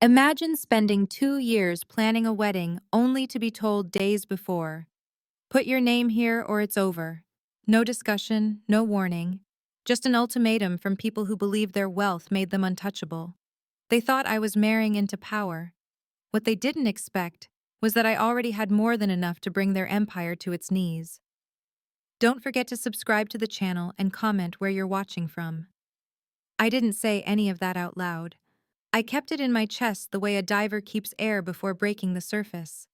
Imagine spending 2 years planning a wedding only to be told days before, put your name here or it's over. No discussion, no warning, just an ultimatum from people who believed their wealth made them untouchable. They thought I was marrying into power. What they didn't expect was that I already had more than enough to bring their empire to its knees. Don't forget to subscribe to the channel and comment where you're watching from. I didn't say any of that out loud. I kept it in my chest the way a diver keeps air before breaking the surface.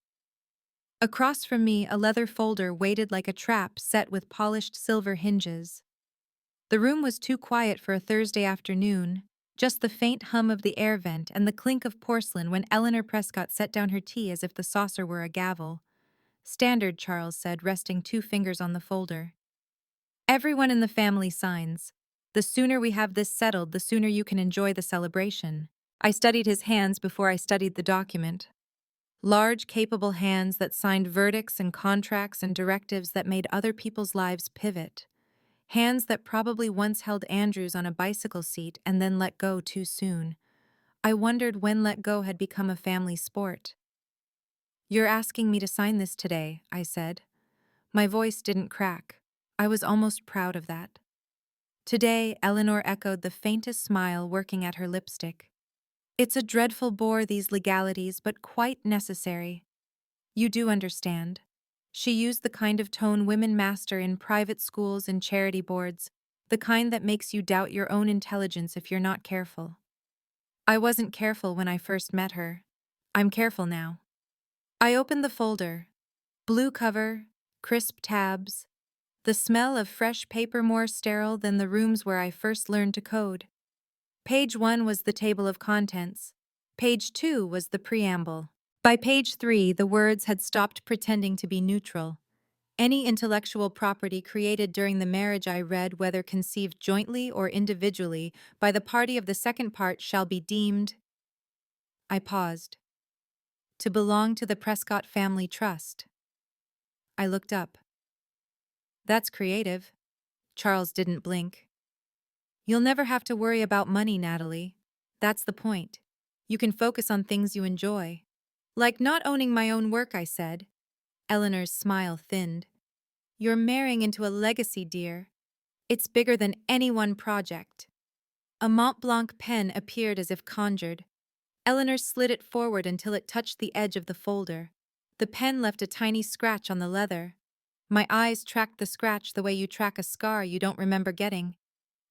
Across from me, a leather folder waited like a trap set with polished silver hinges. The room was too quiet for a Thursday afternoon, just the faint hum of the air vent and the clink of porcelain when Eleanor Prescott set down her tea as if the saucer were a gavel. Standard, Charles said, resting 2 fingers on the folder. Everyone in the family signs. The sooner we have this settled, the sooner you can enjoy the celebration. I studied his hands before I studied the document. Large, capable hands that signed verdicts and contracts and directives that made other people's lives pivot. Hands that probably once held Andrews on a bicycle seat and then let go too soon. I wondered when let go had become a family sport. "You're asking me to sign this today," I said. My voice didn't crack. I was almost proud of that. Today, Eleanor echoed the faintest smile working at her lipstick. "It's a dreadful bore, these legalities, but quite necessary. You do understand." She used the kind of tone women master in private schools and charity boards, the kind that makes you doubt your own intelligence if you're not careful. I wasn't careful when I first met her. I'm careful now. I opened the folder. Blue cover, crisp tabs, the smell of fresh paper more sterile than the rooms where I first learned to code. Page 1 was the table of contents. Page 2 was the preamble. By page 3, the words had stopped pretending to be neutral. Any intellectual property created during the marriage I read, whether conceived jointly or individually, by the party of the second part shall be deemed— I paused. To belong to the Prescott Family Trust. I looked up. That's creative. Charles didn't blink. You'll never have to worry about money, Natalie. That's the point. You can focus on things you enjoy. Like not owning my own work, I said. Eleanor's smile thinned. You're marrying into a legacy, dear. It's bigger than any one project. A Mont Blanc pen appeared as if conjured. Eleanor slid it forward until it touched the edge of the folder. The pen left a tiny scratch on the leather. My eyes tracked the scratch the way you track a scar you don't remember getting.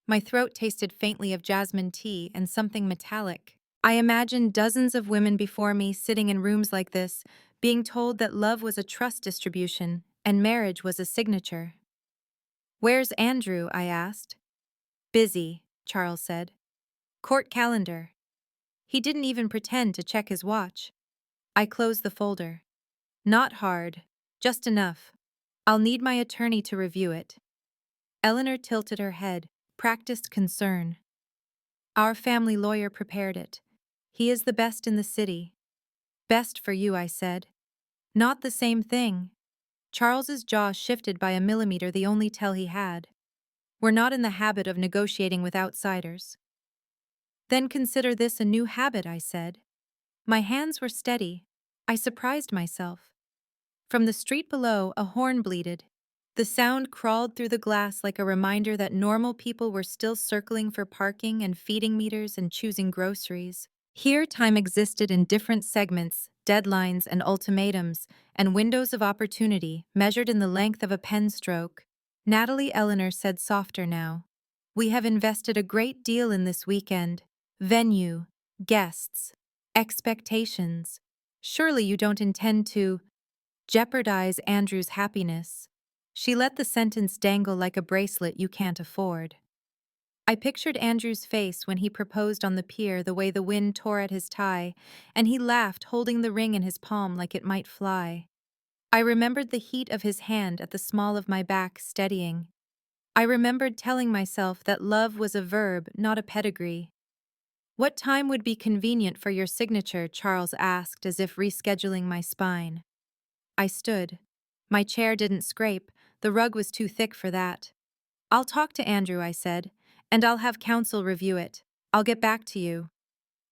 My throat tasted faintly of jasmine tea and something metallic. I imagined dozens of women before me sitting in rooms like this, being told that love was a trust distribution and marriage was a signature. "Where's Andrew?" I asked. "Busy," Charles said. "Court calendar." He didn't even pretend to check his watch. I closed the folder. "Not hard, just enough. I'll need my attorney to review it." Eleanor tilted her head, practiced concern. "Our family lawyer prepared it. He is the best in the city." "Best for you," I said. "Not the same thing." Charles's jaw shifted by a millimeter, the only tell he had. "We're not in the habit of negotiating with outsiders." "Then consider this a new habit," I said. My hands were steady. I surprised myself. From the street below, a horn bleated. The sound crawled through the glass like a reminder that normal people were still circling for parking and feeding meters and choosing groceries. Here, time existed in different segments, deadlines and ultimatums, and windows of opportunity measured in the length of a pen stroke. Natalie, Eleanor said softer now. "We have invested a great deal in this weekend. Venue, guests, expectations. Surely you don't intend to jeopardize Andrew's happiness." She let the sentence dangle like a bracelet you can't afford. I pictured Andrew's face when he proposed on the pier, the way the wind tore at his tie, and he laughed, holding the ring in his palm like it might fly. I remembered the heat of his hand at the small of my back, steadying. I remembered telling myself that love was a verb, not a pedigree. "What time would be convenient for your signature?" Charles asked, as if rescheduling my spine. I stood. My chair didn't scrape, the rug was too thick for that. "I'll talk to Andrew," I said, "and I'll have counsel review it. I'll get back to you."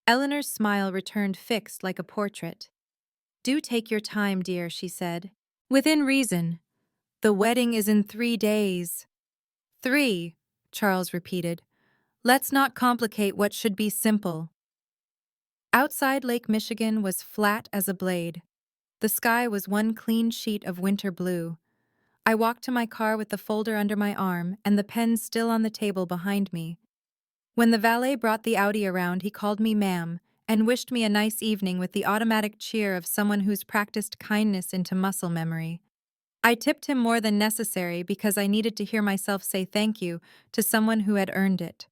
Eleanor's smile returned fixed like a portrait. Do take your time, dear, she said. Within reason. The wedding is in 3 days. 3, Charles repeated. Let's not complicate what should be simple. Outside Lake Michigan was flat as a blade. The sky was one clean sheet of winter blue. I walked to my car with the folder under my arm and the pen still on the table behind me. When the valet brought the Audi around, he called me ma'am and wished me a nice evening with the automatic cheer of someone who's practiced kindness into muscle memory. I tipped him more than necessary because I needed to hear myself say thank you to someone who had earned it.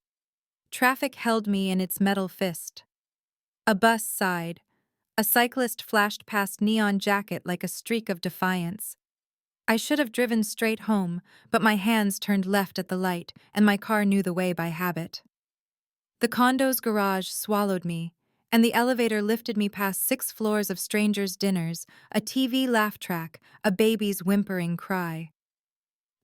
Traffic held me in its metal fist. A bus sighed. A cyclist flashed past neon jacket like a streak of defiance. I should have driven straight home, but my hands turned left at the light, and my car knew the way by habit. The condo's garage swallowed me, and the elevator lifted me past 6 floors of strangers' dinners, a TV laugh track, a baby's whimpering cry.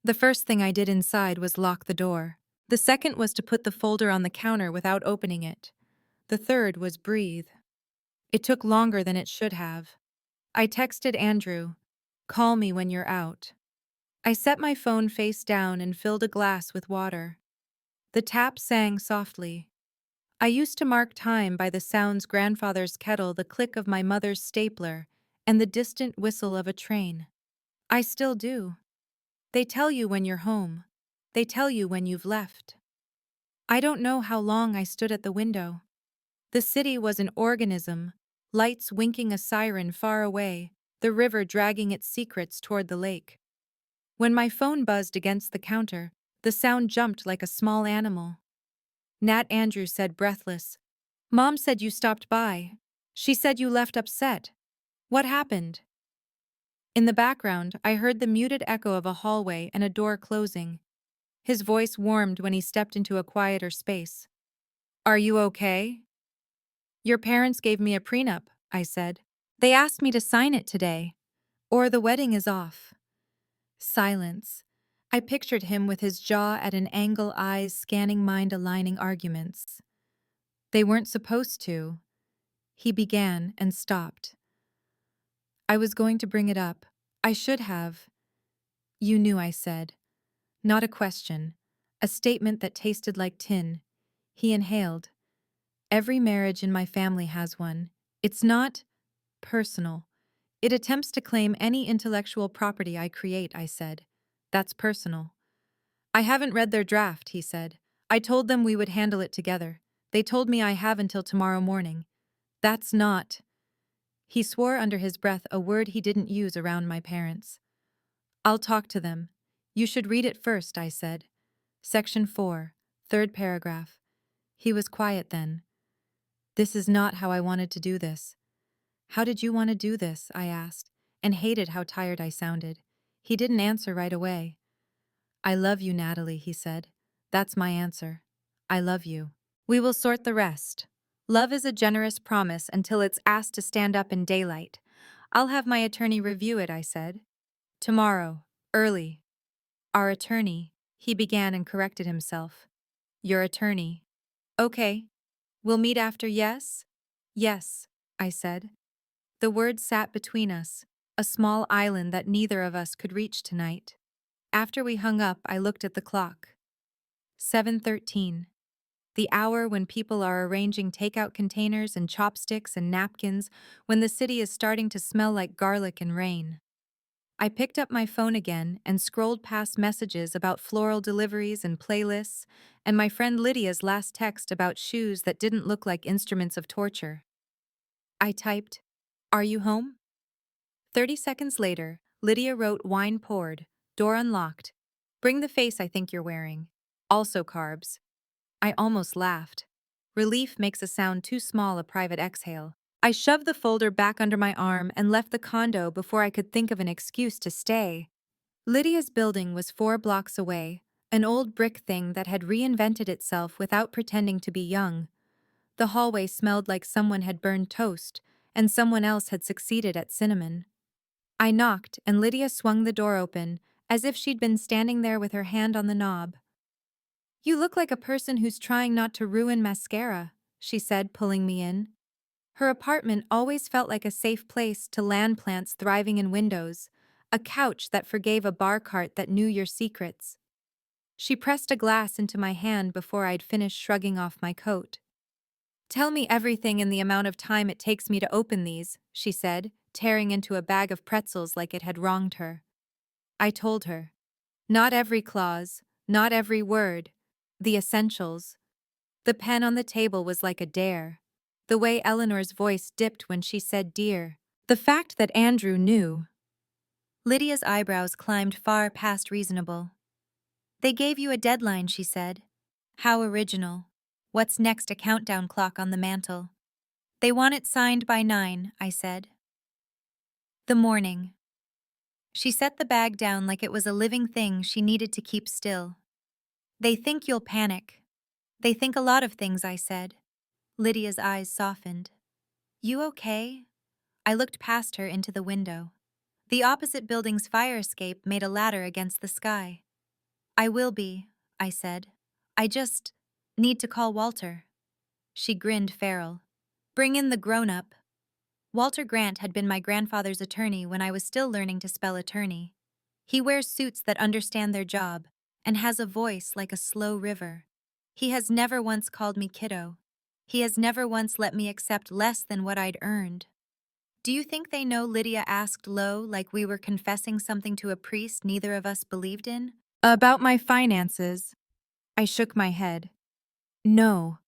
The first thing I did inside was lock the door. The second was to put the folder on the counter without opening it. The third was breathe. It took longer than it should have. I texted Andrew, "Call me when you're out." I set my phone face down and filled a glass with water. The tap sang softly. I used to mark time by the sounds grandfather's kettle, the click of my mother's stapler, and the distant whistle of a train. I still do. They tell you when you're home. They tell you when you've left. I don't know how long I stood at the window. The city was an organism, lights winking a siren far away, the river dragging its secrets toward the lake. When my phone buzzed against the counter, the sound jumped like a small animal. Nat Andrews said, breathless, "Mom said you stopped by. She said you left upset. What happened?" In the background, I heard the muted echo of a hallway and a door closing. His voice warmed when he stepped into a quieter space. "Are you okay?" "Your parents gave me a prenup," I said. "They asked me to sign it today. Or the wedding is off." Silence. I pictured him with his jaw at an angle, eyes scanning mind-aligning arguments. "They weren't supposed to." He began and stopped. "I was going to bring it up. I should have." "You knew," I said. Not a question. A statement that tasted like tin. He inhaled. "Every marriage in my family has one. It's not personal. It attempts to claim any intellectual property I create," I said. "That's personal." "I haven't read their draft," he said. "I told them we would handle it together. They told me I have until tomorrow morning." "That's not." He swore under his breath a word he didn't use around my parents. "I'll talk to them. You should read it first," I said. Section 4, third paragraph. He was quiet then. "This is not how I wanted to do this." "How did you want to do this?" I asked, and hated how tired I sounded. He didn't answer right away. "I love you, Natalie," he said. "That's my answer. I love you. We will sort the rest. Love is a generous promise until it's asked to stand up in daylight. I'll have my attorney review it," I said. "Tomorrow, early." "Our attorney," he began and corrected himself. "Your attorney." "Okay. We'll meet after, yes?" "Yes," I said. The word sat between us, a small island that neither of us could reach tonight. After we hung up, I looked at the clock. 7:13. The hour when people are arranging takeout containers and chopsticks and napkins, when the city is starting to smell like garlic and rain. I picked up my phone again and scrolled past messages about floral deliveries and playlists, and my friend Lydia's last text about shoes that didn't look like instruments of torture. I typed, "Are you home?" 30 seconds later, Lydia wrote, "Wine poured, door unlocked. Bring the face I think you're wearing. Also carbs." I almost laughed. Relief makes a sound too small a private exhale. I shoved the folder back under my arm and left the condo before I could think of an excuse to stay. Lydia's building was 4 blocks away, an old brick thing that had reinvented itself without pretending to be young. The hallway smelled like someone had burned toast, and someone else had succeeded at cinnamon. I knocked, and Lydia swung the door open, as if she'd been standing there with her hand on the knob. "You look like a person who's trying not to ruin mascara," she said, pulling me in. Her apartment always felt like a safe place to land plants thriving in windows, a couch that forgave a bar cart that knew your secrets. She pressed a glass into my hand before I'd finished shrugging off my coat. Tell me everything in the amount of time it takes me to open these, she said, tearing into a bag of pretzels like it had wronged her. I told her. Not every clause, not every word. The essentials. The pen on the table was like a dare. The way Eleanor's voice dipped when she said dear. The fact that Andrew knew. Lydia's eyebrows climbed far past reasonable. They gave you a deadline, she said. How original. What's next? A countdown clock on the mantel. They want it signed by 9, I said. The morning. She set the bag down like it was a living thing she needed to keep still. They think you'll panic. They think a lot of things, I said. Lydia's eyes softened. You okay? I looked past her into the window. The opposite building's fire escape made a ladder against the sky. I will be, I said. I just need to call Walter. She grinned feral. Bring in the grown-up. Walter Grant had been my grandfather's attorney when I was still learning to spell attorney. He wears suits that understand their job and has a voice like a slow river. He has never once called me kiddo. He has never once let me accept less than what I'd earned. Do you think they know? Lydia asked low, like we were confessing something to a priest neither of us believed in. About my finances. I shook my head. No.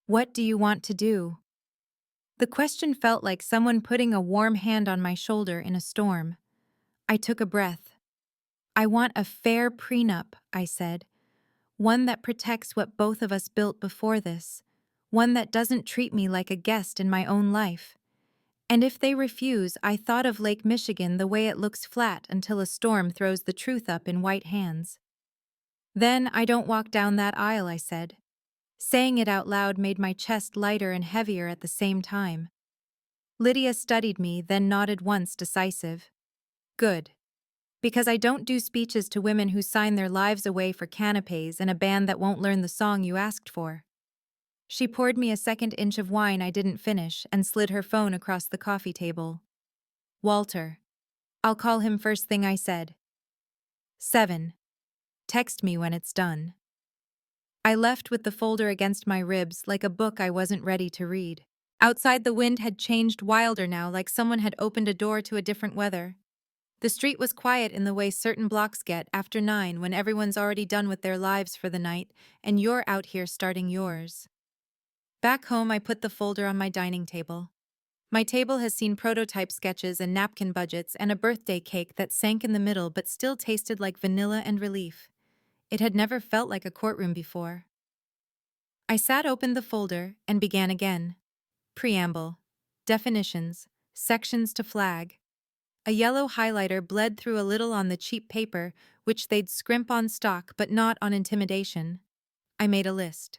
What do you want to do? The question felt like someone putting a warm hand on my shoulder in a storm. I took a breath. I want a fair prenup, I said. One that protects what both of us built before this. One that doesn't treat me like a guest in my own life. And if they refuse, I thought of Lake Michigan the way it looks flat until a storm throws the truth up in white hands. Then I don't walk down that aisle, I said. Saying it out loud made my chest lighter and heavier at the same time. Lydia studied me, then nodded once, decisive. Good. Because I don't do speeches to women who sign their lives away for canapés and a band that won't learn the song you asked for. She poured me a second inch of wine I didn't finish and slid her phone across the coffee table. Walter. I'll call him first thing, I said. 7. Text me when it's done. I left with the folder against my ribs like a book I wasn't ready to read. Outside, the wind had changed wilder now, like someone had opened a door to a different weather. The street was quiet in the way certain blocks get after 9 when everyone's already done with their lives for the night and you're out here starting yours. Back home, I put the folder on my dining table. My table has seen prototype sketches and napkin budgets and a birthday cake that sank in the middle but still tasted like vanilla and relief. It had never felt like a courtroom before. I sat open the folder and began again. Preamble. Definitions. Sections to flag. A yellow highlighter bled through a little on the cheap paper, which they'd scrimp on stock but not on intimidation. I made a list.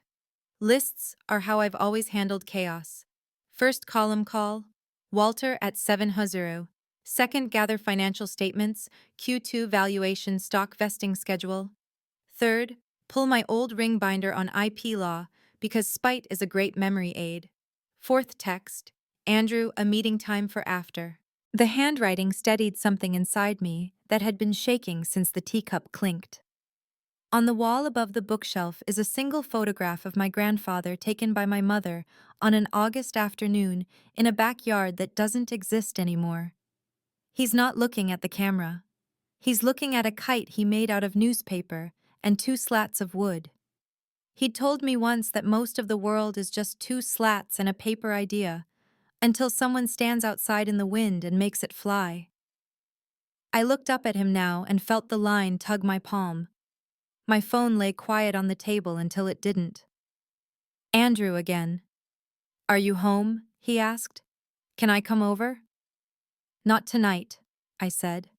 Lists are how I've always handled chaos. First column call, Walter at 7:00. Second, gather financial statements, Q2 valuation stock vesting schedule. Third, pull my old ring binder on IP law because spite is a great memory aid. Fourth text, Andrew, a meeting time for after. The handwriting steadied something inside me that had been shaking since the teacup clinked. On the wall above the bookshelf is a single photograph of my grandfather taken by my mother on an August afternoon in a backyard that doesn't exist anymore. He's not looking at the camera. He's looking at a kite he made out of newspaper and 2 slats of wood. He'd told me once that most of the world is just 2 slats and a paper idea, until someone stands outside in the wind and makes it fly. I looked up at him now and felt the line tug my palm. My phone lay quiet on the table until it didn't. Andrew again. Are you home? He asked. Can I come over? Not tonight, I said.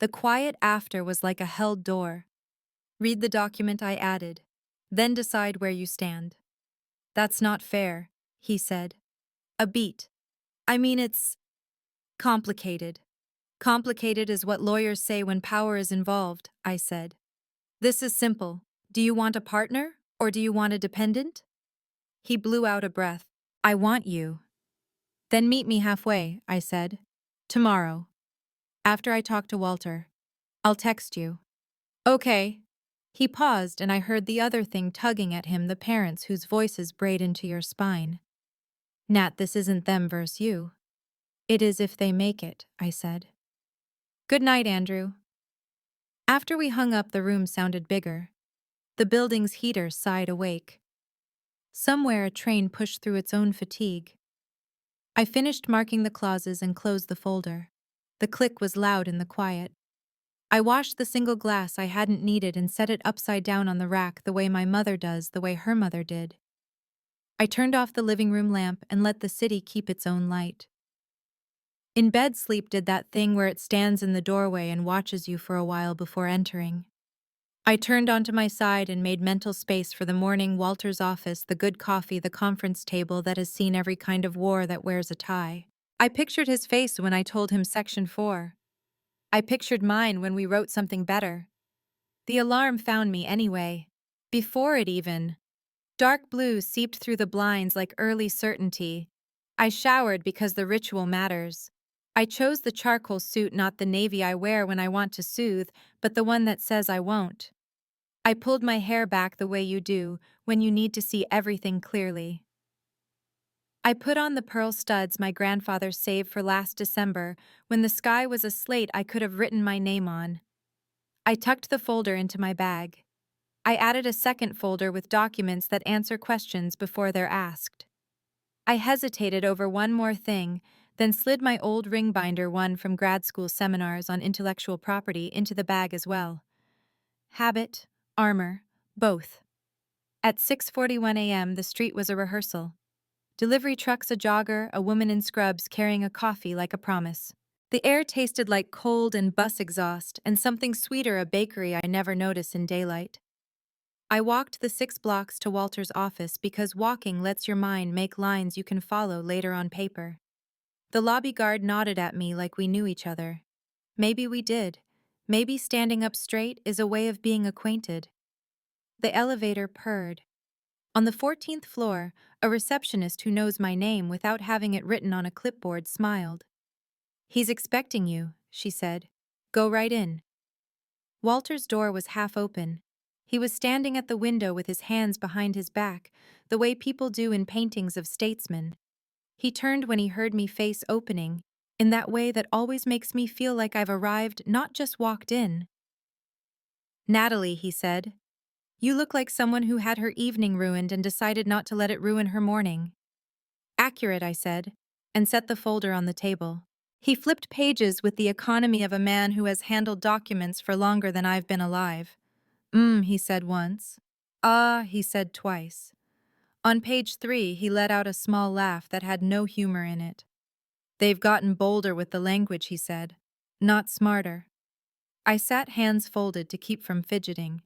The quiet after was like a held door. Read the document, I added. Then decide where you stand. That's not fair, he said. A beat. I mean, it's complicated. Complicated is what lawyers say when power is involved, I said. This is simple. Do you want a partner or do you want a dependent? He blew out a breath. I want you. Then meet me halfway, I said. Tomorrow. After I talk to Walter. I'll text you. Okay. He paused and I heard the other thing tugging at him, the parents whose voices braid into your spine. Nat, this isn't them versus you. It is if they make it, I said. Good night, Andrew. After we hung up, the room sounded bigger. The building's heater sighed awake. Somewhere a train pushed through its own fatigue. I finished marking the clauses and closed the folder. The click was loud in the quiet. I washed the single glass I hadn't needed and set it upside down on the rack the way my mother does, the way her mother did. I turned off the living room lamp and let the city keep its own light. In bed, sleep did that thing where it stands in the doorway and watches you for a while before entering. I turned onto my side and made mental space for the morning, Walter's office, the good coffee, the conference table that has seen every kind of war that wears a tie. I pictured his face when I told him Section 4. I pictured mine when we wrote something better. The alarm found me anyway. Before it even. Dark blue seeped through the blinds like early certainty. I showered because the ritual matters. I chose the charcoal suit, not the navy I wear when I want to soothe, but the one that says I won't. I pulled my hair back the way you do when you need to see everything clearly. I put on the pearl studs my grandfather saved for last December when the sky was a slate I could have written my name on. I tucked the folder into my bag. I added a second folder with documents that answer questions before they're asked. I hesitated over one more thing, then slid my old ring binder, one from grad school seminars on intellectual property, into the bag as well. Habit, armor, both. At 6:41 a.m., the street was a rehearsal. Delivery trucks, a jogger, a woman in scrubs carrying a coffee like a promise. The air tasted like cold and bus exhaust, and something sweeter, a bakery I never notice in daylight. I walked the 6 blocks to Walter's office because walking lets your mind make lines you can follow later on paper. The lobby guard nodded at me like we knew each other. Maybe we did. Maybe standing up straight is a way of being acquainted. The elevator purred. On the 14th floor, a receptionist who knows my name without having it written on a clipboard smiled. He's expecting you, she said. Go right in. Walter's door was half open. He was standing at the window with his hands behind his back, the way people do in paintings of statesmen. He turned when he heard me, face opening, in that way that always makes me feel like I've arrived, not just walked in. Natalie, he said. You look like someone who had her evening ruined and decided not to let it ruin her morning. Accurate, I said, and set the folder on the table. He flipped pages with the economy of a man who has handled documents for longer than I've been alive. He said once. Ah, he said twice. On page 3, he let out a small laugh that had no humor in it. They've gotten bolder with the language, he said. Not smarter. I sat, hands folded to keep from fidgeting.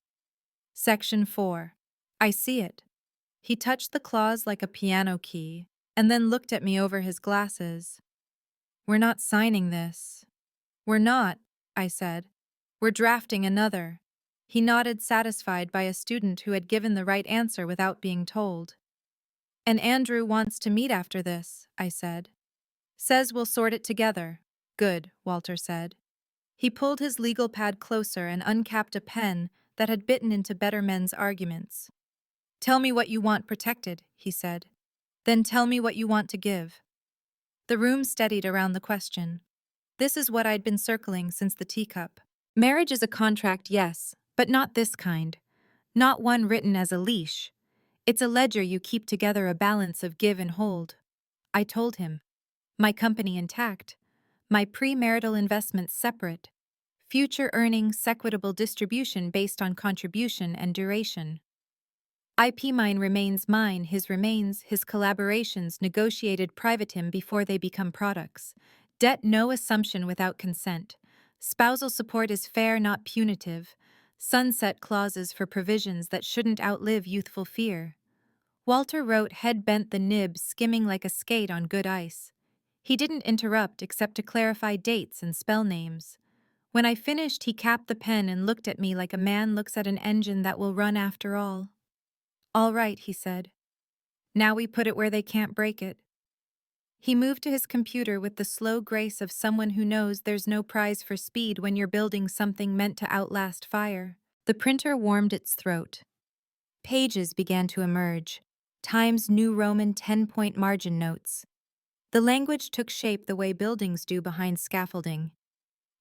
Section 4. I see it. He touched the clause like a piano key, and then looked at me over his glasses. We're not signing this. We're not, I said. We're drafting another. He nodded, satisfied by a student who had given the right answer without being told. And Andrew wants to meet after this, I said. Says we'll sort it together. Good, Walter said. He pulled his legal pad closer and uncapped a pen that had bitten into better men's arguments. Tell me what you want protected, he said. Then tell me what you want to give. The room steadied around the question. This is what I'd been circling since the teacup. Marriage is a contract, yes, but not this kind. Not one written as a leash. It's a ledger you keep together, a balance of give and hold. I told him. My company intact. My premarital investments separate. Future earnings, equitable distribution based on contribution and duration. IP mine remains mine, his remains, his collaborations negotiated privatim before they become products. Debt no assumption without consent. Spousal support is fair, not punitive. Sunset clauses for provisions that shouldn't outlive youthful fear. Walter wrote, head bent, the nib skimming like a skate on good ice. He didn't interrupt except to clarify dates and spell names. When I finished, he capped the pen and looked at me like a man looks at an engine that will run after all. All right, he said. Now we put it where they can't break it. He moved to his computer with the slow grace of someone who knows there's no prize for speed when you're building something meant to outlast fire. The printer warmed its throat. Pages began to emerge. Times New Roman 10-point margin notes. The language took shape the way buildings do behind scaffolding.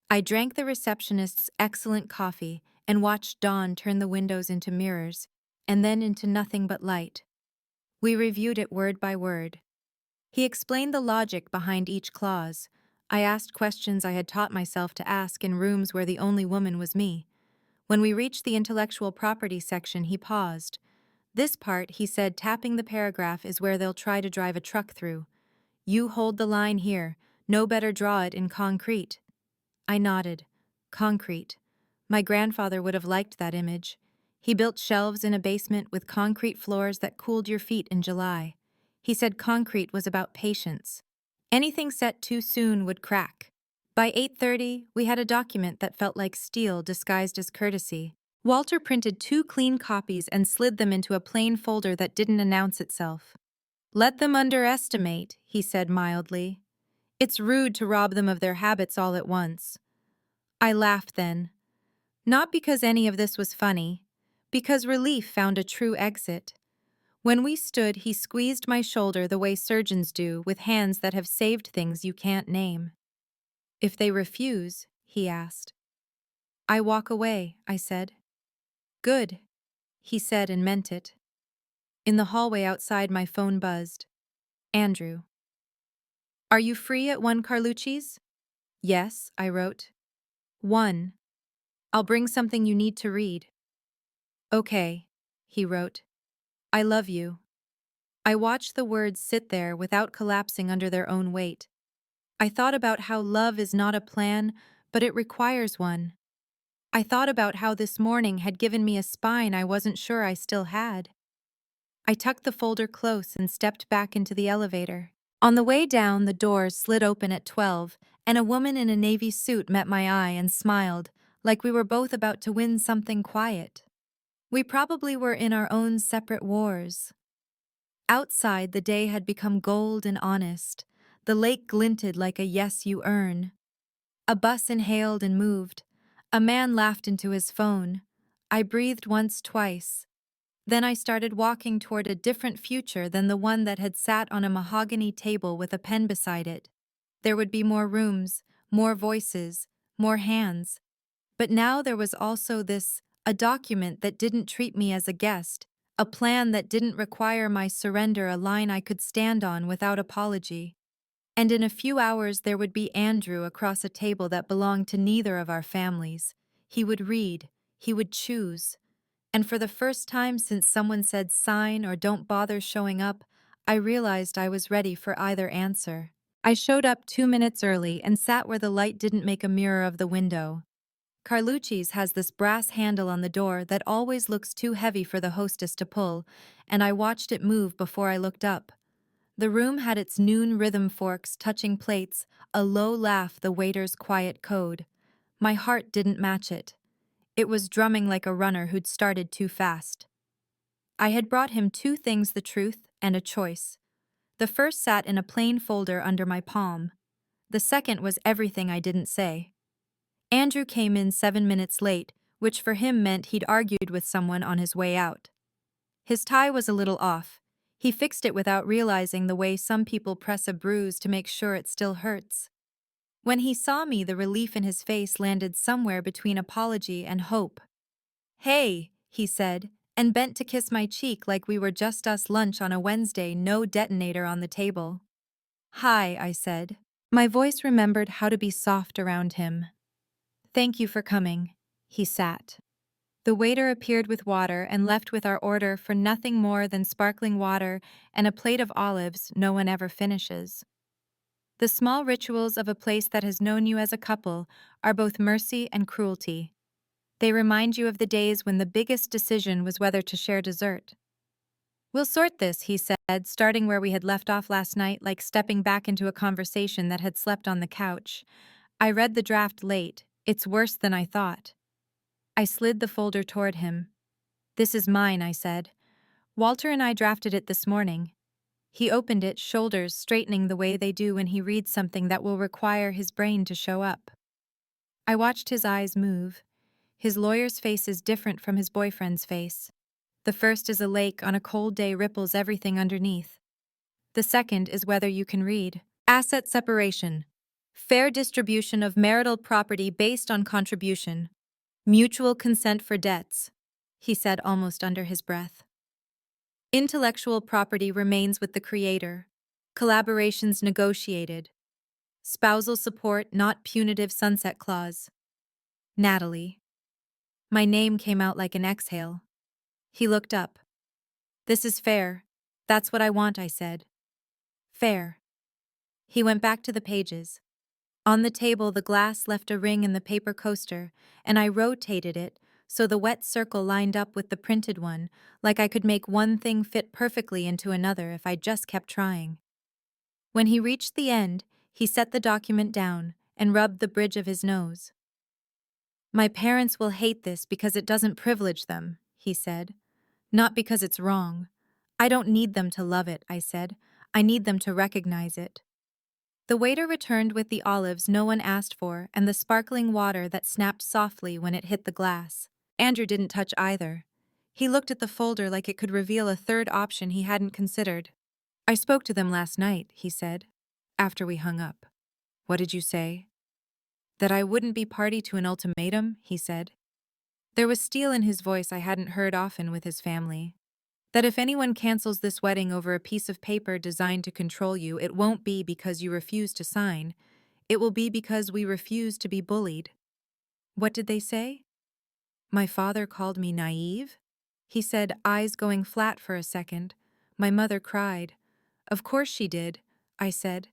I drank the receptionist's excellent coffee and watched dawn turn the windows into mirrors, and then into nothing but light. We reviewed it word by word. He explained the logic behind each clause. I asked questions I had taught myself to ask in rooms where the only woman was me. When we reached the intellectual property section, he paused. This part, he said, tapping the paragraph, is where they'll try to drive a truck through. You hold the line here. No better draw it in concrete. I nodded. Concrete. My grandfather would have liked that image. He built shelves in a basement with concrete floors that cooled your feet in July. He said concrete was about patience. Anything set too soon would crack. By 8:30, we had a document that felt like steel disguised as courtesy. Walter printed 2 clean copies and slid them into a plain folder that didn't announce itself. Let them underestimate, he said mildly. It's rude to rob them of their habits all at once. I laughed then. Not because any of this was funny, because relief found a true exit. When we stood, he squeezed my shoulder the way surgeons do with hands that have saved things you can't name. If they refuse, he asked. I walk away, I said. Good, he said and meant it. In the hallway outside, my phone buzzed. Andrew. Are you free at 1 Carlucci's? Yes, I wrote. 1. I'll bring something you need to read. Okay, he wrote. I love you. I watched the words sit there without collapsing under their own weight. I thought about how love is not a plan, but it requires one. I thought about how this morning had given me a spine I wasn't sure I still had. I tucked the folder close and stepped back into the elevator. On the way down, the doors slid open at 12, and a woman in a navy suit met my eye and smiled, like we were both about to win something quiet. We probably were in our own separate wars. Outside, the day had become gold and honest. The lake glinted like a yes you earn. A bus inhaled and moved. A man laughed into his phone. I breathed once, twice. Then I started walking toward a different future than the one that had sat on a mahogany table with a pen beside it. There would be more rooms, more voices, more hands. But now there was also a document that didn't treat me as a guest, a plan that didn't require my surrender, a line I could stand on without apology. And in a few hours there would be Andrew across a table that belonged to neither of our families. He would read, he would choose. And for the first time since someone said sign or don't bother showing up, I realized I was ready for either answer. I showed up 2 minutes early and sat where the light didn't make a mirror of the window. Carlucci's has this brass handle on the door that always looks too heavy for the hostess to pull, and I watched it move before I looked up. The room had its noon rhythm forks touching plates, a low laugh the waiter's quiet code. My heart didn't match it. It was drumming like a runner who'd started too fast. I had brought him 2 things, the truth and a choice. The first sat in a plain folder under my palm. The second was everything I didn't say. Andrew came in 7 minutes late, which for him meant he'd argued with someone on his way out. His tie was a little off. He fixed it without realizing the way some people press a bruise to make sure it still hurts. When he saw me, the relief in his face landed somewhere between apology and hope. Hey, he said, and bent to kiss my cheek like we were just us, lunch on a Wednesday, no detonator on the table. Hi, I said. My voice remembered how to be soft around him. Thank you for coming. He sat. The waiter appeared with water and left with our order for nothing more than sparkling water and a plate of olives no one ever finishes. The small rituals of a place that has known you as a couple are both mercy and cruelty. They remind you of the days when the biggest decision was whether to share dessert. We'll sort this, he said, starting where we had left off last night, like stepping back into a conversation that had slept on the couch. I read the draft late. It's worse than I thought. I slid the folder toward him. This is mine, I said. Walter and I drafted it this morning. He opened it, shoulders straightening the way they do when he reads something that will require his brain to show up. I watched his eyes move. His lawyer's face is different from his boyfriend's face. The first is a lake on a cold day ripples everything underneath. The second is whether you can read. Asset separation. Fair distribution of marital property based on contribution. Mutual consent for debts, he said almost under his breath. Intellectual property remains with the creator. Collaborations negotiated. Spousal support, not punitive sunset clause. Natalie. My name came out like an exhale. He looked up. This is fair. That's what I want, I said. Fair. He went back to the pages. On the table, the glass left a ring in the paper coaster, and I rotated it so the wet circle lined up with the printed one, like I could make one thing fit perfectly into another if I just kept trying. When he reached the end, he set the document down and rubbed the bridge of his nose. My parents will hate this because it doesn't privilege them, he said. Not because it's wrong. I don't need them to love it, I said. I need them to recognize it. The waiter returned with the olives no one asked for and the sparkling water that snapped softly when it hit the glass. Andrew didn't touch either. He looked at the folder like it could reveal a third option he hadn't considered. I spoke to them last night, he said, after we hung up. What did you say? That I wouldn't be party to an ultimatum, he said. There was steel in his voice I hadn't heard often with his family. That if anyone cancels this wedding over a piece of paper designed to control you, it won't be because you refuse to sign. It will be because we refuse to be bullied. What did they say? My father called me naive? He said, eyes going flat for a second. My mother cried. Of course she did, I said.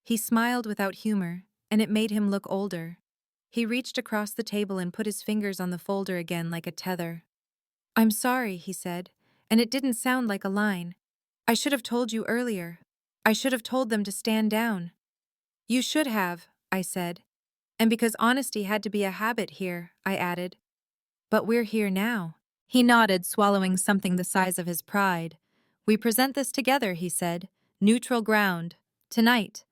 He smiled without humor, and it made him look older. He reached across the table and put his fingers on the folder again like a tether. I'm sorry, he said, and it didn't sound like a line. I should have told you earlier. I should have told them to stand down. You should have, I said. And because honesty had to be a habit here, I added. But we're here now. He nodded, swallowing something the size of his pride. We present this together, he said. Neutral ground. Tonight.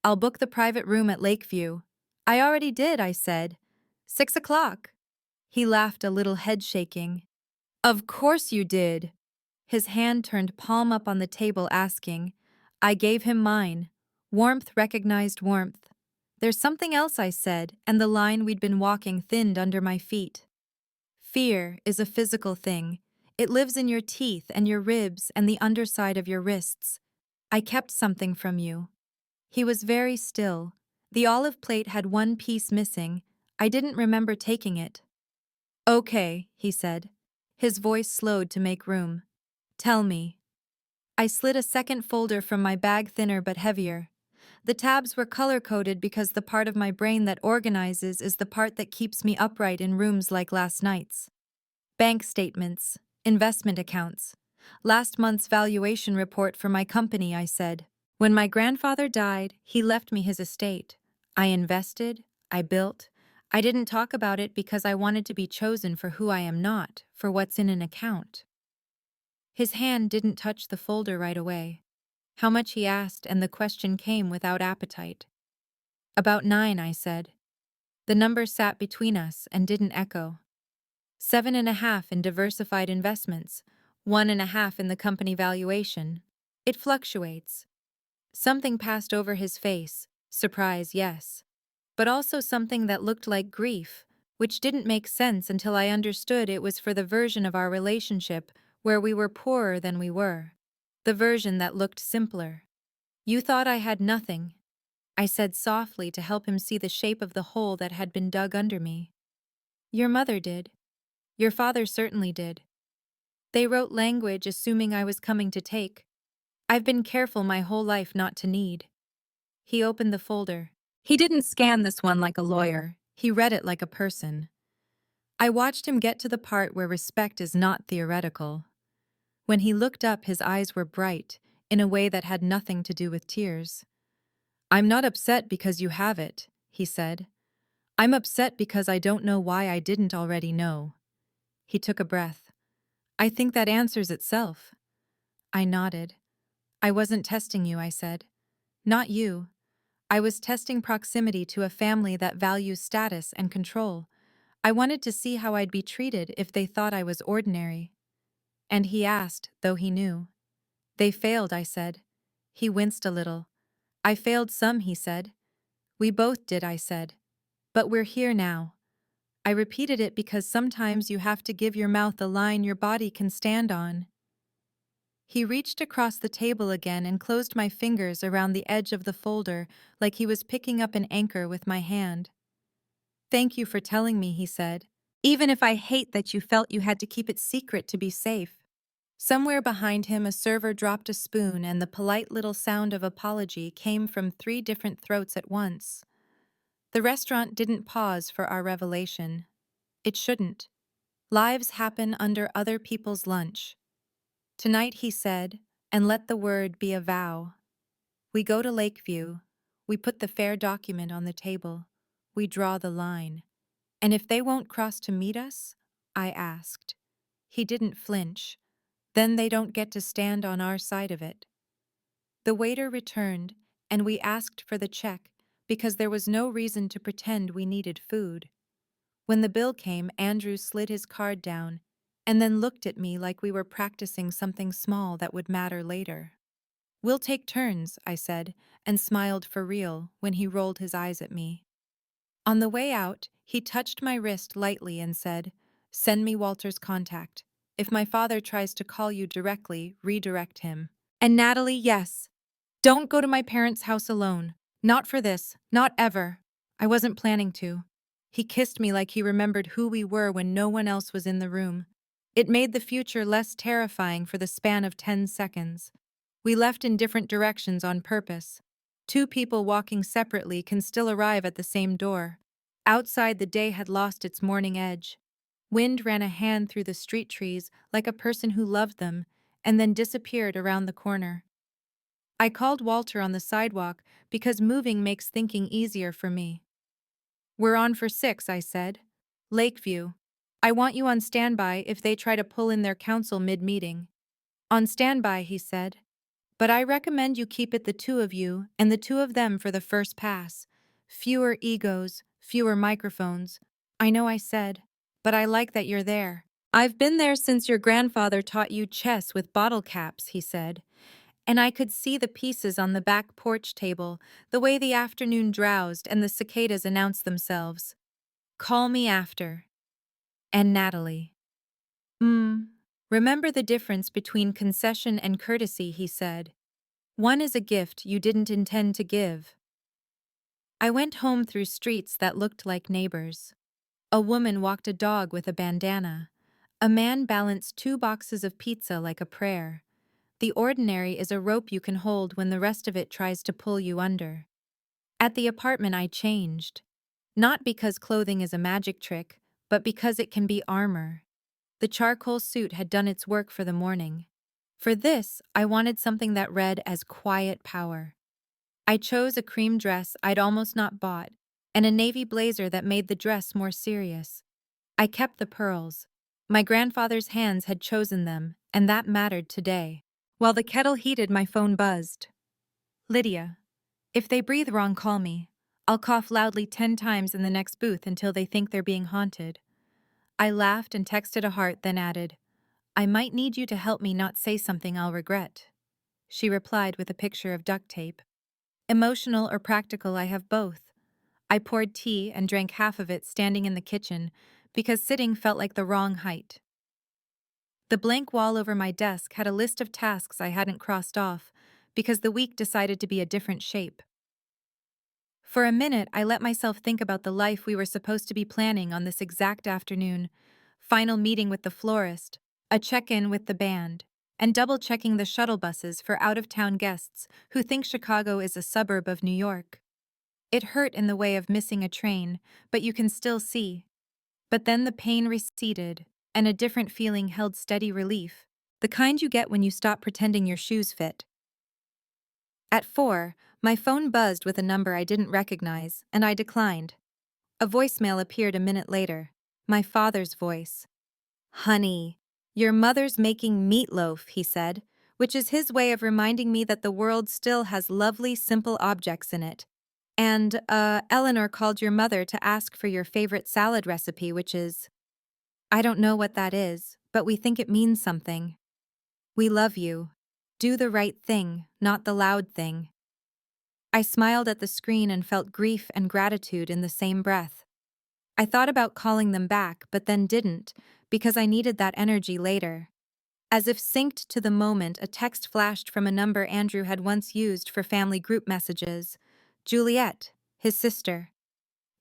I'll book the private room at Lakeview. I already did, I said. 6 o'clock. He laughed a little, head shaking. Of course you did. His hand turned palm up on the table, asking. I gave him mine. Warmth recognized warmth. There's something else, I said, and the line we'd been walking thinned under my feet. Fear is a physical thing. It lives in your teeth and your ribs and the underside of your wrists. I kept something from you. He was very still. The olive plate had one piece missing. I didn't remember taking it. Okay, he said. His voice slowed to make room. Tell me. I slid a second folder from my bag, thinner but heavier. The tabs were color-coded because the part of my brain that organizes is the part that keeps me upright in rooms like last night's. Bank statements, investment accounts, last month's valuation report for my company, I said. When my grandfather died, he left me his estate. I invested, I built. I didn't talk about it because I wanted to be chosen for who I am not, for what's in an account. His hand didn't touch the folder right away. How much, he asked, and the question came without appetite. About 9, I said. The number sat between us and didn't echo. 7.5 in diversified investments, 1.5 in the company valuation. It fluctuates. Something passed over his face, surprise, yes, but also something that looked like grief, which didn't make sense until I understood it was for the version of our relationship where we were poorer than we were. The version that looked simpler. You thought I had nothing, I said softly to help him see the shape of the hole that had been dug under me. Your mother did. Your father certainly did. They wrote language assuming I was coming to take. I've been careful my whole life not to need. He opened the folder. He didn't scan this one like a lawyer. He read it like a person. I watched him get to the part where respect is not theoretical. When he looked up, his eyes were bright, in a way that had nothing to do with tears. I'm not upset because you have it, he said. I'm upset because I don't know why I didn't already know. He took a breath. I think that answers itself. I nodded. I wasn't testing you, I said. Not you. I was testing proximity to a family that values status and control. I wanted to see how I'd be treated if they thought I was ordinary. And he asked, though he knew. They failed, I said. He winced a little. I failed some, he said. We both did, I said. But we're here now. I repeated it because sometimes you have to give your mouth a line your body can stand on. He reached across the table again and closed my fingers around the edge of the folder like he was picking up an anchor with my hand. Thank you for telling me, he said. Even if I hate that you felt you had to keep it secret to be safe. Somewhere behind him, a server dropped a spoon, and the polite little sound of apology came from 3 different throats at once. The restaurant didn't pause for our revelation. It shouldn't. Lives happen under other people's lunch. Tonight, he said, and let the word be a vow. We go to Lakeview. We put the fare document on the table. We draw the line. And if they won't cross to meet us? I asked. He didn't flinch. Then they don't get to stand on our side of it. The waiter returned, and we asked for the check because there was no reason to pretend we needed food. When the bill came, Andrew slid his card down and then looked at me like we were practicing something small that would matter later. We'll take turns, I said, and smiled for real when he rolled his eyes at me. On the way out, he touched my wrist lightly and said, Send me Walter's contact. If my father tries to call you directly, redirect him. And Natalie, yes. Don't go to my parents' house alone. Not for this, not ever. I wasn't planning to. He kissed me like he remembered who we were when no one else was in the room. It made the future less terrifying for the span of 10 seconds. We left in different directions on purpose. 2 people walking separately can still arrive at the same door. Outside, the day had lost its morning edge. Wind ran a hand through the street trees like a person who loved them, and then disappeared around the corner. I called Walter on the sidewalk because moving makes thinking easier for me. We're on for 6, I said. Lakeview. I want you on standby if they try to pull in their council mid-meeting. On standby, he said. But I recommend you keep it the 2 of you and the 2 of them for the first pass. Fewer egos, fewer microphones. I know I said, but I like that you're there. I've been there since your grandfather taught you chess with bottle caps, he said. And I could see the pieces on the back porch table, the way the afternoon drowsed and the cicadas announced themselves. Call me after. And Natalie. Remember the difference between concession and courtesy, he said. One is a gift you didn't intend to give. I went home through streets that looked like neighbors. A woman walked a dog with a bandana. A man balanced 2 boxes of pizza like a prayer. The ordinary is a rope you can hold when the rest of it tries to pull you under. At the apartment, I changed. Not because clothing is a magic trick, but because it can be armor. The charcoal suit had done its work for the morning. For this, I wanted something that read as quiet power. I chose a cream dress I'd almost not bought, and a navy blazer that made the dress more serious. I kept the pearls. My grandfather's hands had chosen them, and that mattered today. While the kettle heated, my phone buzzed. Lydia. If they breathe wrong, call me. I'll cough loudly 10 times in the next booth until they think they're being haunted. I laughed and texted a heart, then added, I might need you to help me not say something I'll regret. She replied with a picture of duct tape. Emotional or practical, I have both. I poured tea and drank half of it standing in the kitchen because sitting felt like the wrong height. The blank wall over my desk had a list of tasks I hadn't crossed off because the week decided to be a different shape. For a minute, I let myself think about the life we were supposed to be planning on this exact afternoon. Final meeting with the florist, a check-in with the band, and double-checking the shuttle buses for out-of-town guests who think Chicago is a suburb of New York. It hurt in the way of missing a train, but you can still see. But then the pain receded, and a different feeling held steady relief, the kind you get when you stop pretending your shoes fit. At 4, my phone buzzed with a number I didn't recognize, and I declined. A voicemail appeared a minute later. My father's voice. Honey, your mother's making meatloaf, he said. which is his way of reminding me that the world still has lovely, simple objects in it. And, Eleanor called your mother to ask for your favorite salad recipe, which is, I don't know what that is, but we think it means something. We love you. Do the right thing, not the loud thing. I smiled at the screen and felt grief and gratitude in the same breath. I thought about calling them back, but then didn't, because I needed that energy later. As if synced to the moment, a text flashed from a number Andrew had once used for family group messages. Juliet, his sister.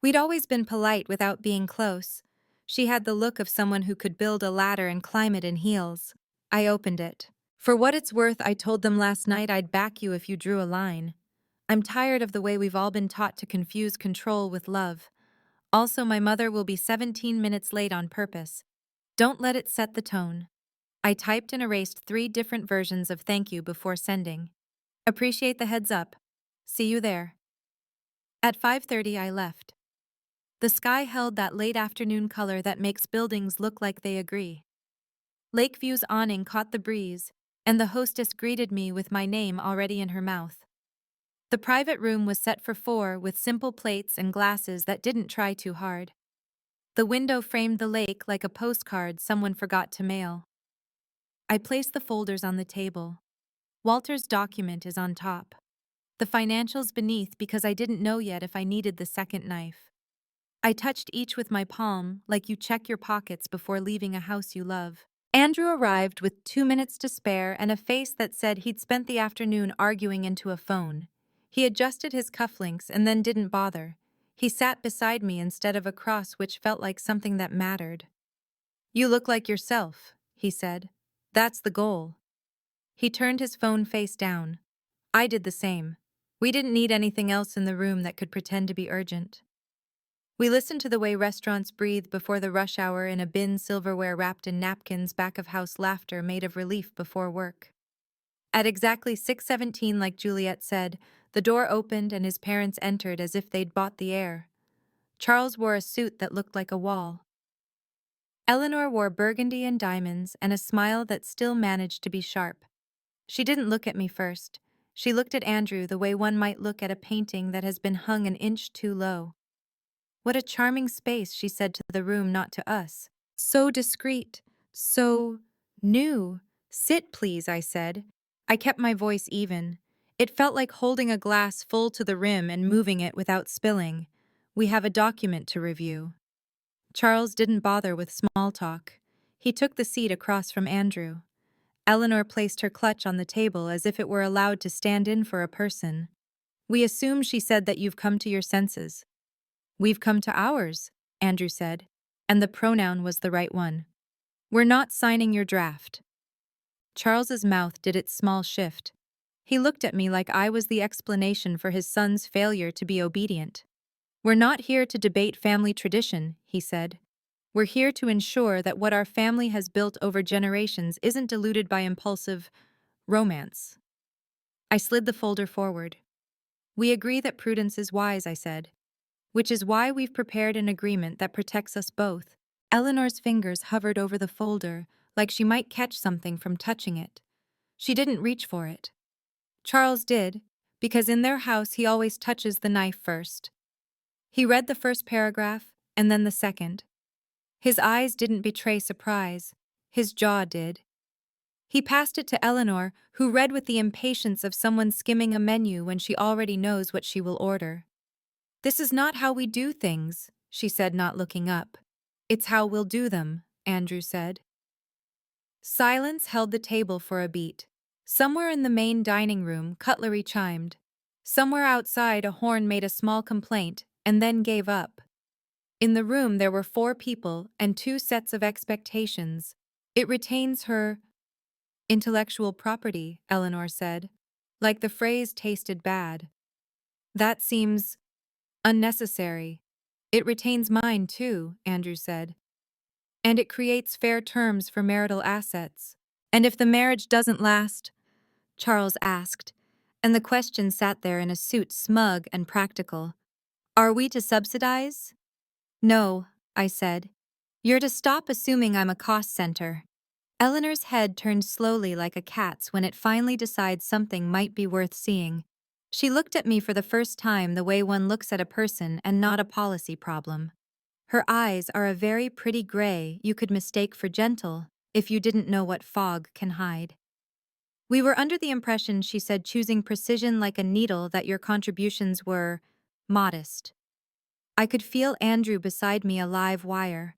We'd always been polite without being close. She had the look of someone who could build a ladder and climb it in heels. I opened it. For what it's worth, I told them last night I'd back you if you drew a line. I'm tired of the way we've all been taught to confuse control with love. Also, my mother will be 17 minutes late on purpose. Don't let it set the tone. I typed and erased 3 different versions of thank you before sending. Appreciate the heads up. See you there. At 5:30 I left. The sky held that late afternoon color that makes buildings look like they agree. Lakeview's awning caught the breeze, and the hostess greeted me with my name already in her mouth. The private room was set for 4 with simple plates and glasses that didn't try too hard. The window framed the lake like a postcard someone forgot to mail. I placed the folders on the table. Walter's document is on top. The financials beneath because I didn't know yet if I needed the second knife. I touched each with my palm like you check your pockets before leaving a house you love. Andrew arrived with 2 minutes to spare and a face that said he'd spent the afternoon arguing into a phone. He adjusted his cufflinks and then didn't bother. He sat beside me instead of across, which felt like something that mattered. You look like yourself, he said. That's the goal. He turned his phone face down. I did the same. We didn't need anything else in the room that could pretend to be urgent. We listened to the way restaurants breathe before the rush hour in a bin silverware wrapped in napkins, back-of-house laughter made of relief before work. At exactly 6:17, like Juliet said, the door opened and his parents entered as if they'd bought the air. Charles wore a suit that looked like a wall. Eleanor wore burgundy and diamonds and a smile that still managed to be sharp. She didn't look at me first. She looked at Andrew the way one might look at a painting that has been hung an inch too low. What a charming space, she said to the room, not to us. So discreet, so new. Sit, please, I said. I kept my voice even. It felt like holding a glass full to the rim and moving it without spilling. We have a document to review. Charles didn't bother with small talk. He took the seat across from Andrew. Eleanor placed her clutch on the table as if it were allowed to stand in for a person. We assume, she said, that you've come to your senses. We've come to ours, Andrew said, and the pronoun was the right one. We're not signing your draft. Charles's mouth did its small shift. He looked at me like I was the explanation for his son's failure to be obedient. We're not here to debate family tradition, he said. We're here to ensure that what our family has built over generations isn't diluted by impulsive romance. I slid the folder forward. We agree that prudence is wise, I said. Which is why we've prepared an agreement that protects us both. Eleanor's fingers hovered over the folder, like she might catch something from touching it. She didn't reach for it. Charles did, because in their house he always touches the knife first. He read the first paragraph, and then the second. His eyes didn't betray surprise. His jaw did. He passed it to Eleanor, who read with the impatience of someone skimming a menu when she already knows what she will order. This is not how we do things, she said, not looking up. It's how we'll do them, Andrew said. Silence held the table for a beat. Somewhere in the main dining room, cutlery chimed. Somewhere outside, a horn made a small complaint and then gave up. In the room, there were 4 people and 2 sets of expectations. It retains her intellectual property, Eleanor said, like the phrase tasted bad. That seems unnecessary. It retains mine, too, Andrew said. And it creates fair terms for marital assets. And if the marriage doesn't last? Charles asked, and the question sat there in a suit, smug and practical. Are we to subsidize? No, I said. You're to stop assuming I'm a cost center. Eleanor's head turned slowly like a cat's when it finally decides something might be worth seeing. She looked at me for the first time the way one looks at a person and not a policy problem. Her eyes are a very pretty gray you could mistake for gentle if you didn't know what fog can hide. We were under the impression, she said, choosing precision like a needle, that your contributions were modest. I could feel Andrew beside me, a live wire.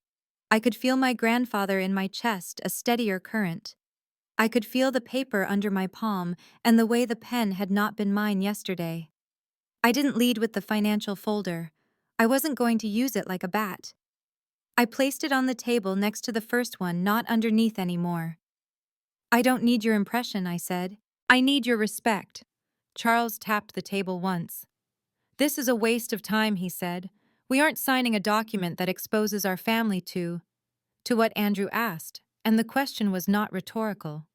I could feel my grandfather in my chest, a steadier current. I could feel the paper under my palm and the way the pen had not been mine yesterday. I didn't lead with the financial folder. I wasn't going to use it like a bat. I placed it on the table next to the first one, not underneath anymore. I don't need your impression, I said. I need your respect. Charles tapped the table once. This is a waste of time, he said. We aren't signing a document that exposes our family to what Andrew asked, and the question was not rhetorical.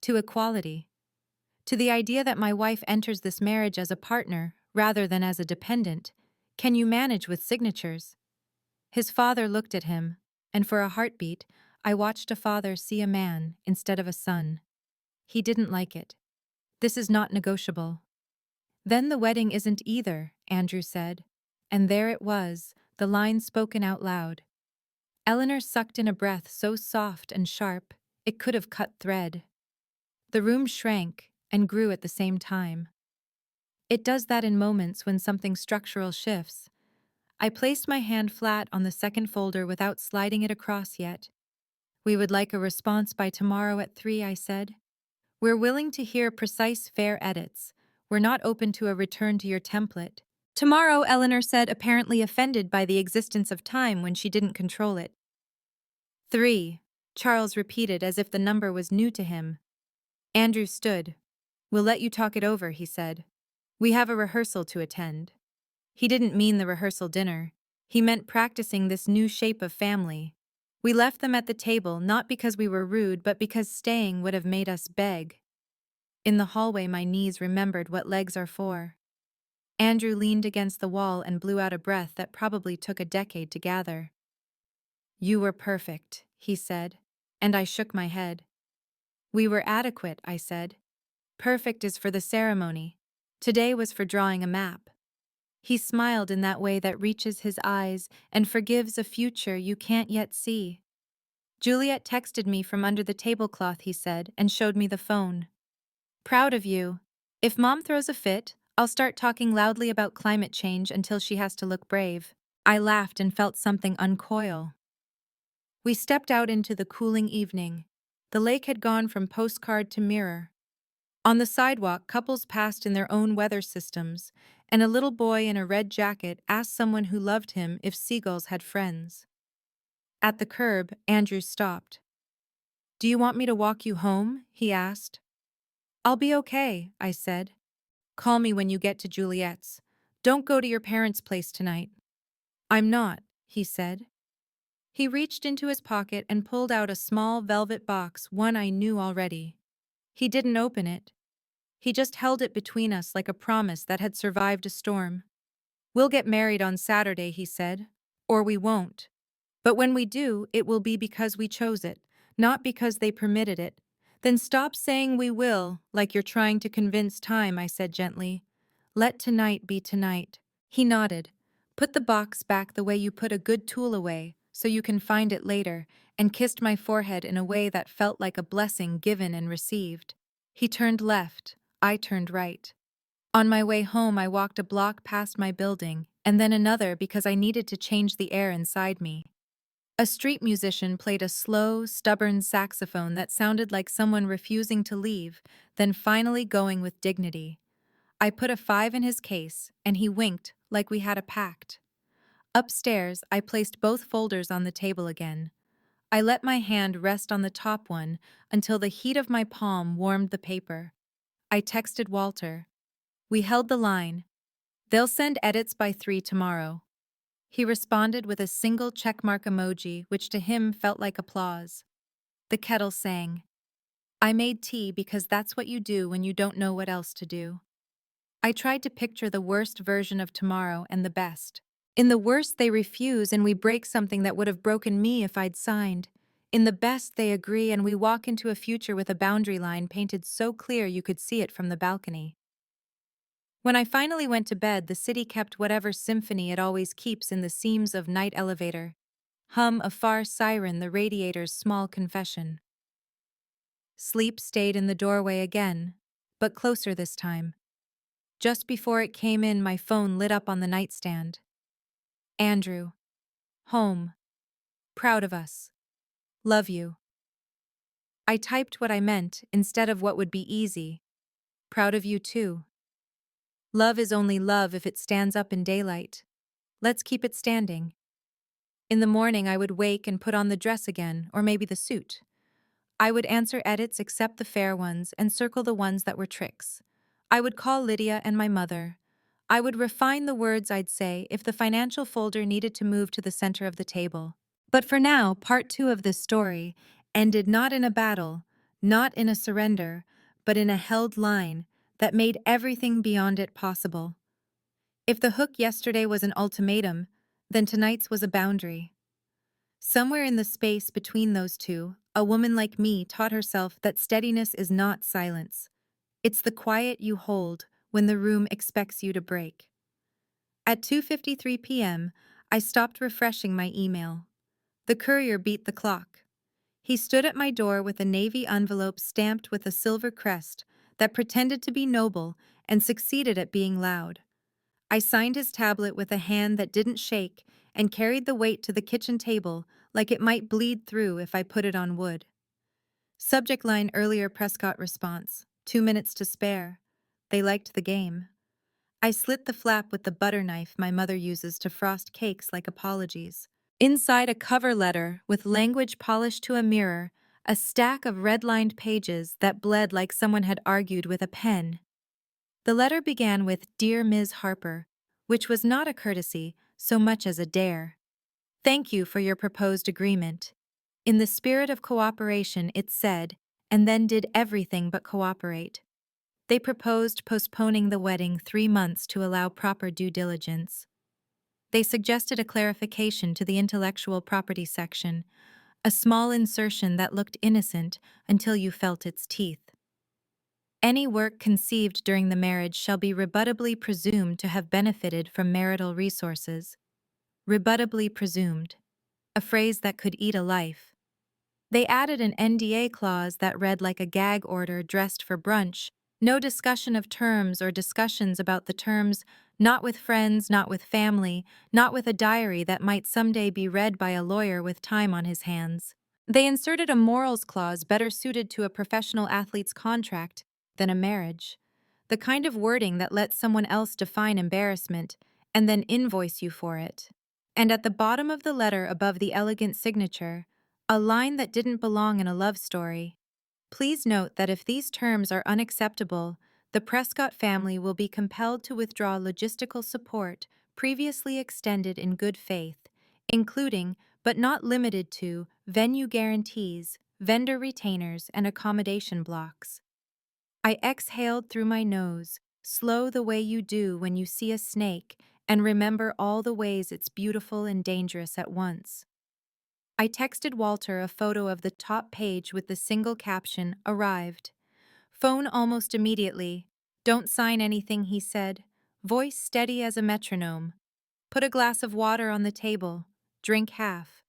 To equality. To the idea that my wife enters this marriage as a partner rather than as a dependent. Can you manage with signatures? His father looked at him, and for a heartbeat, I watched a father see a man instead of a son. He didn't like it. This is not negotiable. Then the wedding isn't either, Andrew said. And there it was, the line spoken out loud. Eleanor sucked in a breath so soft and sharp, it could have cut thread. The room shrank and grew at the same time. It does that in moments when something structural shifts. I placed my hand flat on the second folder without sliding it across yet. We would like a response by tomorrow at 3, I said. We're willing to hear precise, fair edits. We're not open to a return to your template. Tomorrow, Eleanor said, apparently offended by the existence of time when she didn't control it. 3, Charles repeated as if the number was new to him. Andrew stood. We'll let you talk it over, he said. We have a rehearsal to attend. He didn't mean the rehearsal dinner. He meant practicing this new shape of family. We left them at the table not because we were rude, but because staying would have made us beg. In the hallway, my knees remembered what legs are for. Andrew leaned against the wall and blew out a breath that probably took a decade to gather. You were perfect, he said, and I shook my head. We were adequate, I said. Perfect is for the ceremony. Today was for drawing a map. He smiled in that way that reaches his eyes and forgives a future you can't yet see. Juliet texted me from under the tablecloth, he said, and showed me the phone. Proud of you. If Mom throws a fit, I'll start talking loudly about climate change until she has to look brave. I laughed and felt something uncoil. We stepped out into the cooling evening. The lake had gone from postcard to mirror. On the sidewalk, couples passed in their own weather systems, and a little boy in a red jacket asked someone who loved him if seagulls had friends. At the curb, Andrew stopped. Do you want me to walk you home? He asked. I'll be okay, I said. Call me when you get to Juliet's. Don't go to your parents' place tonight. I'm not, he said. He reached into his pocket and pulled out a small velvet box, one I knew already. He didn't open it. He just held it between us like a promise that had survived a storm. We'll get married on Saturday, he said. Or we won't. But when we do, it will be because we chose it, not because they permitted it. Then stop saying we will, like you're trying to convince time, I said gently. Let tonight be tonight. He nodded. Put the box back the way you put a good tool away, so you can find it later, and kissed my forehead in a way that felt like a blessing given and received. He turned left. I turned right. On my way home, I walked a block past my building, and then another because I needed to change the air inside me. A street musician played a slow, stubborn saxophone that sounded like someone refusing to leave, then finally going with dignity. I put a 5 in his case, and he winked like we had a pact. Upstairs, I placed both folders on the table again. I let my hand rest on the top one until the heat of my palm warmed the paper. I texted Walter. We held the line. They'll send edits by 3 tomorrow. He responded with a single checkmark emoji, which to him felt like applause. The kettle sang. I made tea because that's what you do when you don't know what else to do. I tried to picture the worst version of tomorrow and the best. In the worst, they refuse and we break something that would have broken me if I'd signed. In the best, they agree, and we walk into a future with a boundary line painted so clear you could see it from the balcony. When I finally went to bed, the city kept whatever symphony it always keeps in the seams of night elevator. Hum a far siren, the radiator's small confession. Sleep stayed in the doorway again, but closer this time. Just before it came in, my phone lit up on the nightstand. Andrew. Home. Proud of us. Love you. I typed what I meant instead of what would be easy. Proud of you too. Love is only love if it stands up in daylight. Let's keep it standing. In the morning, I would wake and put on the dress again, or maybe the suit. I would answer edits except the fair ones and circle the ones that were tricks. I would call Lydia and my mother. I would refine the words I'd say if the financial folder needed to move to the center of the table. But for now, part 2 of this story ended not in a battle, not in a surrender, but in a held line that made everything beyond it possible. If the hook yesterday was an ultimatum, then tonight's was a boundary. Somewhere in the space between those two, a woman like me taught herself that steadiness is not silence. It's the quiet you hold when the room expects you to break. At 2:53 p.m., I stopped refreshing my email. The courier beat the clock. He stood at my door with a navy envelope stamped with a silver crest that pretended to be noble and succeeded at being loud. I signed his tablet with a hand that didn't shake and carried the weight to the kitchen table like it might bleed through if I put it on wood. Subject line: earlier Prescott response, 2 minutes to spare. They liked the game. I slit the flap with the butter knife my mother uses to frost cakes like apologies. Inside, a cover letter with language polished to a mirror, a stack of red-lined pages that bled like someone had argued with a pen. The letter began with "Dear Ms. Harper," which was not a courtesy so much as a dare. "Thank you for your proposed agreement." In the spirit of cooperation, it said, and then did everything but cooperate. They proposed postponing the wedding 3 months to allow proper due diligence. They suggested a clarification to the intellectual property section, a small insertion that looked innocent until you felt its teeth. Any work conceived during the marriage shall be rebuttably presumed to have benefited from marital resources. Rebuttably presumed, a phrase that could eat a life. They added an NDA clause that read like a gag order dressed for brunch: no discussion of terms or discussions about the terms, not with friends, not with family, not with a diary that might someday be read by a lawyer with time on his hands. They inserted a morals clause better suited to a professional athlete's contract than a marriage, the kind of wording that lets someone else define embarrassment and then invoice you for it. And at the bottom of the letter, above the elegant signature, a line that didn't belong in a love story. Please note that if these terms are unacceptable, the Prescott family will be compelled to withdraw logistical support previously extended in good faith, including, but not limited to, venue guarantees, vendor retainers, and accommodation blocks. I exhaled through my nose, slow the way you do when you see a snake, and remember all the ways it's beautiful and dangerous at once. I texted Walter a photo of the top page with the single caption, "Arrived." Phone almost immediately. "Don't sign anything," he said. Voice steady as a metronome. "Put a glass of water on the table. Drink half.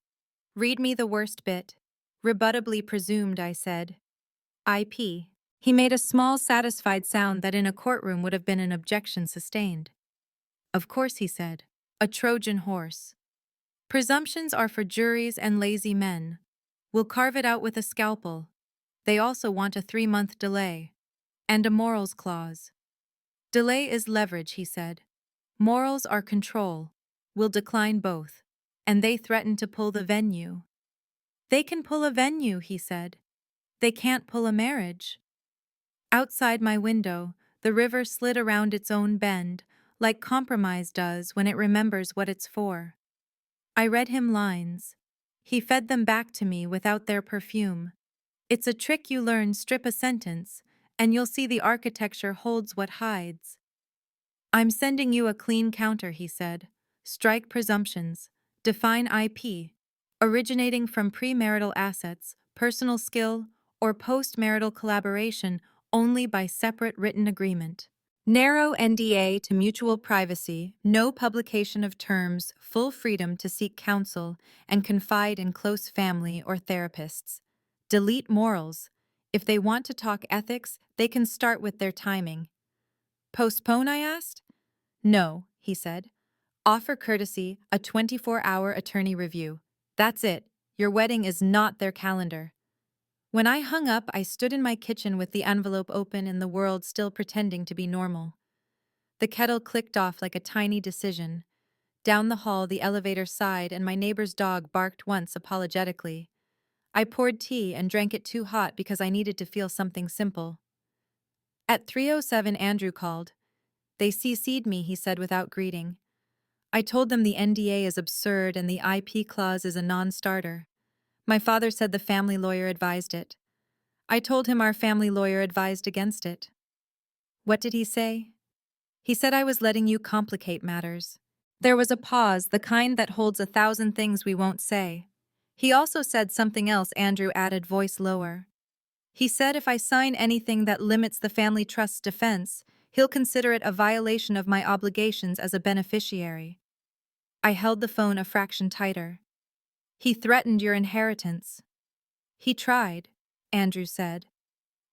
Read me the worst bit." "Rebuttably presumed," I said. IP. He made a small, satisfied sound that in a courtroom would have been an objection sustained. "Of course," he said. "A Trojan horse. Presumptions are for juries and lazy men. We'll carve it out with a scalpel. They also want a 3-month delay. And a morals clause." "Delay is leverage," he said. "Morals are control. We'll decline both." And they threaten to pull the venue. "They can pull a venue," he said. "They can't pull a marriage." Outside my window, the river slid around its own bend, like compromise does when it remembers what it's for. I read him lines. He fed them back to me without their perfume. It's a trick you learn: strip a sentence, and you'll see the architecture holds what hides. "I'm sending you a clean counter," he said. "Strike presumptions. Define IP. originating from premarital assets, personal skill, or postmarital collaboration only by separate written agreement. Narrow NDA to mutual privacy, no publication of terms, full freedom to seek counsel and confide in close family or therapists. Delete morals. If they want to talk ethics, they can start with their timing. Postpone, I asked? No, he said. Offer courtesy, a 24-hour attorney review. That's it. Your wedding is not their calendar. When I hung up, I stood in my kitchen with the envelope open and the world still pretending to be normal. The kettle clicked off like a tiny decision. Down the hall, the elevator sighed and my neighbor's dog barked once apologetically. I poured tea and drank it too hot because I needed to feel something simple. At 3:07, Andrew called. They CC'd me, he said without greeting. I told them the NDA is absurd and the IP clause is a non-starter. My father said the family lawyer advised it. I told him our family lawyer advised against it. What did he say? He said I was letting you complicate matters. There was a pause, the kind that holds 1,000 things we won't say. He also said something else, Andrew added, voice lower. He said if I sign anything that limits the family trust's defense, he'll consider it a violation of my obligations as a beneficiary. I held the phone a fraction tighter. He threatened your inheritance. He tried, Andrew said.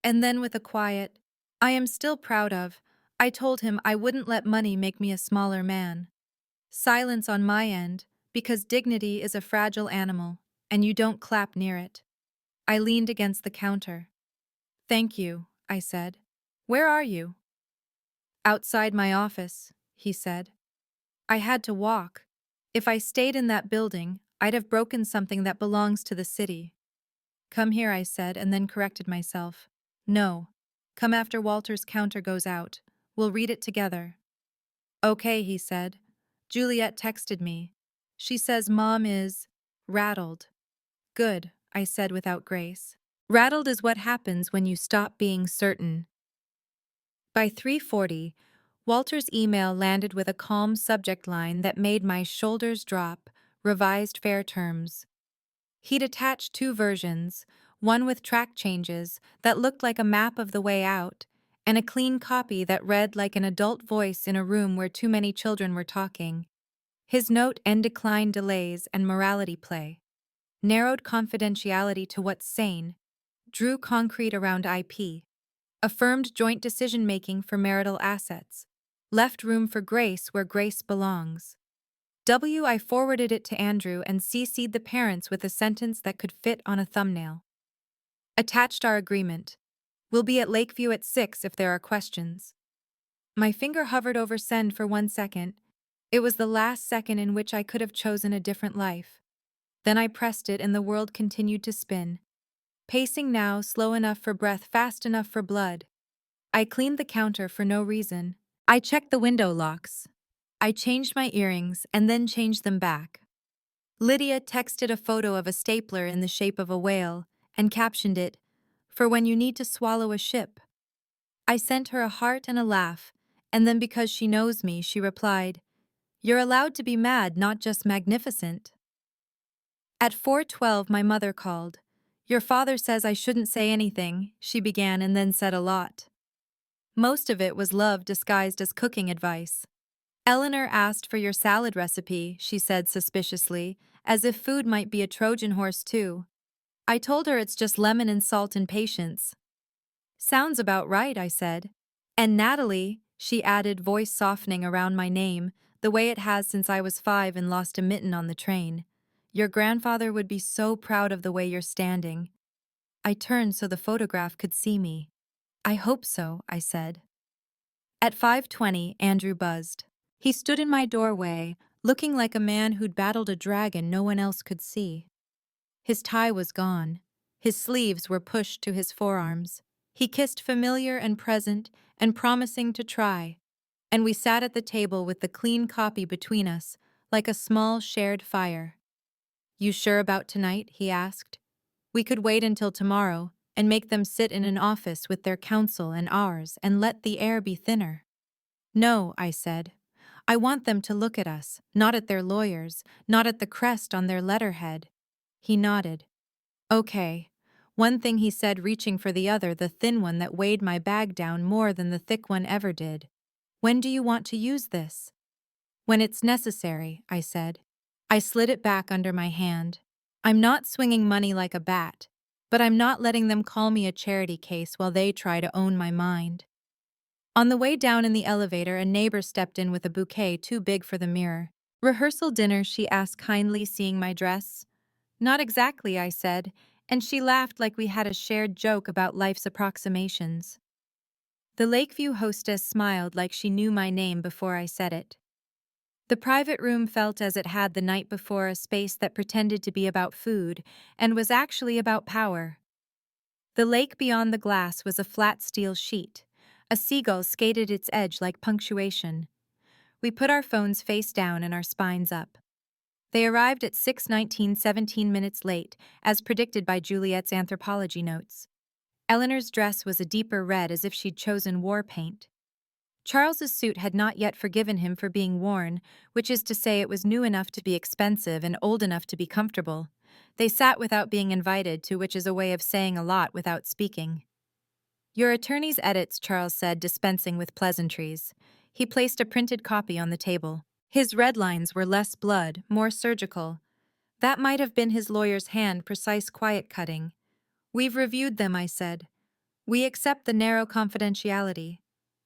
And then with a quiet, I am still proud of, I told him I wouldn't let money make me a smaller man. Silence on my end, because dignity is a fragile animal, and you don't clap near it. I leaned against the counter. Thank you, I said. Where are you? Outside my office, he said. I had to walk. If I stayed in that building, I'd have broken something that belongs to the city. Come here, I said, and then corrected myself. No. Come after Walter's counter goes out. We'll read it together. Okay, he said. Juliet texted me. She says Mom is rattled. Good, I said without grace. Rattled is what happens when you stop being certain. By 3:40, Walter's email landed with a calm subject line that made my shoulders drop, revised fair terms. He'd attached 2 versions, one with track changes that looked like a map of the way out, and a clean copy that read like an adult voice in a room where too many children were talking. His note end decline delays and morality play. Narrowed confidentiality to what's sane, drew concrete around IP, affirmed joint decision-making for marital assets, left room for grace where grace belongs. I forwarded it to Andrew and CC'd the parents with a sentence that could fit on a thumbnail. Attached our agreement. We'll be at Lakeview at 6 if there are questions. My finger hovered over send for 1 second. It was the last second in which I could have chosen a different life. Then I pressed it and the world continued to spin. Pacing now, slow enough for breath, fast enough for blood. I cleaned the counter for no reason. I checked the window locks. I changed my earrings and then changed them back. Lydia texted a photo of a stapler in the shape of a whale and captioned it, "For when you need to swallow a ship." I sent her a heart and a laugh, and then because she knows me, she replied, "You're allowed to be mad, not just magnificent." At 4:12, my mother called. "Your father says I shouldn't say anything," she began and then said a lot. Most of it was love disguised as cooking advice. Eleanor asked for your salad recipe, she said suspiciously, as if food might be a Trojan horse too. I told her it's just lemon and salt and patience. Sounds about right, I said. And Natalie, she added, voice softening around my name, the way it has since I was 5 and lost a mitten on the train. Your grandfather would be so proud of the way you're standing. I turned so the photograph could see me. I hope so, I said. At 5:20, Andrew buzzed. He stood in my doorway, looking like a man who'd battled a dragon no one else could see. His tie was gone. His sleeves were pushed to his forearms. He kissed familiar and present and promising to try. And we sat at the table with the clean copy between us, like a small shared fire. You sure about tonight? He asked. We could wait until tomorrow and make them sit in an office with their counsel and ours and let the air be thinner. No, I said. I want them to look at us, not at their lawyers, not at the crest on their letterhead. He nodded. Okay. One thing he said, reaching for the other, the thin one that weighed my bag down more than the thick one ever did. When do you want to use this? When it's necessary, I said. I slid it back under my hand. I'm not swinging money like a bat, but I'm not letting them call me a charity case while they try to own my mind. On the way down in the elevator, a neighbor stepped in with a bouquet too big for the mirror. Rehearsal dinner, she asked kindly, seeing my dress. Not exactly, I said, and she laughed like we had a shared joke about life's approximations. The Lakeview hostess smiled like she knew my name before I said it. The private room felt as it had the night before, a space that pretended to be about food and was actually about power. The lake beyond the glass was a flat steel sheet. A seagull skated its edge like punctuation. We put our phones face down and our spines up. They arrived at 6:19, 17 minutes late, as predicted by Juliet's anthropology notes. Eleanor's dress was a deeper red, as if she'd chosen war paint. Charles's suit had not yet forgiven him for being worn, which is to say it was new enough to be expensive and old enough to be comfortable. They sat without being invited to, which is a way of saying a lot without speaking. Your attorney's edits, Charles said, dispensing with pleasantries. He placed a printed copy on the table. His red lines were less blood, more surgical. That might have been his lawyer's hand, precise quiet cutting. We've reviewed them, I said. We accept the narrow confidentiality.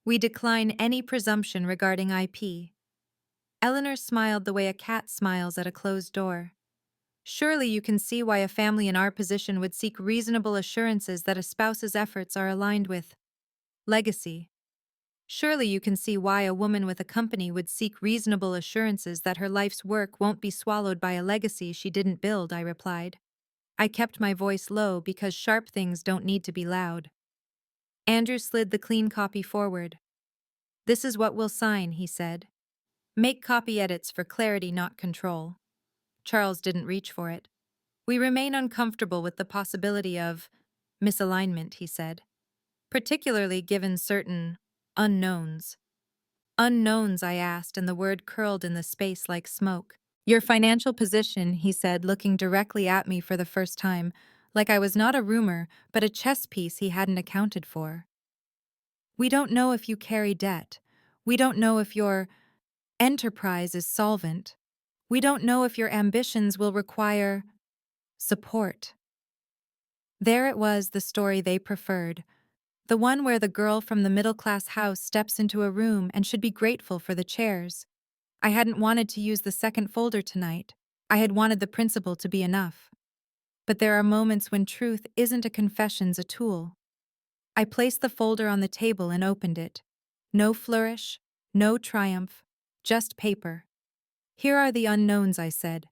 We decline any presumption regarding IP. Eleanor smiled the way a cat smiles at a closed door. Surely you can see why a family in our position would seek reasonable assurances that a spouse's efforts are aligned with legacy. Surely you can see why a woman with a company would seek reasonable assurances that her life's work won't be swallowed by a legacy she didn't build, I replied. I kept my voice low because sharp things don't need to be loud. Andrew slid the clean copy forward. This is what we'll sign, he said. Make copy edits for clarity, not control. Charles didn't reach for it. We remain uncomfortable with the possibility of misalignment, he said, particularly given certain unknowns. Unknowns, I asked, and the word curled in the space like smoke. Your financial position, he said, looking directly at me for the first time, like I was not a rumor, but a chess piece he hadn't accounted for. We don't know if you carry debt. We don't know if your enterprise is solvent. We don't know if your ambitions will require support. There it was, the story they preferred. The one where the girl from the middle-class house steps into a room and should be grateful for the chairs. I hadn't wanted to use the second folder tonight. I had wanted the principle to be enough. But there are moments when truth isn't a confession's a tool. I placed the folder on the table and opened it. No flourish, no triumph, just paper. Here are the unknowns, I said.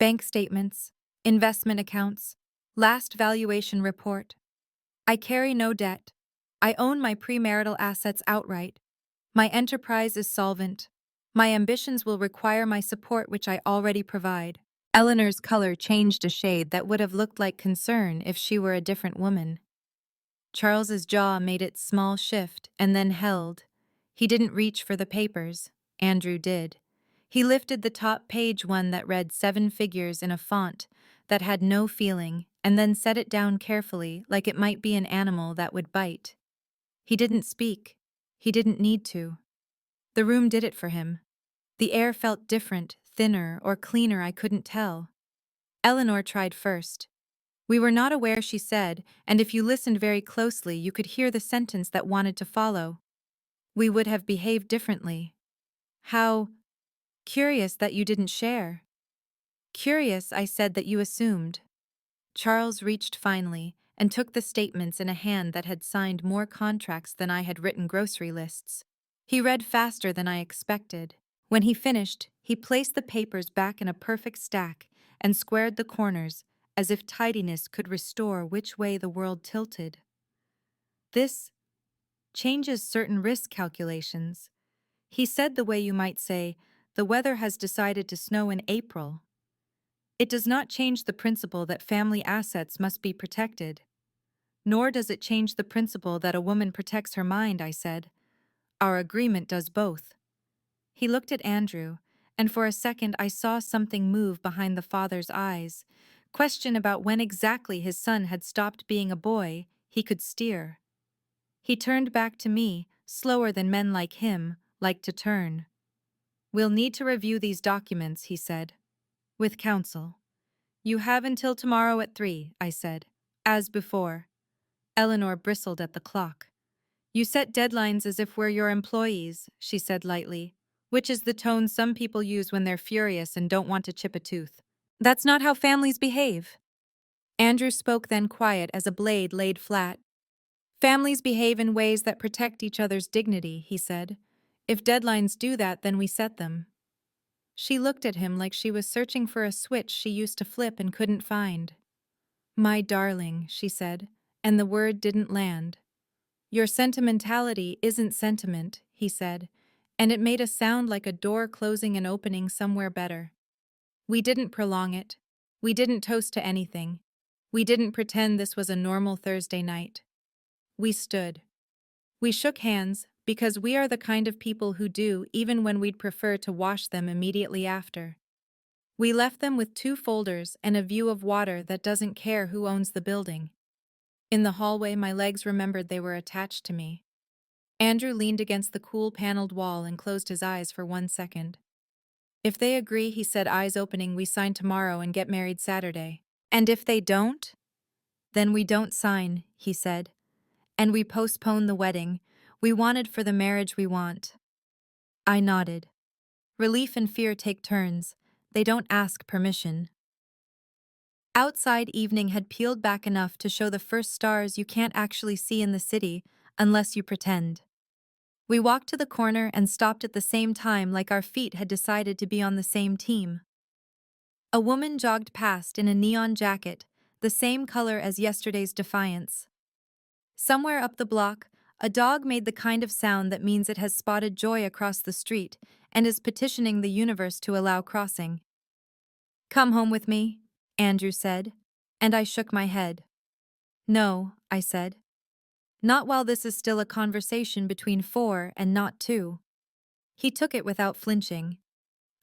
Bank statements, investment accounts, last valuation report. I carry no debt. I own my premarital assets outright. My enterprise is solvent. My ambitions will require my support, which I already provide. Eleanor's color changed a shade that would have looked like concern if she were a different woman. Charles's jaw made its small shift and then held. He didn't reach for the papers. Andrew did. He lifted the top page, one that read 7 figures in a font that had no feeling, and then set it down carefully, like it might be an animal that would bite. He didn't speak. He didn't need to. The room did it for him. The air felt different, thinner, or cleaner, I couldn't tell. Eleanor tried first. We were not aware, she said, and if you listened very closely, you could hear the sentence that wanted to follow. We would have behaved differently. How curious that you didn't share. Curious, I said, that you assumed. Charles reached finally and took the statements in a hand that had signed more contracts than I had written grocery lists. He read faster than I expected. When he finished, he placed the papers back in a perfect stack and squared the corners, as if tidiness could restore which way the world tilted. This changes certain risk calculations. He said the way you might say, the weather has decided to snow in April. It does not change the principle that family assets must be protected. Nor does it change the principle that a woman protects her mind, I said. Our agreement does both. He looked at Andrew, and for a second I saw something move behind the father's eyes, Question about when exactly his son had stopped being a boy, he could steer. He turned back to me, slower than men like him like to turn. We'll need to review these documents, he said. With counsel. You have until tomorrow at 3, I said. As before. Eleanor bristled at the clock. You set deadlines as if we're your employees, she said lightly, which is the tone some people use when they're furious and don't want to chip a tooth. That's not how families behave. Andrew spoke then quiet as a blade laid flat. Families behave in ways that protect each other's dignity, he said. If deadlines do that, then we set them. She looked at him like she was searching for a switch she used to flip and couldn't find. My darling, she said, and the word didn't land. Your sentimentality isn't sentiment, he said, and it made a sound like a door closing and opening somewhere better. We didn't prolong it. We didn't toast to anything. We didn't pretend this was a normal Thursday night. We stood. We shook hands, because we are the kind of people who do even when we'd prefer to wash them immediately after. We left them with 2 folders and a view of water that doesn't care who owns the building. In the hallway, my legs remembered they were attached to me. Andrew leaned against the cool paneled wall and closed his eyes for 1 second. If they agree, he said, eyes opening, we sign tomorrow and get married Saturday. And if they don't? Then we don't sign, he said. And we postpone the wedding. We wanted for the marriage we want. I nodded. Relief and fear take turns. They don't ask permission. Outside evening had peeled back enough to show the first stars you can't actually see in the city unless you pretend. We walked to the corner and stopped at the same time like our feet had decided to be on the same team. A woman jogged past in a neon jacket, the same color as yesterday's defiance. Somewhere up the block, a dog made the kind of sound that means it has spotted joy across the street and is petitioning the universe to allow crossing. Come home with me, Andrew said, and I shook my head. No, I said. Not while this is still a conversation between 4 and not 2. He took it without flinching.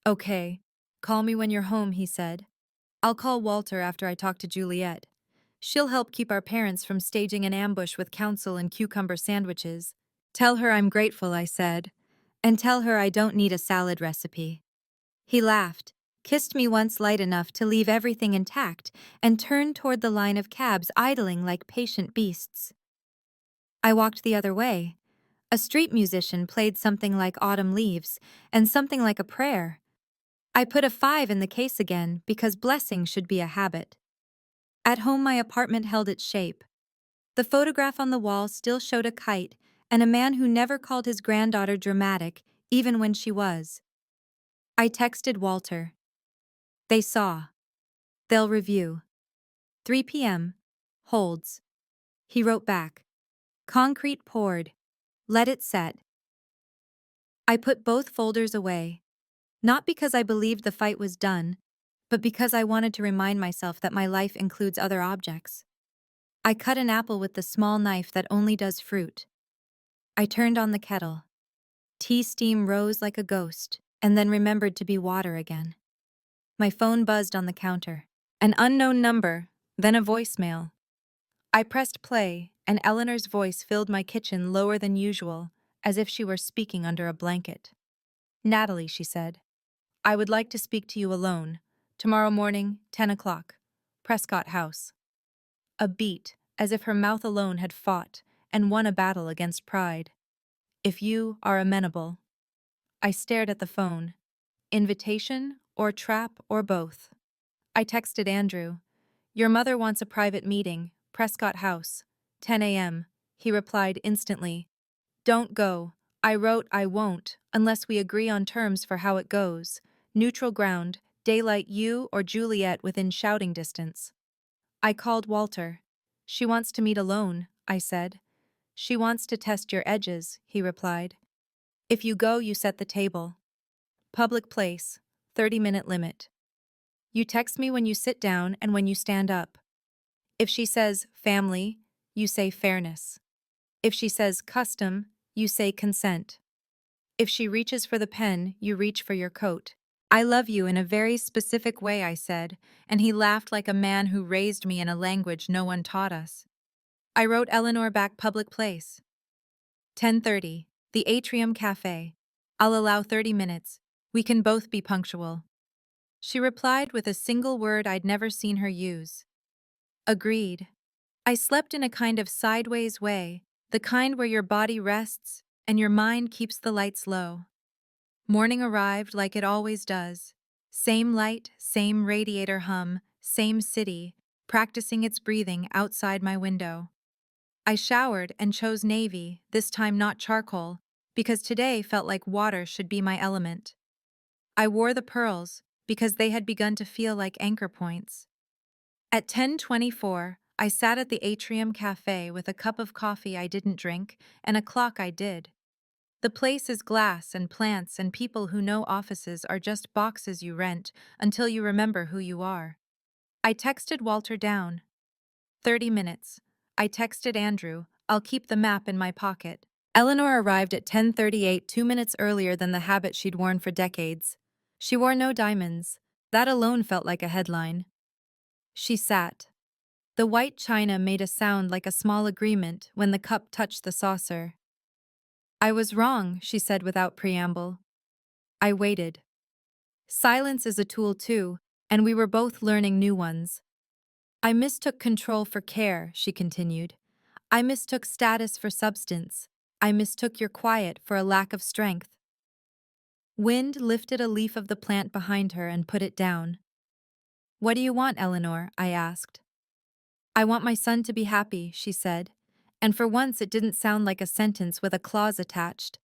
Okay, call me when you're home, he said. I'll call Walter after I talk to Juliet. She'll help keep our parents from staging an ambush with counsel and cucumber sandwiches. Tell her I'm grateful, I said, and tell her I don't need a salad recipe. He laughed, kissed me once light enough to leave everything intact, and turned toward the line of cabs idling like patient beasts. I walked the other way. A street musician played something like Autumn Leaves and something like a prayer. I put a 5 in the case again because blessing should be a habit. At home, my apartment held its shape. The photograph on the wall still showed a kite and a man who never called his granddaughter dramatic, even when she was. I texted Walter. They saw. They'll review. 3 p.m. Holds. He wrote back. Concrete poured. Let it set. I put both folders away. Not because I believed the fight was done, but because I wanted to remind myself that my life includes other objects. I cut an apple with the small knife that only does fruit. I turned on the kettle. Tea steam rose like a ghost, and then remembered to be water again. My phone buzzed on the counter. An unknown number, then a voicemail. I pressed play, and Eleanor's voice filled my kitchen lower than usual, as if she were speaking under a blanket. Natalie, she said, I would like to speak to you alone. Tomorrow morning, 10 o'clock. Prescott House. A beat, as if her mouth alone had fought and won a battle against pride. If you are amenable. I stared at the phone. Invitation or trap or both. I texted Andrew. Your mother wants a private meeting, Prescott House, 10 a.m. He replied instantly. Don't go. I wrote I won't, unless we agree on terms for how it goes. Neutral ground, daylight you or Juliet within shouting distance. I called Walter. She wants to meet alone, I said. She wants to test your edges, he replied. If you go, you set the table. Public place, 30-minute limit. You text me when you sit down and when you stand up. If she says family, you say fairness. If she says custom, you say consent. If she reaches for the pen, you reach for your coat. I love you in a very specific way, I said, and he laughed like a man who raised me in a language no one taught us. I wrote Eleanor back public place. 10:30, the Atrium Cafe. I'll allow 30 minutes. We can both be punctual. She replied with a single word I'd never seen her use. Agreed. I slept in a kind of sideways way, the kind where your body rests and your mind keeps the lights low. Morning arrived like it always does. Same light, same radiator hum, same city, practicing its breathing outside my window. I showered and chose navy, this time not charcoal, because today felt like water should be my element. I wore the pearls because they had begun to feel like anchor points. At 10:24, I sat at the Atrium Cafe with a cup of coffee I didn't drink and a clock I did. The place is glass and plants and people who know offices are just boxes you rent until you remember who you are. I texted Walter down. 30 minutes. I texted Andrew, I'll keep the map in my pocket. Eleanor arrived at 10:38, 2 minutes earlier than the habit she'd worn for decades. She wore no diamonds. That alone felt like a headline. She sat. The white china made a sound like a small agreement when the cup touched the saucer. I was wrong, she said without preamble. I waited. Silence is a tool too, and we were both learning new ones. I mistook control for care, she continued. I mistook status for substance. I mistook your quiet for a lack of strength. Wind lifted a leaf of the plant behind her and put it down. What do you want, Eleanor? I asked. I want my son to be happy, she said, and for once it didn't sound like a sentence with a clause attached.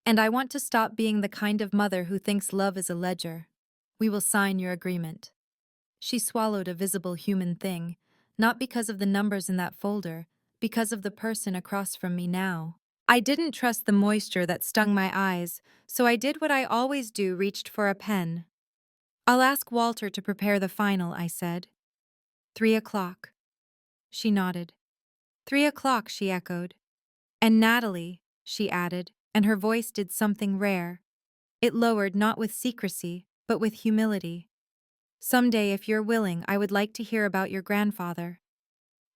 And I want to stop being the kind of mother who thinks love is a ledger. We will sign your agreement. She swallowed a visible human thing, not because of the numbers in that folder, because of the person across from me now. I didn't trust the moisture that stung my eyes, so I did what I always do, reached for a pen. I'll ask Walter to prepare the final, I said. 3 o'clock. She nodded. 3 o'clock, she echoed. And Natalie, she added, and her voice did something rare. It lowered not with secrecy, but with humility. Someday, if you're willing, I would like to hear about your grandfather.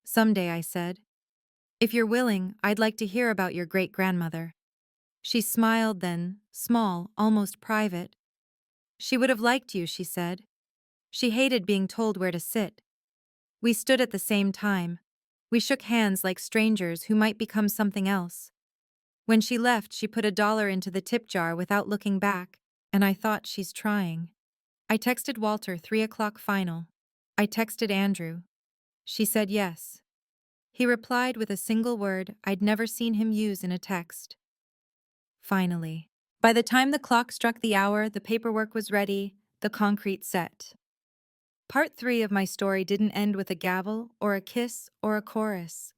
Someday, I said. If you're willing, I'd like to hear about your great-grandmother. She smiled then, small, almost private. She would have liked you, she said. She hated being told where to sit. We stood at the same time. We shook hands like strangers who might become something else. When she left, she put $1 into the tip jar without looking back, and I thought, she's trying. I texted Walter 3 o'clock final. I texted Andrew. She said yes. He replied with a single word I'd never seen him use in a text. Finally. By the time the clock struck the hour, the paperwork was ready, the concrete set. Part 3 of my story didn't end with a gavel, or a kiss, or a chorus.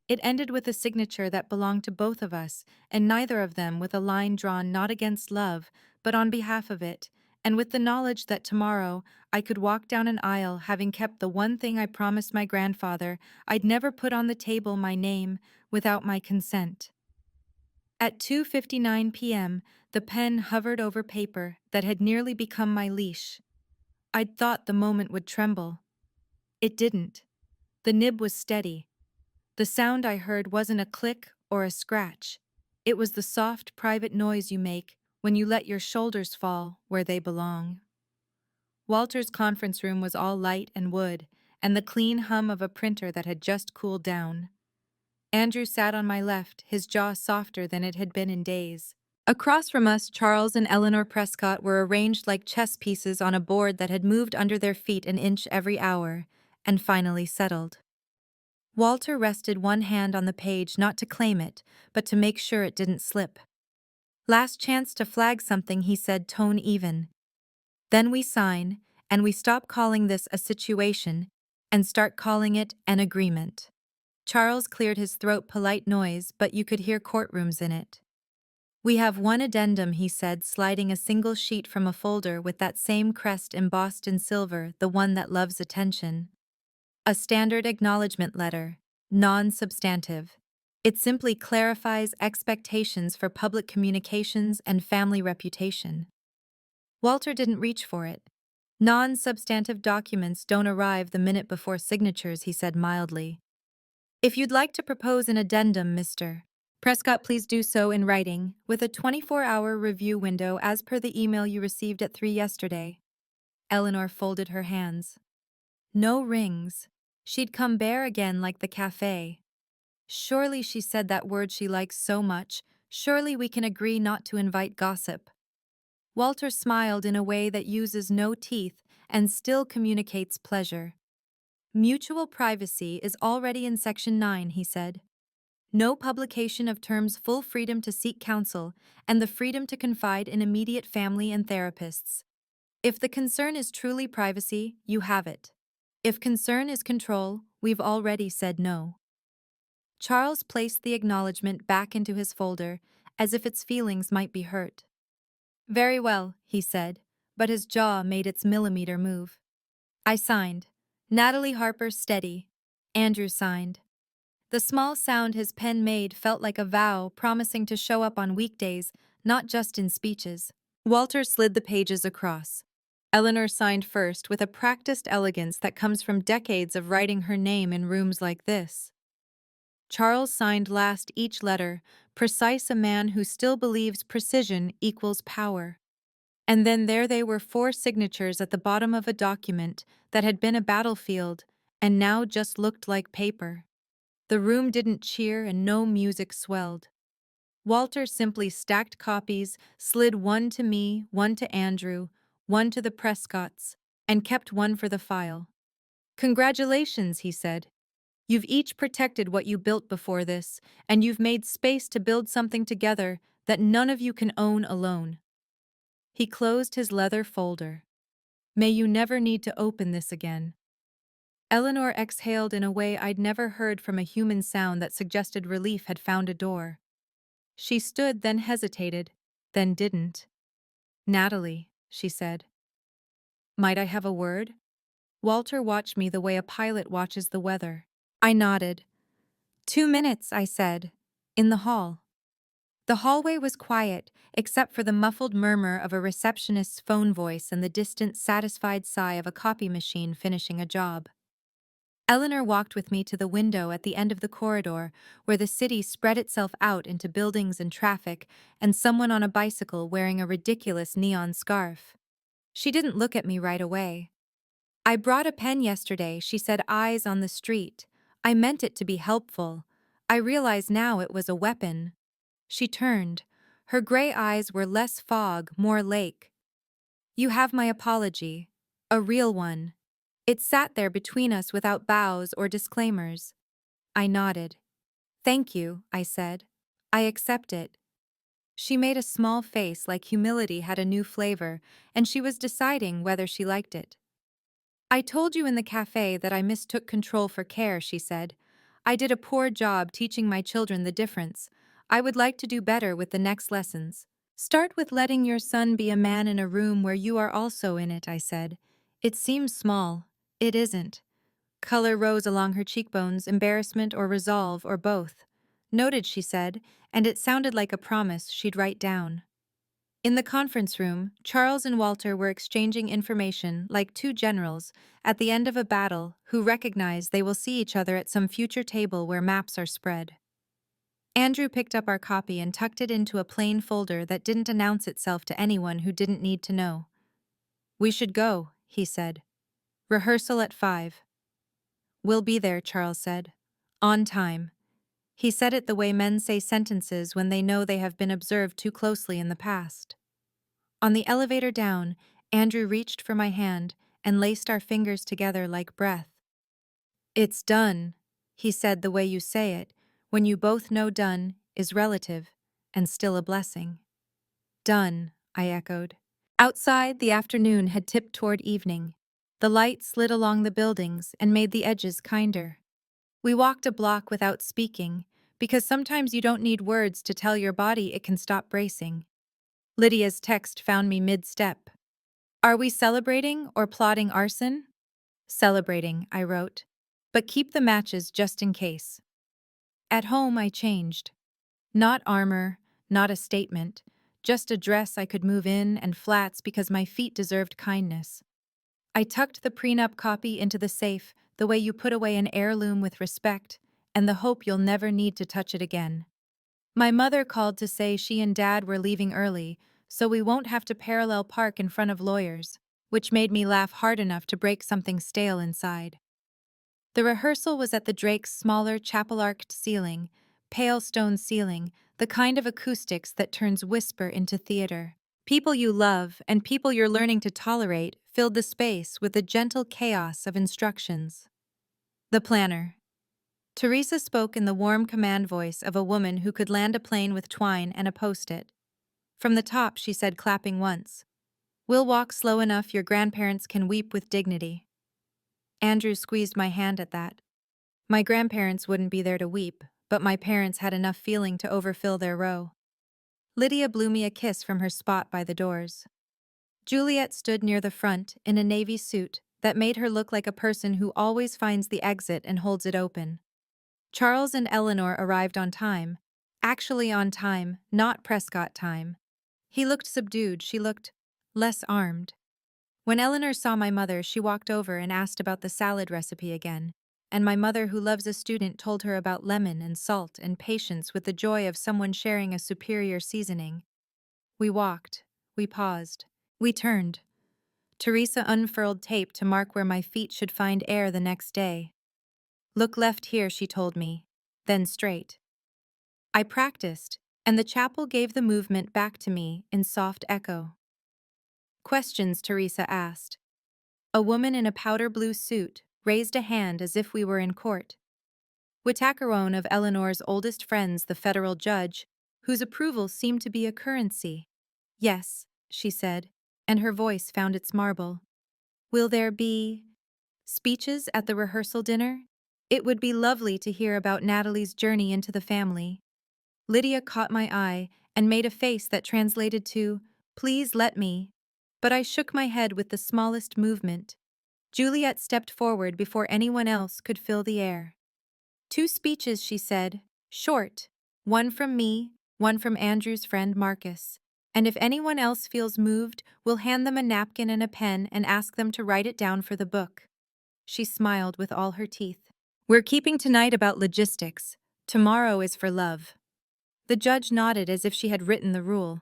It ended with a signature that belonged to both of us, and neither of them with a line drawn not against love, but on behalf of it, and with the knowledge that tomorrow I could walk down an aisle having kept the one thing I promised my grandfather: I'd never put on the table my name without my consent. At 2:59 p.m., the pen hovered over paper that had nearly become my leash. I'd thought the moment would tremble. It didn't. The nib was steady. The sound I heard wasn't a click or a scratch. It was the soft, private noise you make when you let your shoulders fall where they belong. Walter's conference room was all light and wood, and the clean hum of a printer that had just cooled down. Andrew sat on my left, his jaw softer than it had been in days. Across from us, Charles and Eleanor Prescott were arranged like chess pieces on a board that had moved under their feet an inch every hour, and finally settled. Walter rested one hand on the page not to claim it, but to make sure it didn't slip. Last chance to flag something, he said, tone even. Then we sign, and we stop calling this a situation and start calling it an agreement. Charles cleared his throat, polite noise, but you could hear courtrooms in it. We have one addendum, he said, sliding a single sheet from a folder with that same crest embossed in silver, the one that loves attention. A standard acknowledgement letter, non-substantive. It simply clarifies expectations for public communications and family reputation. Walter didn't reach for it. Non-substantive documents don't arrive the minute before signatures, he said mildly. If you'd like to propose an addendum, Mr. Prescott, please do so in writing, with a 24-hour review window as per the email you received at 3 yesterday. Eleanor folded her hands. No rings. She'd come bare again like the cafe. Surely she said that word she likes so much. Surely we can agree not to invite gossip. Walter smiled in a way that uses no teeth and still communicates pleasure. Mutual privacy is already in Section 9, he said. No publication of terms, full freedom to seek counsel, and the freedom to confide in immediate family and therapists. If the concern is truly privacy, you have it. If concern is control, we've already said no. Charles placed the acknowledgement back into his folder, as if its feelings might be hurt. Very well, he said, but his jaw made its millimeter move. I signed. Natalie Harper, steady. Andrew signed. The small sound his pen made felt like a vow promising to show up on weekdays, not just in speeches. Walter slid the pages across. Eleanor signed first with a practiced elegance that comes from decades of writing her name in rooms like this. Charles signed last, each letter, precise, a man who still believes precision equals power. And then there they were, 4 signatures at the bottom of a document that had been a battlefield and now just looked like paper. The room didn't cheer and no music swelled. Walter simply stacked copies, slid one to me, one to Andrew, one to the Prescotts, and kept one for the file. Congratulations, he said. You've each protected what you built before this, and you've made space to build something together that none of you can own alone. He closed his leather folder. May you never need to open this again. Eleanor exhaled in a way I'd never heard from a human, sound that suggested relief had found a door. She stood, then hesitated, then didn't. Natalie, she said. Might I have a word? Walter watched me the way a pilot watches the weather. I nodded. 2 minutes, I said. In the hall. The hallway was quiet, except for the muffled murmur of a receptionist's phone voice and the distant, satisfied sigh of a copy machine finishing a job. Eleanor walked with me to the window at the end of the corridor, where the city spread itself out into buildings and traffic, and someone on a bicycle wearing a ridiculous neon scarf. She didn't look at me right away. I brought a pen yesterday, she said, eyes on the street. I meant it to be helpful. I realize now it was a weapon. She turned. Her gray eyes were less fog, more lake. You have my apology. A real one. It sat there between us without bows or disclaimers. I nodded. Thank you, I said. I accept it. She made a small face like humility had a new flavor, and she was deciding whether she liked it. I told you in the cafe that I mistook control for care, she said. I did a poor job teaching my children the difference. I would like to do better with the next lessons. Start with letting your son be a man in a room where you are also in it, I said. It seems small. It isn't. Color rose along her cheekbones, embarrassment or resolve or both. Noted, she said, and it sounded like a promise she'd write down. In the conference room, Charles and Walter were exchanging information like 2 generals at the end of a battle who recognize they will see each other at some future table where maps are spread. Andrew picked up our copy and tucked it into a plain folder that didn't announce itself to anyone who didn't need to know. We should go, he said. Rehearsal at 5. We'll be there, Charles said. On time. He said it the way men say sentences when they know they have been observed too closely in the past. On the elevator down, Andrew reached for my hand and laced our fingers together like breath. It's done, he said the way you say it, when you both know done is relative and still a blessing. Done, I echoed. Outside, the afternoon had tipped toward evening. The light slid along the buildings and made the edges kinder. We walked a block without speaking, because sometimes you don't need words to tell your body it can stop bracing. Lydia's text found me mid-step. Are we celebrating or plotting arson? Celebrating, I wrote. But keep the matches just in case. At home, I changed. Not armor, not a statement, Just a dress I could move in and flats because my feet deserved kindness. I tucked the prenup copy into the safe, the way you put away an heirloom with respect, and the hope you'll never need to touch it again. My mother called to say she and Dad were leaving early, so we won't have to parallel park in front of lawyers, which made me laugh hard enough to break something stale inside. The rehearsal was at the Drake's smaller chapel-arched ceiling, pale stone ceiling, the kind of acoustics that turns whisper into theater. People you love and people you're learning to tolerate filled the space with a gentle chaos of instructions. The planner. Teresa spoke in the warm command voice of a woman who could land a plane with twine and a post-it. From the top, she said, clapping once. "We'll walk slow enough your grandparents can weep with dignity." Andrew squeezed my hand at that. My grandparents wouldn't be there to weep, but my parents had enough feeling to overfill their row. Lydia blew me a kiss from her spot by the doors. Juliet stood near the front in a navy suit that made her look like a person who always finds the exit and holds it open. Charles and Eleanor arrived on time. Actually on time, not Prescott time. He looked subdued, she looked less armed. When Eleanor saw my mother, she walked over and asked about the salad recipe again, and my mother, who loves a student, told her about lemon and salt and patience with the joy of someone sharing a superior seasoning. We walked. We paused. We turned. Teresa unfurled tape to mark where my feet should find air the next day. "Look left here," she told me, then straight. I practiced, and the chapel gave the movement back to me in soft echo. "Questions?" Teresa asked. A woman in a powder blue suit raised a hand as if we were in court. Witakarone, of Eleanor's oldest friends, the federal judge, whose approval seemed to be a currency. "Yes," she said, and her voice found its marble. "Will there be speeches at the rehearsal dinner? It would be lovely to hear about Natalie's journey into the family." Lydia caught my eye and made a face that translated to, "Please let me." But I shook my head with the smallest movement. Juliet stepped forward before anyone else could fill the air. "Two speeches," she said, "short. One from me, one from Andrew's friend Marcus. And if anyone else feels moved, we'll hand them a napkin and a pen and ask them to write it down for the book." She smiled with all her teeth. "We're keeping tonight about logistics. Tomorrow is for love." The judge nodded as if she had written the rule.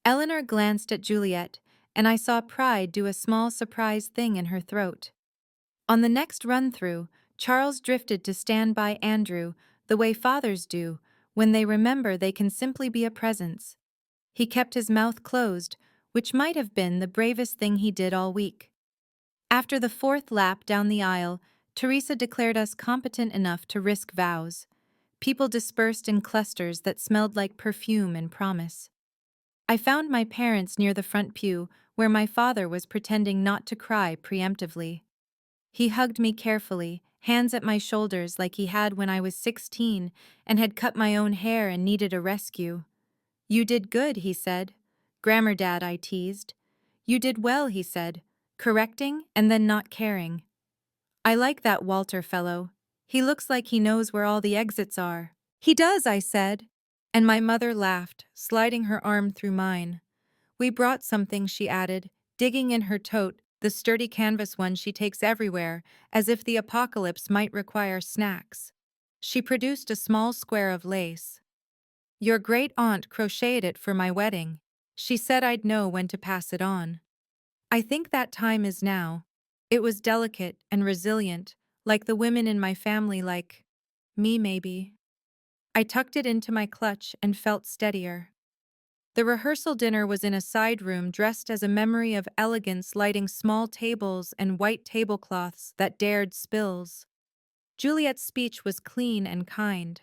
Eleanor glanced at Juliet, and I saw pride do a small surprise thing in her throat. On the next run-through, Charles drifted to stand by Andrew the way fathers do when they remember they can simply be a presence. He kept his mouth closed, which might have been the bravest thing he did all week. After the fourth lap down the aisle, Teresa declared us competent enough to risk vows. People dispersed in clusters that smelled like perfume and promise. I found my parents near the front pew, where my father was pretending not to cry preemptively. He hugged me carefully, hands at my shoulders like he had when I was 16 and had cut my own hair and needed a rescue. "You did good," he said. "Grammar, Dad," I teased. "You did well," he said, correcting and then not caring. "I like that Walter fellow. He looks like he knows where all the exits are." "He does," I said, and my mother laughed, sliding her arm through mine. "We brought something," she added, digging in her tote, the sturdy canvas one she takes everywhere, as if the apocalypse might require snacks. She produced a small square of lace. "Your great-aunt crocheted it for my wedding. She said I'd know when to pass it on. I think that time is now." It was delicate and resilient, like the women in my family, like me maybe. I tucked it into my clutch and felt steadier. The rehearsal dinner was in a side room dressed as a memory of elegance, lighting small tables and white tablecloths that dared spills. Juliet's speech was clean and kind.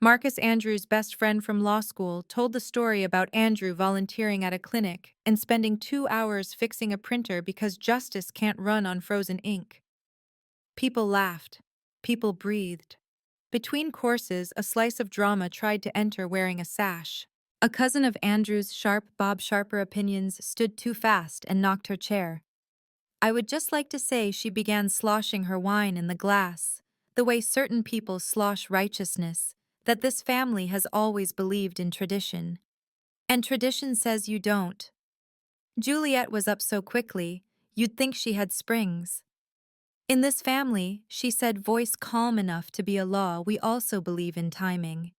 Marcus, Andrew's best friend from law school, told the story about Andrew volunteering at a clinic and spending 2 hours fixing a printer because justice can't run on frozen ink. People laughed. People breathed. Between courses, a slice of drama tried to enter wearing a sash. A cousin of Andrew's sharp Bob Sharper opinions stood too fast and knocked her chair. I would just like to say she began sloshing her wine in the glass, the way certain people slosh righteousness, that this family has always believed in tradition. And tradition says you don't. Juliet was up so quickly, you'd think she had springs. In this family, she said, voice calm enough to be a law, we also believe in timing.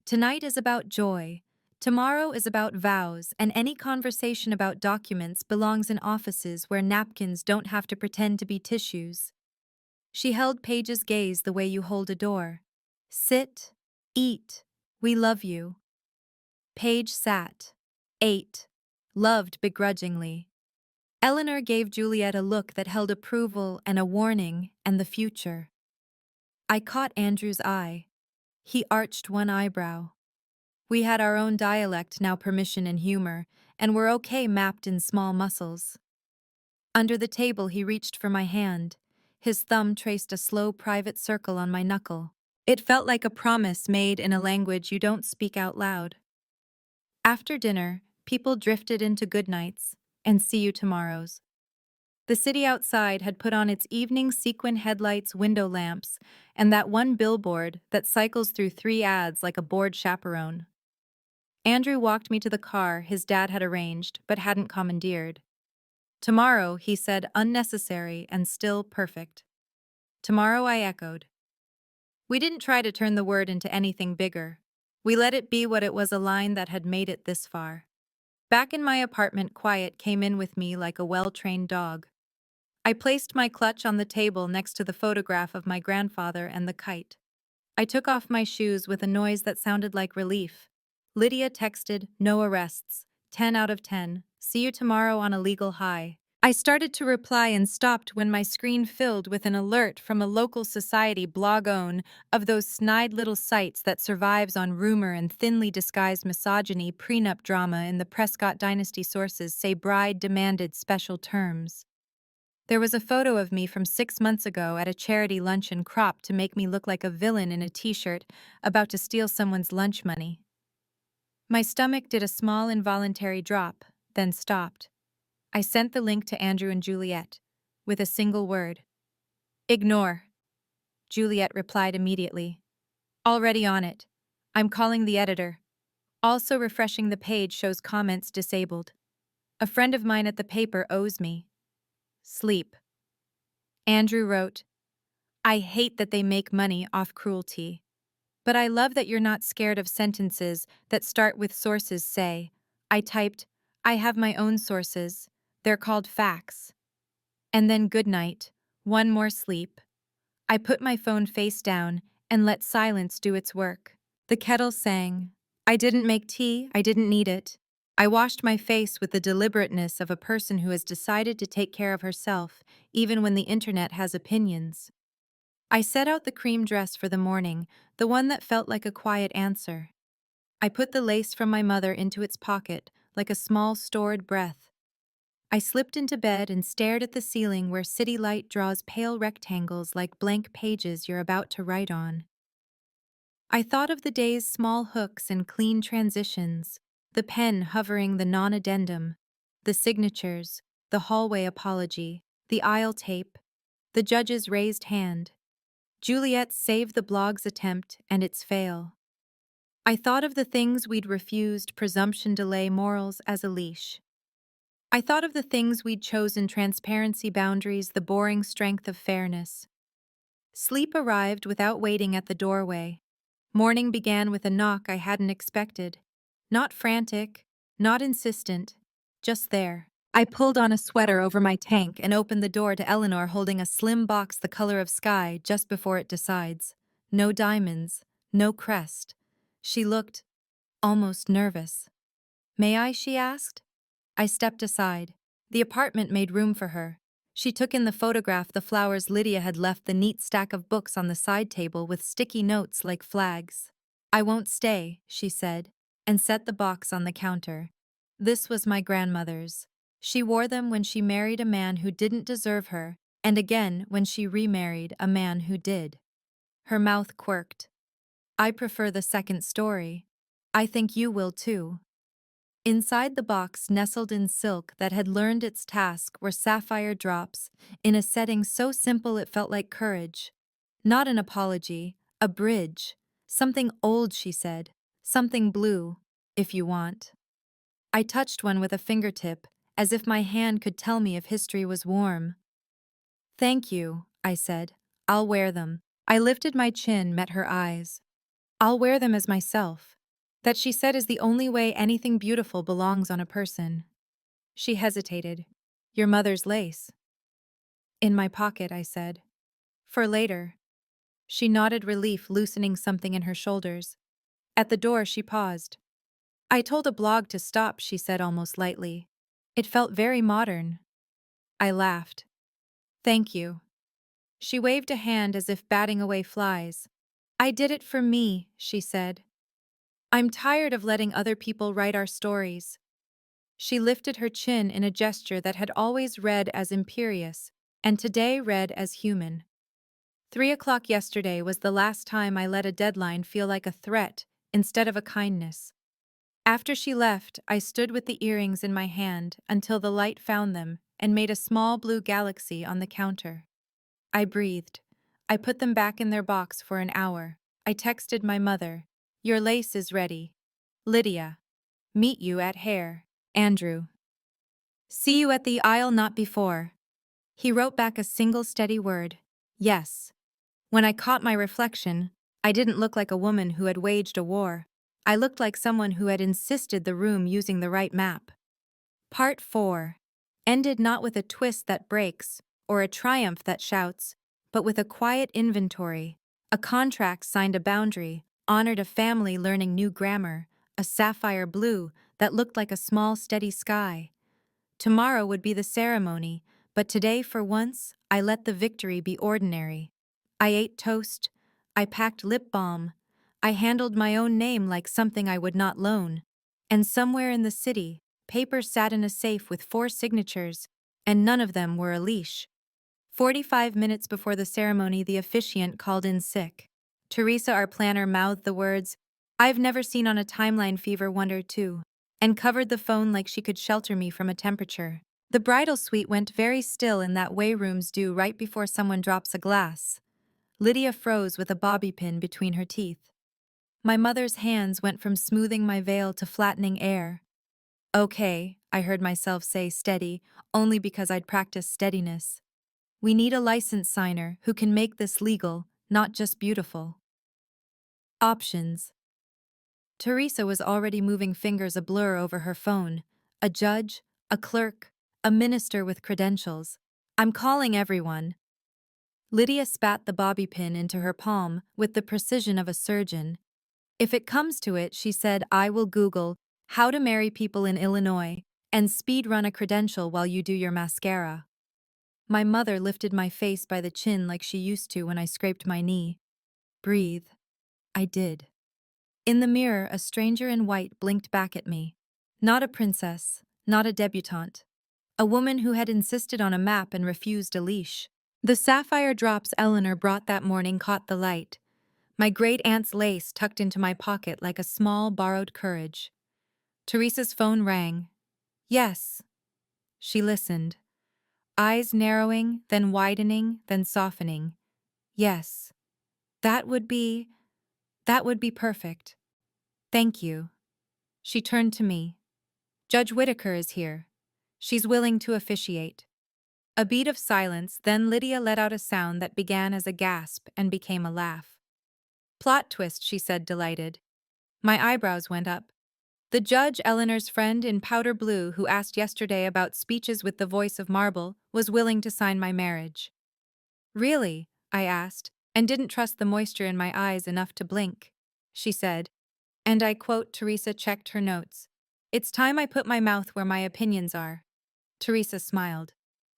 Tonight is about joy. Tomorrow is about vows, and any conversation about documents belongs in offices where napkins don't have to pretend to be tissues. She held Paige's gaze the way you hold a door. Sit, eat, we love you. Paige sat, ate, loved begrudgingly. Eleanor gave Juliet a look that held approval and a warning and the future. I caught Andrew's eye. He arched one eyebrow. We had our own dialect, now permission and humor, and were okay mapped in small muscles. Under the table he reached for my hand. His thumb traced a slow private circle on my knuckle. It felt like a promise made in a language you don't speak out loud. After dinner, people drifted into goodnights and see you tomorrows. The city outside had put on its evening sequin headlights, window lamps, and that one billboard that cycles through 3 ads like a bored chaperone. Andrew walked me to the car his dad had arranged but hadn't commandeered. Tomorrow, he said, unnecessary and still perfect. Tomorrow, I echoed. We didn't try to turn the word into anything bigger. We let it be what it was, a line that had made it this far. Back in my apartment, quiet came in with me like a well-trained dog. I placed my clutch on the table next to the photograph of my grandfather and the kite. I took off my shoes with a noise that sounded like relief. Lydia texted, no arrests, 10 out of 10, see you tomorrow on a legal high. I started to reply and stopped when my screen filled with an alert from a local society blog own of those snide little sites that survives on rumor and thinly disguised misogyny. Prenup drama in the Prescott Dynasty. Sources say bride demanded special terms. There was a photo of me from 6 months ago at a charity luncheon cropped to make me look like a villain in a t-shirt about to steal someone's lunch money. My stomach did a small involuntary drop, then stopped. I sent the link to Andrew and Juliet, with a single word. Ignore. Juliet replied immediately. Already on it. I'm calling the editor. Also refreshing the page shows comments disabled. A friend of mine at the paper owes me. Sleep. Andrew wrote, I hate that they make money off cruelty. But I love that you're not scared of sentences that start with sources say. I typed, I have my own sources. They're called facts. And then good night, one more sleep. I put my phone face down and let silence do its work. The kettle sang. I didn't make tea, I didn't need it. I washed my face with the deliberateness of a person who has decided to take care of herself, even when the internet has opinions. I set out the cream dress for the morning, the one that felt like a quiet answer. I put the lace from my mother into its pocket, like a small stored breath. I slipped into bed and stared at the ceiling where city light draws pale rectangles like blank pages you're about to write on. I thought of the day's small hooks and clean transitions, the pen hovering the non-addendum, the signatures, the hallway apology, the aisle tape, the judge's raised hand. Juliet saved the blog's attempt and its fail. I thought of the things we'd refused, presumption, delay, morals as a leash. I thought of the things we'd chosen, transparency, boundaries, the boring strength of fairness. Sleep arrived without waiting at the doorway. Morning began with a knock I hadn't expected. Not frantic, not insistent, just there. I pulled on a sweater over my tank and opened the door to Eleanor holding a slim box the color of sky just before it decides. No diamonds, no crest. She looked almost nervous. May I? She asked. I stepped aside. The apartment made room for her. She took in the photograph, the flowers Lydia had left, the neat stack of books on the side table with sticky notes like flags. I won't stay, she said, and set the box on the counter. This was my grandmother's. She wore them when she married a man who didn't deserve her, and again when she remarried a man who did. Her mouth quirked. I prefer the second story. I think you will too. Inside the box, nestled in silk that had learned its task, were sapphire drops, in a setting so simple it felt like courage. Not an apology, a bridge. Something old, she said. Something blue, if you want. I touched one with a fingertip, as if my hand could tell me if history was warm. Thank you, I said. I'll wear them. I lifted my chin, met her eyes. I'll wear them as myself. That, she said, is the only way anything beautiful belongs on a person. She hesitated. Your mother's lace. In my pocket, I said. For later. She nodded relief, loosening something in her shoulders. At the door, she paused. I told a blog to stop, she said almost lightly. It felt very modern. I laughed. Thank you. She waved a hand as if batting away flies. I did it for me, she said. I'm tired of letting other people write our stories. She lifted her chin in a gesture that had always read as imperious, and today read as human. 3 o'clock yesterday was the last time I let a deadline feel like a threat instead of a kindness. After she left, I stood with the earrings in my hand until the light found them and made a small blue galaxy on the counter. I breathed. I put them back in their box for an hour. I texted my mother. Your lace is ready. Lydia. Meet you at Hare. Andrew. See you at the aisle, not before. He wrote back a single steady word. Yes. When I caught my reflection, I didn't look like a woman who had waged a war. I looked like someone who had insisted the room using the right map. Part 4 ended not with a twist that breaks, or a triumph that shouts, but with a quiet inventory. A contract signed, a boundary, honored, a family learning new grammar, a sapphire blue that looked like a small steady sky. Tomorrow would be the ceremony, but today, for once, I let the victory be ordinary. I ate toast. I packed lip balm. I handled my own name like something I would not loan. And somewhere in the city, papers sat in a safe with 4 signatures, and none of them were a leash. 45 minutes before the ceremony, the officiant called in sick. Teresa, our planner, mouthed the words, "I've never seen on a timeline, fever 1 or 2, and covered the phone like she could shelter me from a temperature. The bridal suite went very still in that way rooms do right before someone drops a glass. Lydia froze with a bobby pin between her teeth. My mother's hands went from smoothing my veil to flattening air. Okay, I heard myself say, steady, only because I'd practiced steadiness. We need a license signer who can make this legal, not just beautiful. Options. Teresa was already moving fingers a blur over her phone. A judge, a clerk, a minister with credentials. I'm calling everyone. Lydia spat the bobby pin into her palm with the precision of a surgeon. If it comes to it, she said, I will Google how to marry people in Illinois and speed run a credential while you do your mascara. My mother lifted my face by the chin like she used to when I scraped my knee. Breathe. I did. In the mirror, a stranger in white blinked back at me. Not a princess, not a debutante. A woman who had insisted on a map and refused a leash. The sapphire drops Eleanor brought that morning caught the light. My great-aunt's lace tucked into my pocket like a small borrowed courage. Teresa's phone rang. Yes. She listened. Eyes narrowing, then widening, then softening. Yes. That would be perfect. Thank you. She turned to me. Judge Whitaker is here. She's willing to officiate. A beat of silence, then Lydia let out a sound that began as a gasp and became a laugh. Plot twist, she said, delighted. My eyebrows went up. The judge, Eleanor's friend in powder blue who asked yesterday about speeches with the voice of marble, was willing to sign my marriage. Really? I asked, and didn't trust the moisture in my eyes enough to blink. She said, and I quote, Teresa checked her notes. It's time I put my mouth where my opinions are. Teresa smiled.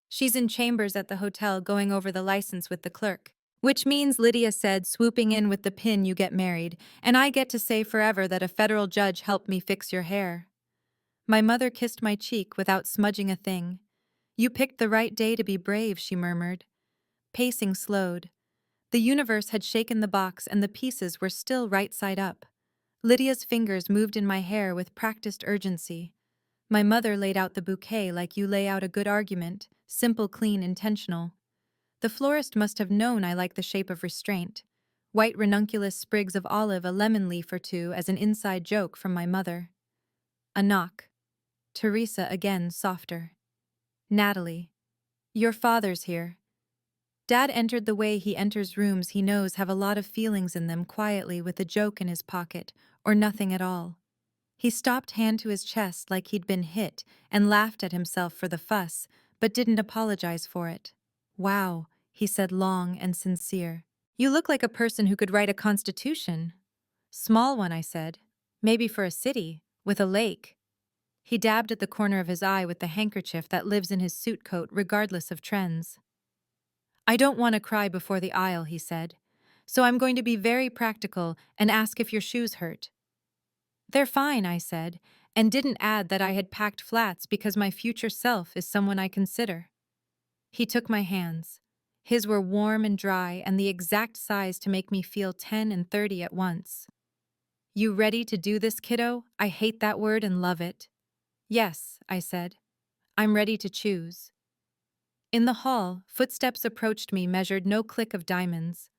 She's in chambers at the hotel going over the license with the clerk. Which means, Lydia said, swooping in with the pin, you get married, and I get to say forever that a federal judge helped me fix your hair. My mother kissed my cheek without smudging a thing. You picked the right day to be brave, she murmured. Pacing slowed. The universe had shaken the box and the pieces were still right side up. Lydia's fingers moved in my hair with practiced urgency. My mother laid out the bouquet like you lay out a good argument, simple, clean, intentional. The florist must have known I liked the shape of restraint. White ranunculus sprigs of olive, a lemon leaf or two as an inside joke from my mother. A knock. Teresa again softer. Natalie, your father's here. Dad entered the way he enters rooms he knows have a lot of feelings in them, quietly with a joke in his pocket, or nothing at all. He stopped, hand to his chest like he'd been hit, and laughed at himself for the fuss, but didn't apologize for it. Wow, he said, long and sincere. You look like a person who could write a constitution. Small one, I said. Maybe for a city, with a lake. He dabbed at the corner of his eye with the handkerchief that lives in his suit coat regardless of trends. I don't want to cry before the aisle, he said. So I'm going to be very practical and ask if your shoes hurt. They're fine, I said, and didn't add that I had packed flats because my future self is someone I consider. He took my hands. His were warm and dry and the exact size to make me feel 10 and 30 at once. You ready to do this, kiddo? I hate that word and love it. Yes, I said. I'm ready to choose. In the hall, footsteps approached me, measured no click of diamonds.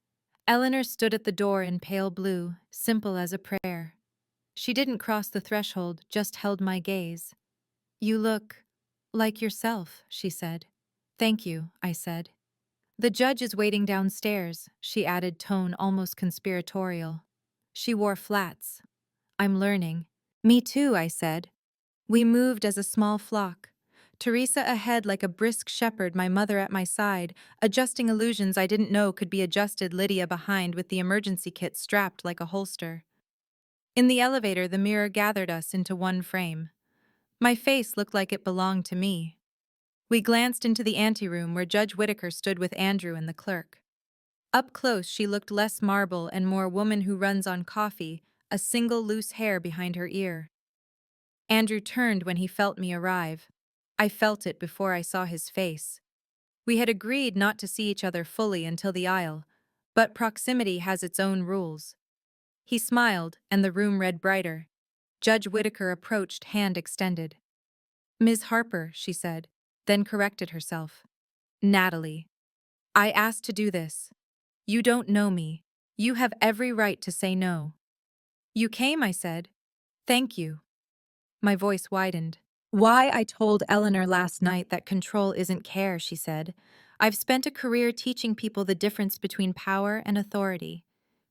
Eleanor stood at the door in pale blue, simple as a prayer. She didn't cross the threshold, just held my gaze. You look like yourself, she said. Thank you, I said. The judge is waiting downstairs, she added, tone almost conspiratorial. She wore flats. I'm learning. Me too, I said. We moved as a small flock. Teresa ahead like a brisk shepherd, my mother at my side, adjusting illusions I didn't know could be adjusted, Lydia behind with the emergency kit strapped like a holster. In the elevator, the mirror gathered us into one frame. My face looked like it belonged to me. We glanced into the anteroom where Judge Whitaker stood with Andrew and the clerk. Up close, she looked less marble and more woman who runs on coffee, a single loose hair behind her ear. Andrew turned when he felt me arrive. I felt it before I saw his face. We had agreed not to see each other fully until the aisle, but proximity has its own rules. He smiled, and the room read brighter. Judge Whitaker approached, hand extended. Ms. Harper, she said, then corrected herself. Natalie. I asked to do this. You don't know me. You have every right to say no. You came, I said. Thank you. My voice widened. Why I told Eleanor last night that control isn't care, she said. I've spent a career teaching people the difference between power and authority.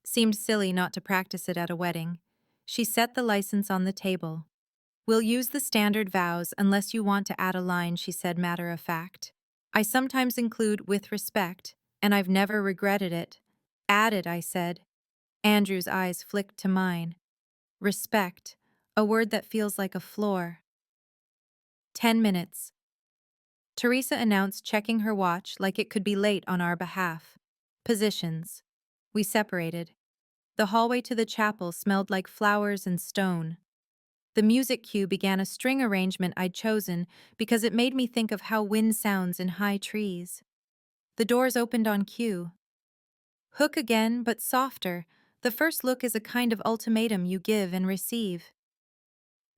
Seemed silly not to practice it at a wedding. She set the license on the table. We'll use the standard vows unless you want to add a line, she said, matter of fact. I sometimes include with respect, and I've never regretted it. Added, I said. Andrew's eyes flicked to mine. Respect, a word that feels like a floor. 10 minutes. Teresa announced, checking her watch like it could be late on our behalf. Positions. We separated. The hallway to the chapel smelled like flowers and stone. The music cue began a string arrangement I'd chosen because it made me think of how wind sounds in high trees. The doors opened on cue. Hook again, but softer. The first look is a kind of ultimatum you give and receive.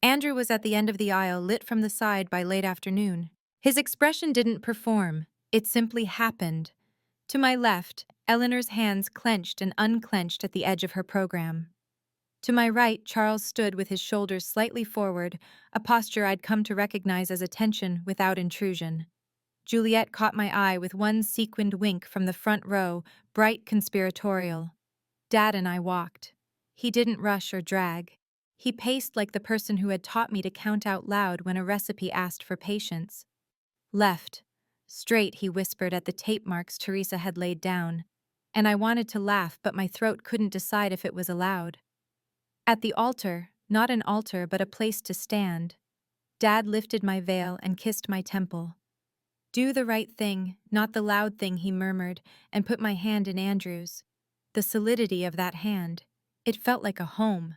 Andrew was at the end of the aisle, lit from the side by late afternoon. His expression didn't perform, it simply happened. To my left, Eleanor's hands clenched and unclenched at the edge of her program. To my right, Charles stood with his shoulders slightly forward, a posture I'd come to recognize as attention without intrusion. Juliet caught my eye with one sequined wink from the front row, bright conspiratorial. Dad and I walked. He didn't rush or drag. He paced like the person who had taught me to count out loud when a recipe asked for patience. Left. Straight, he whispered at the tape marks Teresa had laid down. And I wanted to laugh, but my throat couldn't decide if it was allowed. At the altar, not an altar but a place to stand, Dad lifted my veil and kissed my temple. Do the right thing, not the loud thing, he murmured, and put my hand in Andrew's. The solidity of that hand. It felt like a home.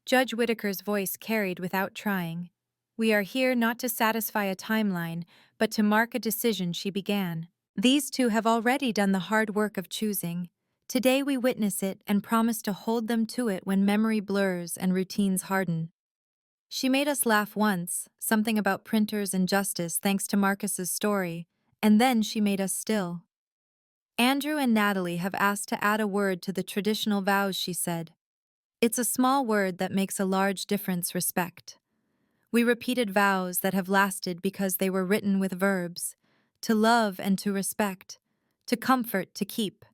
Judge Whitaker's voice carried without trying. We are here not to satisfy a timeline, but to mark a decision, she began. These two have already done the hard work of choosing. Today we witness it and promise to hold them to it when memory blurs and routines harden. She made us laugh once, something about printers and justice thanks to Marcus's story, and then she made us still. Andrew and Natalie have asked to add a word to the traditional vows, she said. It's a small word that makes a large difference, respect. We repeated vows that have lasted because they were written with verbs: to love and to respect, to comfort, to keep,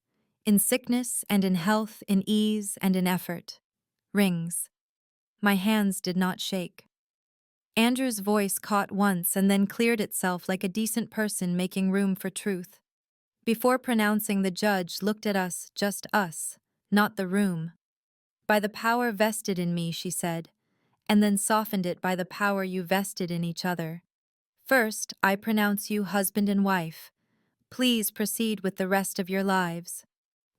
in sickness and in health, in ease and in effort. Rings. My hands did not shake. Andrew's voice caught once and then cleared itself like a decent person making room for truth. Before pronouncing, the judge looked at us, just us, not the room. By the power vested in me, she said, and then softened it by the power you vested in each other. First, I pronounce you husband and wife. Please proceed with the rest of your lives.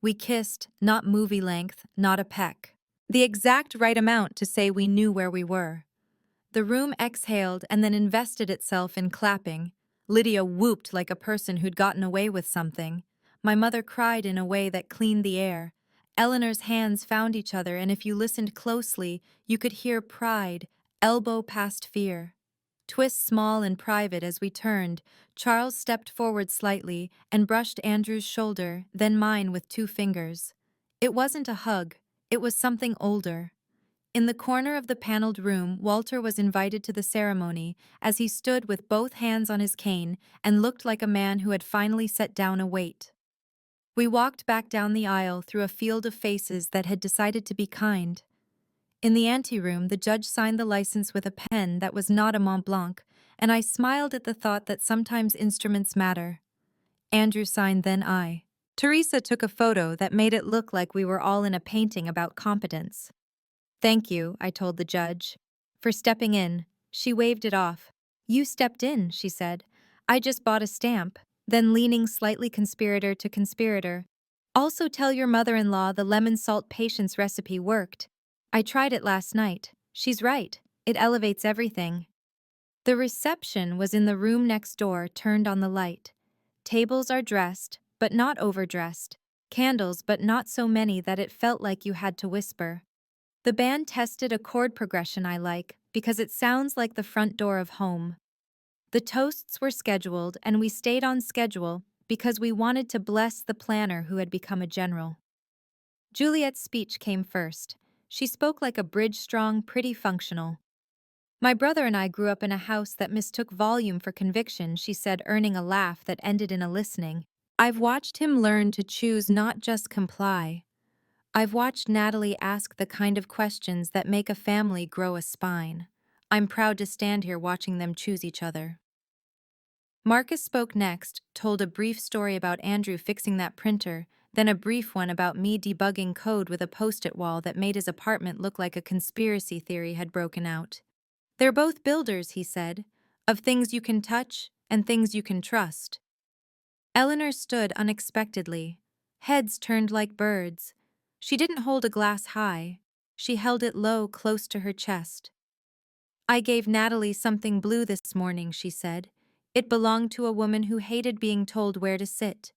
We kissed, not movie length, not a peck. The exact right amount to say we knew where we were. The room exhaled and then invested itself in clapping. Lydia whooped like a person who'd gotten away with something. My mother cried in a way that cleaned the air. Eleanor's hands found each other, and if you listened closely, you could hear pride, elbow past fear. Twist small and private as we turned, Charles stepped forward slightly and brushed Andrew's shoulder, then mine with 2 fingers. It wasn't a hug, it was something older. In the corner of the paneled room, Walter was invited to the ceremony as he stood with both hands on his cane and looked like a man who had finally set down a weight. We walked back down the aisle through a field of faces that had decided to be kind. In the anteroom, the judge signed the license with a pen that was not a Mont Blanc, and I smiled at the thought that sometimes instruments matter. Andrew signed, then I. Teresa took a photo that made it look like we were all in a painting about competence. Thank you, I told the judge, for stepping in. She waved it off. You stepped in, she said. I just bought a stamp, then leaning slightly conspirator to conspirator. Also tell your mother-in-law the lemon salt patience recipe worked. I tried it last night. She's right. It elevates everything. The reception was in the room next door, turned on the light. Tables are dressed, but not overdressed. Candles, but not so many that it felt like you had to whisper. The band tested a chord progression I like because it sounds like the front door of home. The toasts were scheduled, and we stayed on schedule because we wanted to bless the planner who had become a general. Juliet's speech came first. She spoke like a bridge-strong, pretty functional. My brother and I grew up in a house that mistook volume for conviction, she said, earning a laugh that ended in a listening. I've watched him learn to choose, not just comply. I've watched Natalie ask the kind of questions that make a family grow a spine. I'm proud to stand here watching them choose each other. Marcus spoke next, told a brief story about Andrew fixing that printer, then a brief one about me debugging code with a post-it wall that made his apartment look like a conspiracy theory had broken out. They're both builders, he said, of things you can touch and things you can trust. Eleanor stood unexpectedly, heads turned like birds. She didn't hold a glass high. She held it low, close to her chest. I gave Natalie something blue this morning, she said. It belonged to a woman who hated being told where to sit.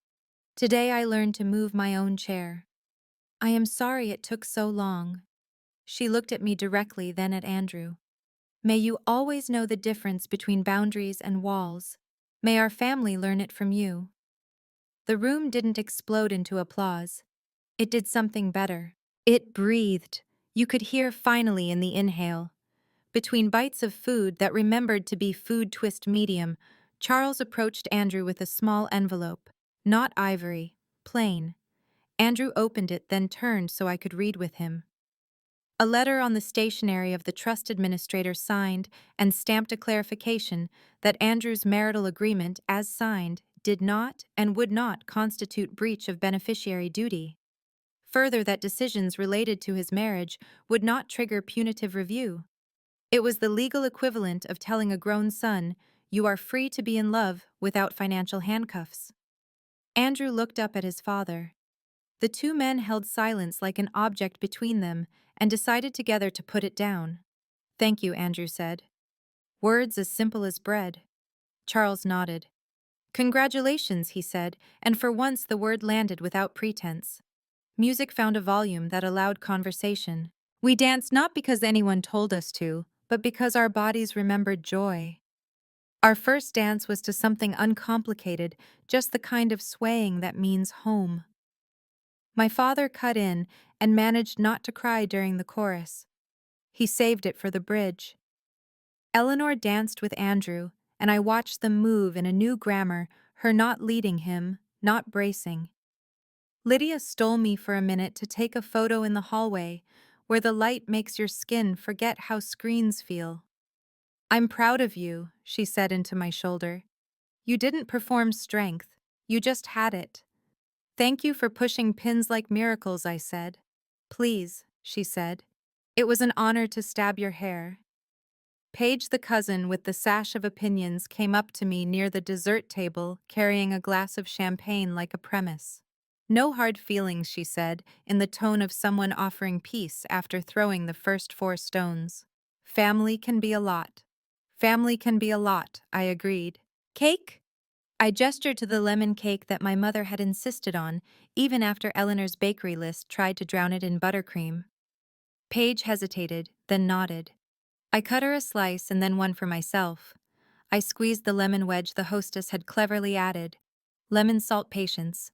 Today I learned to move my own chair. I am sorry it took so long. She looked at me directly, then at Andrew. May you always know the difference between boundaries and walls. May our family learn it from you. The room didn't explode into applause. It did something better. It breathed. You could hear finally in the inhale. Between bites of food that remembered to be food twist medium, Charles approached Andrew with a small envelope. Not ivory. Plain. Andrew opened it, then turned so I could read with him. A letter on the stationery of the trust administrator signed and stamped a clarification that Andrew's marital agreement, as signed, did not and would not constitute breach of beneficiary duty. Further, that decisions related to his marriage would not trigger punitive review. It was the legal equivalent of telling a grown son, "You are free to be in love without financial handcuffs." Andrew looked up at his father. The 2 men held silence like an object between them and decided together to put it down. Thank you, Andrew said. Words as simple as bread. Charles nodded. Congratulations, he said, and for once the word landed without pretense. Music found a volume that allowed conversation. We danced not because anyone told us to, but because our bodies remembered joy. Our first dance was to something uncomplicated, just the kind of swaying that means home. My father cut in and managed not to cry during the chorus. He saved it for the bridge. Eleanor danced with Andrew, and I watched them move in a new grammar, her not leading him, not bracing. Lydia stole me for a minute to take a photo in the hallway, where the light makes your skin forget how screens feel. "I'm proud of you," she said into my shoulder. "You didn't perform strength, you just had it." "Thank you for pushing pins like miracles," I said. "Please," she said. "It was an honor to stab your hair." Paige, the cousin with the sash of opinions, came up to me near the dessert table, carrying a glass of champagne like a premise. "No hard feelings," she said, in the tone of someone offering peace after throwing the first 4 stones. "Family can be a lot." "Family can be a lot," I agreed. "Cake?" I gestured to the lemon cake that my mother had insisted on, even after Eleanor's bakery list tried to drown it in buttercream. Paige hesitated, then nodded. I cut her a slice and then one for myself. I squeezed the lemon wedge the hostess had cleverly added. Lemon salt patience.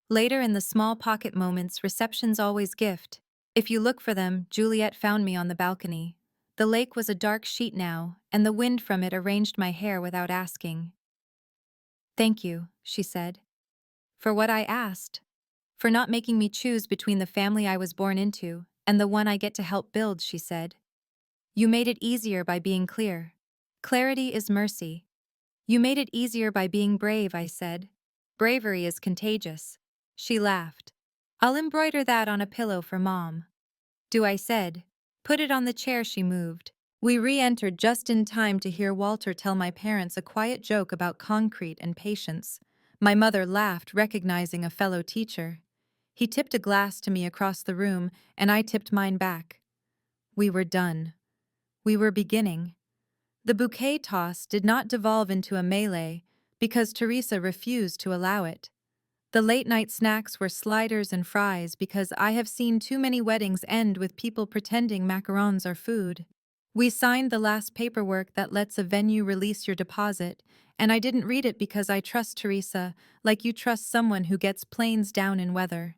Later in the small pocket moments receptions always gift. If you look for them, Juliet found me on the balcony. The lake was a dark sheet now, and the wind from it arranged my hair without asking. "Thank you," she said. "For what I asked. For not making me choose between the family I was born into and the one I get to help build," she said. "You made it easier by being clear. Clarity is mercy." "You made it easier by being brave," I said. "Bravery is contagious." She laughed. "I'll embroider that on a pillow for Mom." "Do," I said. "Put it on the chair." She moved. We re-entered just in time to hear Walter tell my parents a quiet joke about concrete and patience. My mother laughed, recognizing a fellow teacher. He tipped a glass to me across the room, and I tipped mine back. We were done. We were beginning. The bouquet toss did not devolve into a melee, because Teresa refused to allow it. The late-night snacks were sliders and fries because I have seen too many weddings end with people pretending macarons are food. We signed the last paperwork that lets a venue release your deposit, and I didn't read it because I trust Teresa, like you trust someone who gets planes down in weather.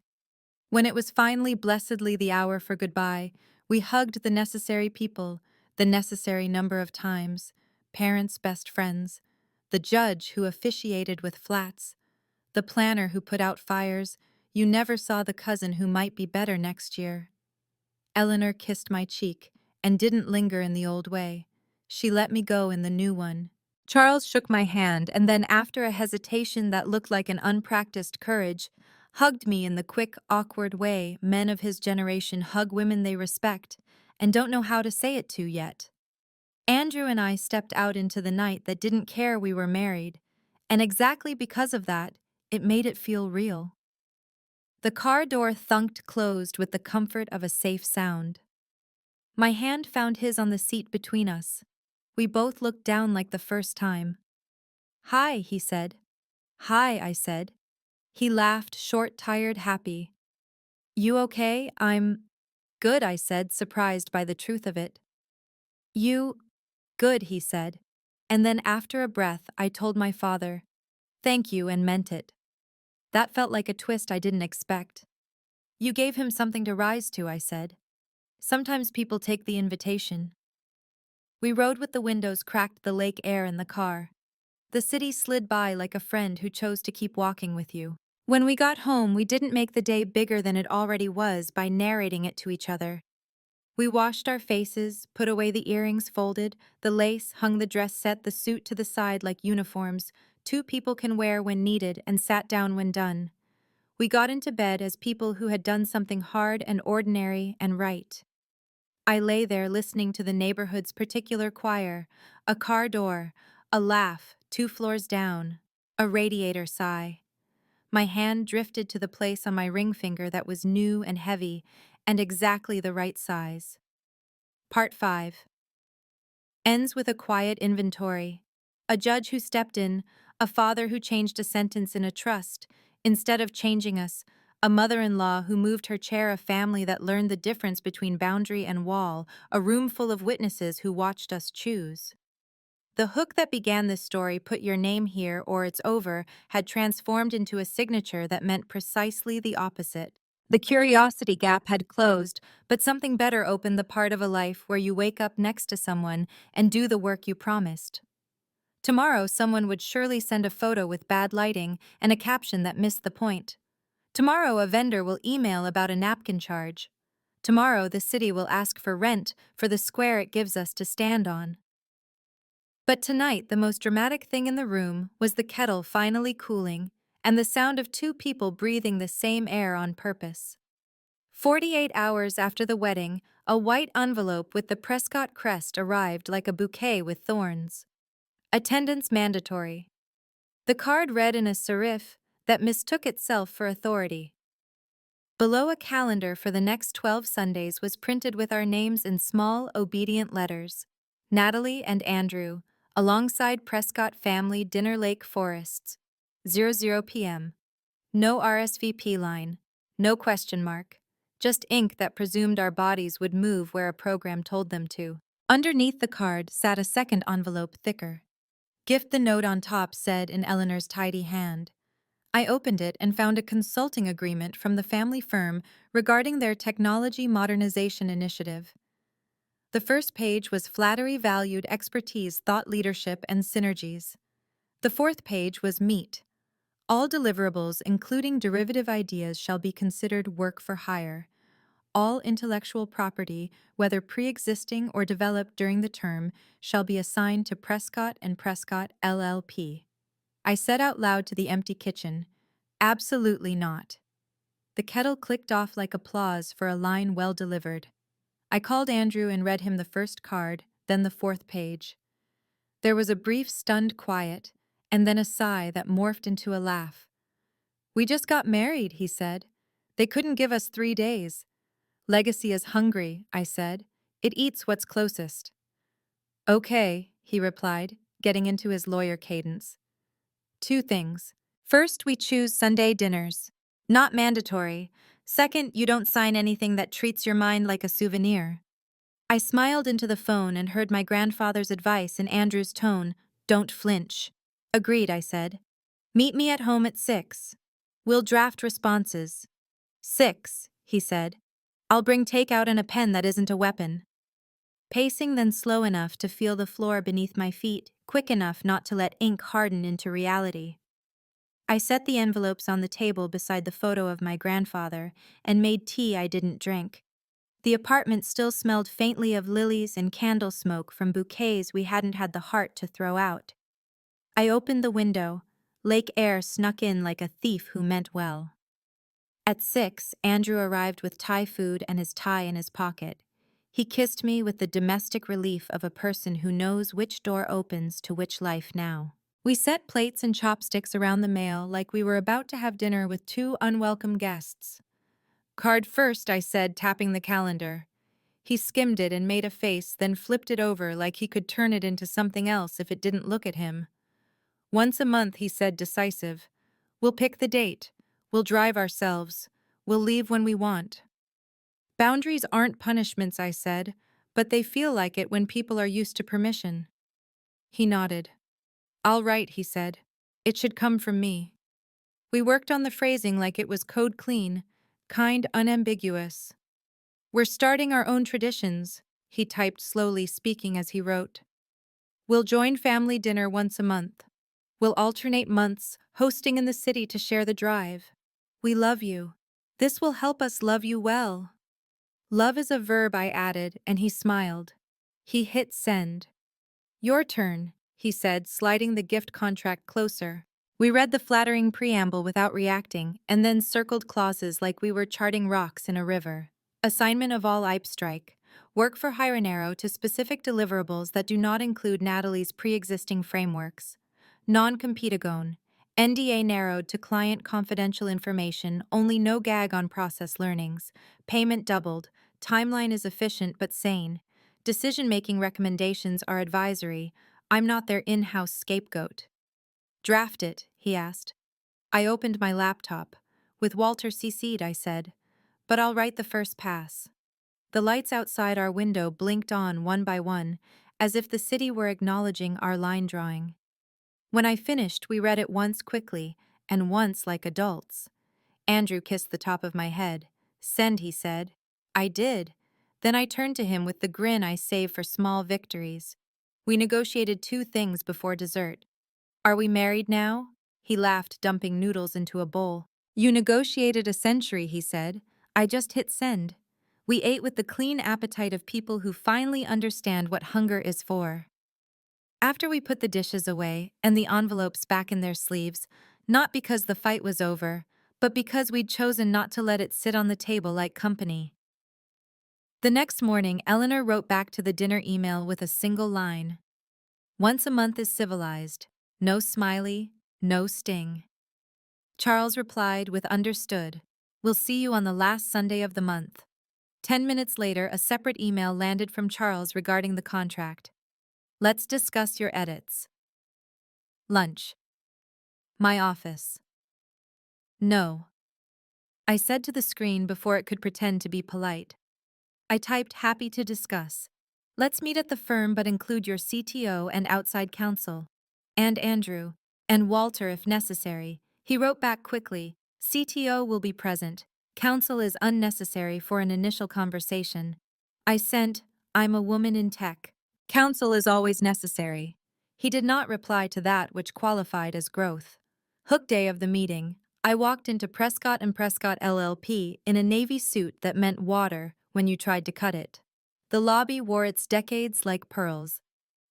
When it was finally blessedly the hour for goodbye, we hugged the necessary people, the necessary number of times, parents' best friends, the judge who officiated with flats, the planner who put out fires. You never saw the cousin who might be better next year. Eleanor kissed my cheek and didn't linger in the old way. She let me go in the new one. Charles shook my hand and then, after a hesitation that looked like an unpracticed courage, hugged me in the quick, awkward way men of his generation hug women they respect and don't know how to say it to yet. Andrew and I stepped out into the night that didn't care we were married, and exactly because of that, it made it feel real. The car door thunked closed with the comfort of a safe sound. My hand found his on the seat between us. We both looked down like the first time. "Hi," he said. "Hi," I said. He laughed, short, tired, happy. "You okay?" "I'm good," I said, surprised by the truth of it. "You good," he said. And then after a breath, I told my father, "Thank you," and meant it. That felt like a twist I didn't expect. "You gave him something to rise to," I said. "Sometimes people take the invitation." We rode with the windows cracked, the lake air in the car. The city slid by like a friend who chose to keep walking with you. When we got home, we didn't make the day bigger than it already was by narrating it to each other. We washed our faces, put away the earrings folded, the lace, hung the dress set, the suit to the side like uniforms 2 people can wear when needed, and sat down when done. We got into bed as people who had done something hard and ordinary and right. I lay there listening to the neighborhood's particular choir, a car door, a laugh 2 floors down, a radiator sigh. My hand drifted to the place on my ring finger that was new and heavy and exactly the right size. Part 5 ends with a quiet inventory. A judge who stepped in, a father who changed a sentence in a trust, instead of changing us, a mother-in-law who moved her chair, a family that learned the difference between boundary and wall, a room full of witnesses who watched us choose. The hook that began this story, "Put your name here or it's over," had transformed into a signature that meant precisely the opposite. The curiosity gap had closed, but something better opened the part of a life where you wake up next to someone and do the work you promised. Tomorrow, someone would surely send a photo with bad lighting and a caption that missed the point. Tomorrow, a vendor will email about a napkin charge. Tomorrow, the city will ask for rent for the square it gives us to stand on. But tonight, the most dramatic thing in the room was the kettle finally cooling and the sound of two people breathing the same air on purpose. 48 hours after the wedding, a white envelope with the Prescott crest arrived like a bouquet with thorns. Attendance mandatory. The card read in a serif that mistook itself for authority. Below, a calendar for the next 12 Sundays was printed with our names in small, obedient letters. Natalie and Andrew, alongside Prescott Family Dinner Lake Forests. 00 p.m. No RSVP line. No question mark. Just ink that presumed our bodies would move where a program told them to. Underneath the card sat a second envelope thicker. Gift. The note on top said in Eleanor's tidy hand. I opened it and found a consulting agreement from the family firm regarding their technology modernization initiative. The first page was flattery, valued expertise, thought leadership, and synergies. The fourth page was meat. All deliverables, including derivative ideas, shall be considered work for hire. All intellectual property, whether pre-existing or developed during the term, shall be assigned to Prescott and Prescott LLP. I said out loud to the empty kitchen, absolutely not. The kettle clicked off like applause for a line well delivered. I called Andrew and read him the first card, then the fourth page. There was a brief stunned quiet, and then a sigh that morphed into a laugh. We just got married, he said. They couldn't give us 3 days. Legacy is hungry, I said. It eats what's closest. Okay, he replied, getting into his lawyer cadence. 2 things. First, we choose Sunday dinners. Not mandatory. Second, you don't sign anything that treats your mind like a souvenir. I smiled into the phone and heard my grandfather's advice in Andrew's tone, don't flinch. Agreed, I said. Meet me at home at 6. We'll draft responses. 6, he said. I'll bring takeout and a pen that isn't a weapon. Pacing, then slow enough to feel the floor beneath my feet, quick enough not to let ink harden into reality. I set the envelopes on the table beside the photo of my grandfather and made tea I didn't drink. The apartment still smelled faintly of lilies and candle smoke from bouquets we hadn't had the heart to throw out. I opened the window. Lake air snuck in like a thief who meant well. At 6, Andrew arrived with Thai food and his tie in his pocket. He kissed me with the domestic relief of a person who knows which door opens to which life now. We set plates and chopsticks around the meal like we were about to have dinner with 2 unwelcome guests. Card first, I said, tapping the calendar. He skimmed it and made a face, then flipped it over like he could turn it into something else if it didn't look at him. Once a month, he said, decisive. We'll pick the date. We'll drive ourselves. We'll leave when we want. Boundaries aren't punishments, I said, but they feel like it when people are used to permission. He nodded. All right, he said. It should come from me. We worked on the phrasing like it was code clean, kind, unambiguous. We're starting our own traditions, he typed slowly, speaking as he wrote. We'll join family dinner once a month. We'll alternate months, hosting in the city to share the drive. We love you. This will help us love you well. Love is a verb, I added, and he smiled. He hit send. Your turn, he said, sliding the gift contract closer. We read the flattering preamble without reacting, and then circled clauses like we were charting rocks in a river. Assignment of all strike. Work for hire narrow to specific deliverables that do not include Natalie's pre-existing frameworks. Non-compete-agone. NDA narrowed to client confidential information, only no gag on process learnings. Payment doubled. Timeline is efficient but sane. Decision-making recommendations are advisory. I'm not their in-house scapegoat. Draft it, he asked. I opened my laptop. With Walter CC'd, I said. But I'll write the first pass. The lights outside our window blinked on one by one, as if the city were acknowledging our line drawing. When I finished, we read it once quickly, and once like adults. Andrew kissed the top of my head. Send, he said. I did. Then I turned to him with the grin I save for small victories. We negotiated two things before dessert. Are we married now? He laughed, dumping noodles into a bowl. You negotiated a century, he said. I just hit send. We ate with the clean appetite of people who finally understand what hunger is for. After we put the dishes away and the envelopes back in their sleeves, not because the fight was over, but because we'd chosen not to let it sit on the table like company. The next morning, Eleanor wrote back to the dinner email with a single line. Once a month is civilized. No smiley, no sting. Charles replied with understood. We'll see you on the last Sunday of the month. 10 minutes later, a separate email landed from Charles regarding the contract. Let's discuss your edits. Lunch. My office. No. I said to the screen before it could pretend to be polite. I typed happy to discuss. Let's meet at the firm but include your CTO and outside counsel. And Andrew. And Walter if necessary. He wrote back quickly. CTO will be present. Counsel is unnecessary for an initial conversation. I sent, I'm a woman in tech. Counsel is always necessary. He did not reply to that which qualified as growth. Hook day of the meeting, I walked into Prescott & Prescott LLP in a navy suit that meant water when you tried to cut it. The lobby wore its decades like pearls.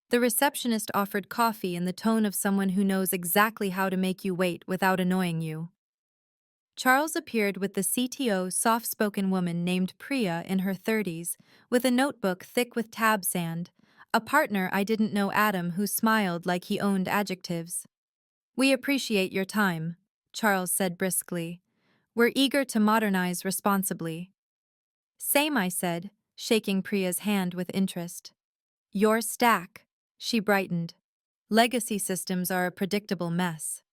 The receptionist offered coffee in the tone of someone who knows exactly how to make you wait without annoying you. Charles appeared with the CTO soft-spoken woman named Priya in her 30s, with a notebook thick with tab sand, a partner I didn't know Adam who smiled like he owned adjectives. We appreciate your time, Charles said briskly. We're eager to modernize responsibly. Same, I said, shaking Priya's hand with interest. Your stack, she brightened. Legacy systems are a predictable mess.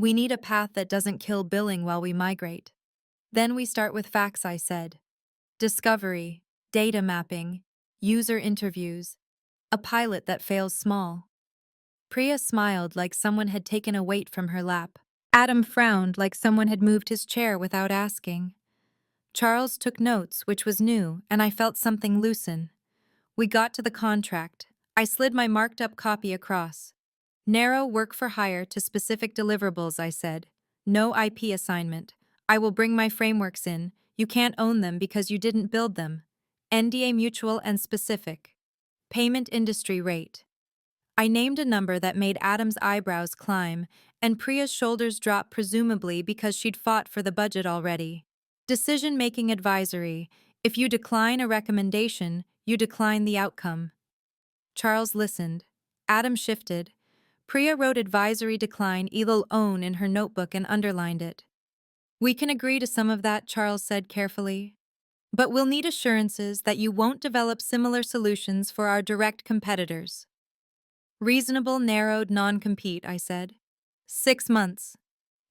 We need a path that doesn't kill billing while we migrate. Then we start with facts, I said. Discovery, data mapping, user interviews, a pilot that fails small. Priya smiled like someone had taken a weight from her lap. Adam frowned like someone had moved his chair without asking. Charles took notes, which was new, and I felt something loosen. We got to the contract. I slid my marked-up copy across. Narrow work for hire to specific deliverables, I said. No IP assignment. I will bring my frameworks in. You can't own them because you didn't build them. NDA mutual and specific. Payment industry rate. I named a number that made Adam's eyebrows climb, and Priya's shoulders drop presumably because she'd fought for the budget already. Decision-making advisory. If you decline a recommendation, you decline the outcome. Charles listened. Adam shifted. Priya wrote advisory decline Elil own in her notebook and underlined it. We can agree to some of that, Charles said carefully. But we'll need assurances that you won't develop similar solutions for our direct competitors. Reasonable, narrowed non-compete, I said. 6 months.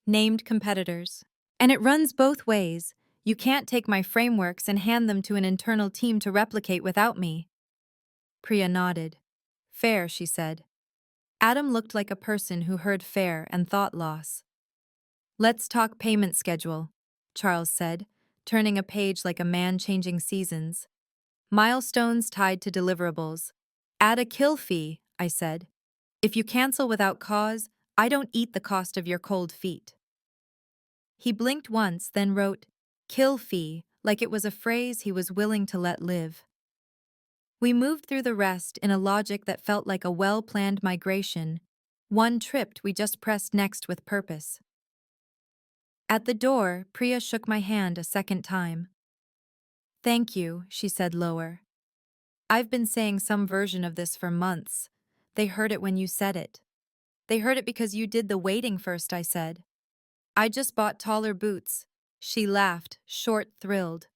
Named competitors. And it runs both ways. You can't take my frameworks and hand them to an internal team to replicate without me. Priya nodded. Fair, she said. Adam looked like a person who heard fair and thought loss. Let's talk payment schedule, Charles said, turning a page like a man changing seasons. Milestones tied to deliverables. Add a kill fee, I said. If you cancel without cause, I don't eat the cost of your cold feet. He blinked once, then wrote, kill fee, like it was a phrase he was willing to let live. We moved through the rest in a logic that felt like a well-planned migration. One tripped, we just pressed next with purpose. At the door, Priya shook my hand a second time. Thank you, she said lower. I've been saying some version of this for months. They heard it when you said it. They heard it because you did the waiting first, I said. I just bought taller boots. She laughed, short, thrilled.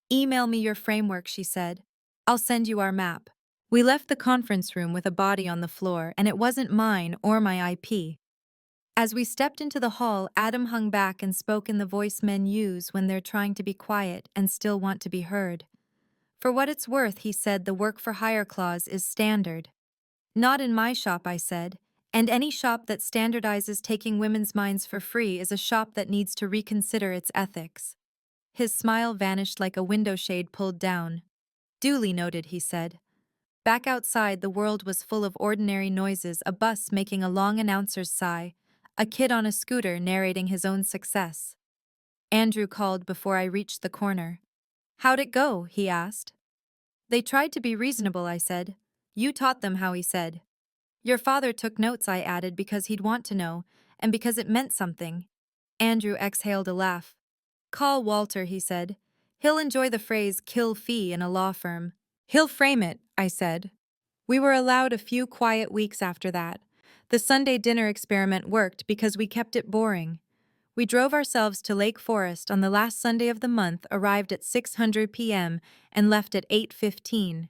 Email me your framework, she said. I'll send you our map. We left the conference room with a body on the floor, and it wasn't mine or my IP. As we stepped into the hall, Adam hung back and spoke in the voice men use when they're trying to be quiet and still want to be heard. For what it's worth, he said, the work for hire clause is standard. Not in my shop, I said, and any shop that standardizes taking women's minds for free is a shop that needs to reconsider its ethics. His smile vanished like a window shade pulled down. Duly noted, he said. Back outside, the world was full of ordinary noises, a bus making a long announcer's sigh, a kid on a scooter narrating his own success. Andrew called before I reached the corner. "How'd it go?" he asked. "They tried to be reasonable," I said. "You taught them how," he said. "Your father took notes," I added, because he'd want to know, and because it meant something. Andrew exhaled a laugh. "Call Walter," he said. "He'll enjoy the phrase kill fee in a law firm." "He'll frame it," I said. We were allowed a few quiet weeks after that. The Sunday dinner experiment worked because we kept it boring. We drove ourselves to Lake Forest on the last Sunday of the month, arrived at 6:00 p.m., and left at 8:15.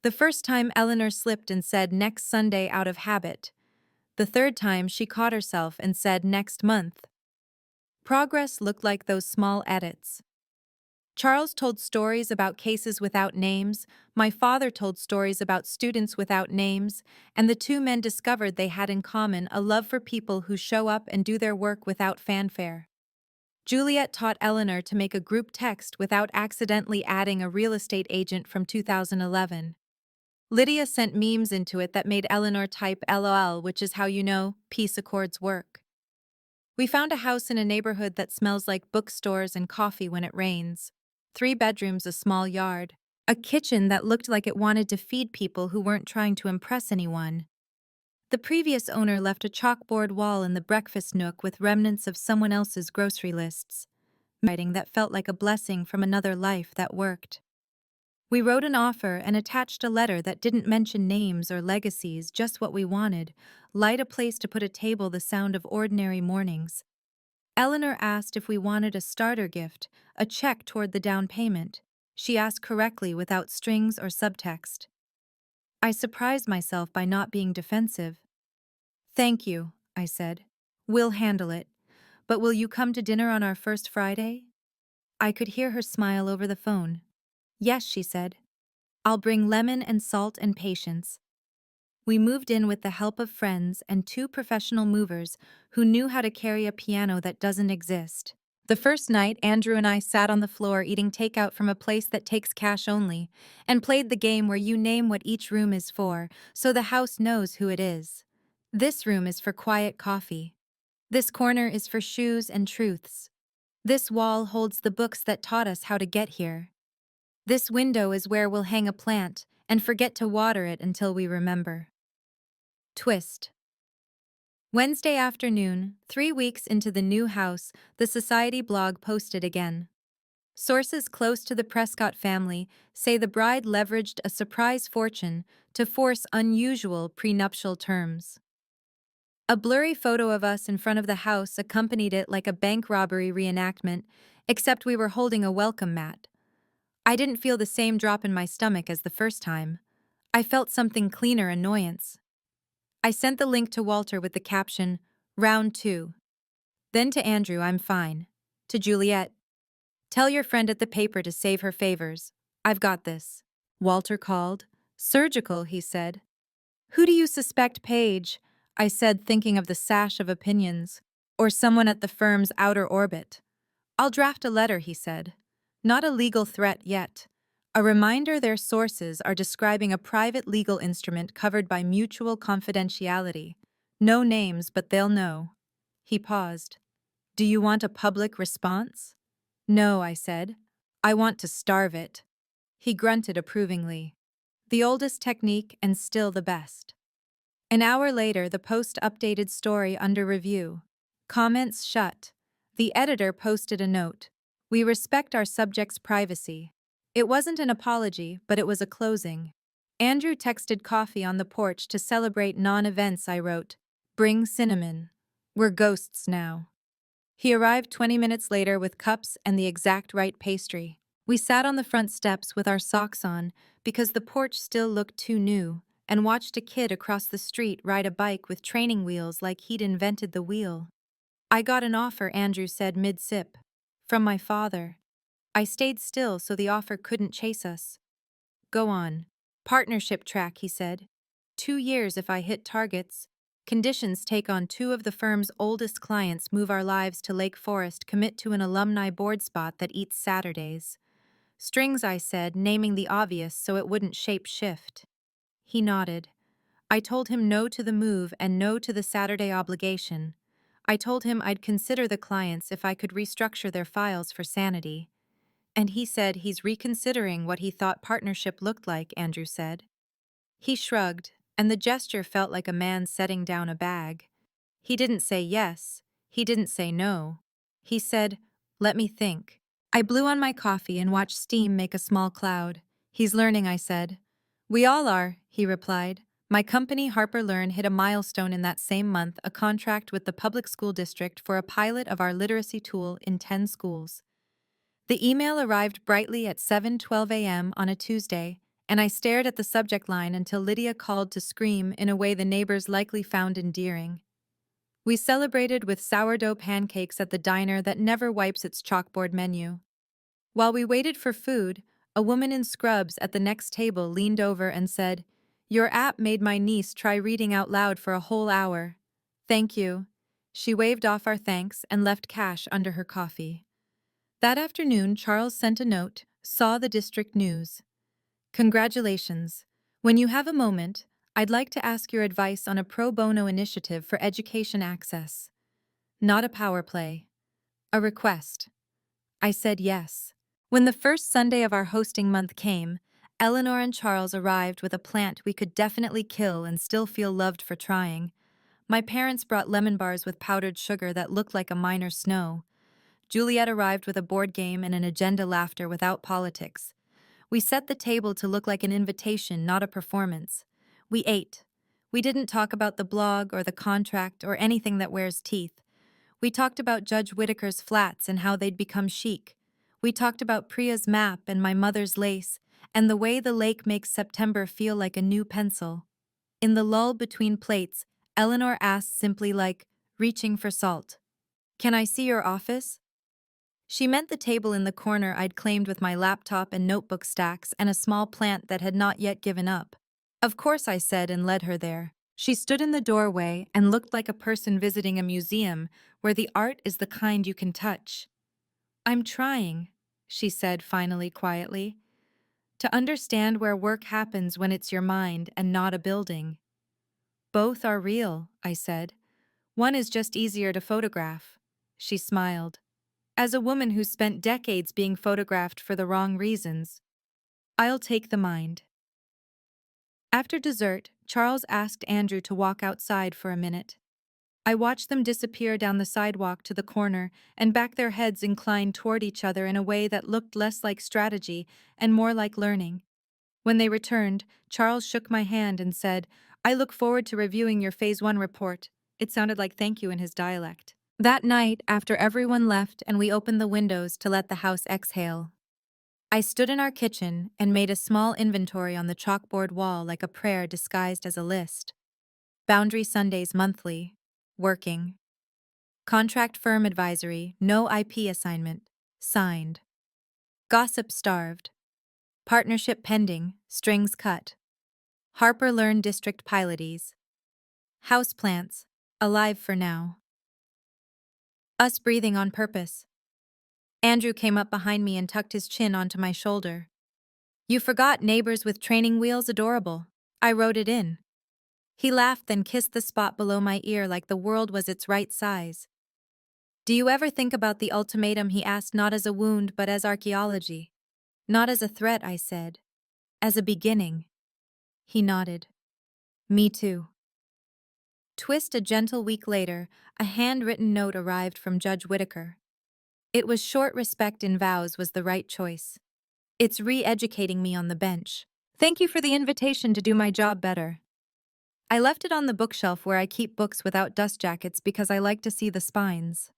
The first time Eleanor slipped and said next Sunday out of habit. The third time she caught herself and said next month. Progress looked like those small edits. Charles told stories about cases without names, my father told stories about students without names, and the two men discovered they had in common a love for people who show up and do their work without fanfare. Juliet taught Eleanor to make a group text without accidentally adding a real estate agent from 2011. Lydia sent memes into it that made Eleanor type LOL, which is how you know peace accords work. We found a house in a neighborhood that smells like bookstores and coffee when it rains. 3 bedrooms, a small yard. A kitchen that looked like it wanted to feed people who weren't trying to impress anyone. The previous owner left a chalkboard wall in the breakfast nook with remnants of someone else's grocery lists. Writing that felt like a blessing from another life that worked. We wrote an offer and attached a letter that didn't mention names or legacies, just what we wanted: light, a place to put a table, the sound of ordinary mornings. Eleanor asked if we wanted a starter gift, a check toward the down payment. She asked correctly without strings or subtext. I surprised myself by not being defensive. "Thank you," I said. "We'll handle it. But will you come to dinner on our first Friday?" I could hear her smile over the phone. "Yes," she said. "I'll bring lemon and salt and patience." We moved in with the help of friends and 2 professional movers who knew how to carry a piano that doesn't exist. The first night, Andrew and I sat on the floor eating takeout from a place that takes cash only, and played the game where you name what each room is for, so the house knows who it is. This room is for quiet coffee. This corner is for shoes and truths. This wall holds the books that taught us how to get here. This window is where we'll hang a plant and forget to water it until we remember. Twist. Wednesday afternoon, 3 weeks into the new house, the Society blog posted again. Sources close to the Prescott family say the bride leveraged a surprise fortune to force unusual prenuptial terms. A blurry photo of us in front of the house accompanied it like a bank robbery reenactment, except we were holding a welcome mat. I didn't feel the same drop in my stomach as the first time. I felt something cleaner: annoyance. I sent the link to Walter with the caption, "Round 2. Then to Andrew, "I'm fine." To Juliet, "Tell your friend at the paper to save her favors. I've got this." Walter called. "Surgical," he said. "Who do you suspect, Paige?" I said, thinking of the sash of opinions. "Or someone at the firm's outer orbit." "I'll draft a letter," he said. "Not a legal threat yet. A reminder their sources are describing a private legal instrument covered by mutual confidentiality. No names, but they'll know." He paused. "Do you want a public response?" "No," I said. "I want to starve it." He grunted approvingly. The oldest technique and still the best. An hour later, the Post updated story under review. Comments shut. The editor posted a note. "We respect our subject's privacy." It wasn't an apology, but it was a closing. Andrew texted coffee on the porch to celebrate non-events. I wrote, "Bring cinnamon. We're ghosts now." He arrived 20 minutes later with cups and the exact right pastry. We sat on the front steps with our socks on because the porch still looked too new, and watched a kid across the street ride a bike with training wheels like he'd invented the wheel. "I got an offer," Andrew said mid-sip. "From my father." I stayed still so the offer couldn't chase us. "Go on. Partnership track," he said. 2 years if I hit targets. Conditions take on two of the firm's oldest clients, move our lives to Lake Forest, commit to an alumni board spot that eats Saturdays. Strings, I said, naming the obvious so it wouldn't shape shift. He nodded. I told him no to the move and no to the Saturday obligation. I told him I'd consider the clients if I could restructure their files for sanity. And he said he's reconsidering what he thought partnership looked like, Andrew said. He shrugged, and the gesture felt like a man setting down a bag. He didn't say yes. He didn't say no. He said, "Let me think." I blew on my coffee and watched steam make a small cloud. "He's learning," I said. "We all are," he replied. My company, Harper Learn, hit a milestone in that same month, a contract with the public school district for a pilot of our literacy tool in 10 schools. The email arrived brightly at 7:12 a.m. on a Tuesday, and I stared at the subject line until Lydia called to scream in a way the neighbors likely found endearing. We celebrated with sourdough pancakes at the diner that never wipes its chalkboard menu. While we waited for food, a woman in scrubs at the next table leaned over and said, "Your app made my niece try reading out loud for a whole hour." "Thank you." She waved off our thanks and left cash under her coffee. That afternoon, Charles sent a note, saw the district news. "Congratulations. When you have a moment, I'd like to ask your advice on a pro bono initiative for education access. Not a power play. A request." I said yes. When the first Sunday of our hosting month came, Eleanor and Charles arrived with a plant we could definitely kill and still feel loved for trying. My parents brought lemon bars with powdered sugar that looked like a minor snow. Juliet arrived with a board game and an agenda laughter without politics. We set the table to look like an invitation, not a performance. We ate. We didn't talk about the blog or the contract or anything that wears teeth. We talked about Judge Whittaker's flats and how they'd become chic. We talked about Priya's map and my mother's lace, and the way the lake makes September feel like a new pencil. In the lull between plates, Eleanor asked simply like, reaching for salt, "Can I see your office?" She meant the table in the corner I'd claimed with my laptop and notebook stacks and a small plant that had not yet given up. "Of course," I said and led her there. She stood in the doorway and looked like a person visiting a museum where the art is the kind you can touch. "I'm trying," she said finally quietly, "to understand where work happens when it's your mind and not a building." "Both are real," I said. "One is just easier to photograph." She smiled. "As a woman who's spent decades being photographed for the wrong reasons, I'll take the mind." After dessert, Charles asked Andrew to walk outside for a minute. I watched them disappear down the sidewalk to the corner and back, their heads inclined toward each other in a way that looked less like strategy and more like learning. When they returned, Charles shook my hand and said, "I look forward to reviewing your Phase 1 report." It sounded like thank you in his dialect. That night, after everyone left and we opened the windows to let the house exhale, I stood in our kitchen and made a small inventory on the chalkboard wall like a prayer disguised as a list. Boundary Sundays monthly. Working. Contract firm advisory, no IP assignment. Signed. Gossip starved. Partnership pending, strings cut. Harper Learn District pilotees. Houseplants, alive for now. Us breathing on purpose. Andrew came up behind me and tucked his chin onto my shoulder. "You forgot neighbors with training wheels adorable. I wrote it in." He laughed, then kissed the spot below my ear like the world was its right size. "Do you ever think about the ultimatum?" he asked, not as a wound but as archaeology. "Not as a threat," I said. "As a beginning." He nodded. "Me too." Twist a gentle week later, a handwritten note arrived from Judge Whittaker. It was short. "Respect in vows was the right choice. It's re-educating me on the bench. Thank you for the invitation to do my job better." I left it on the bookshelf where I keep books without dust jackets because I like to see the spines.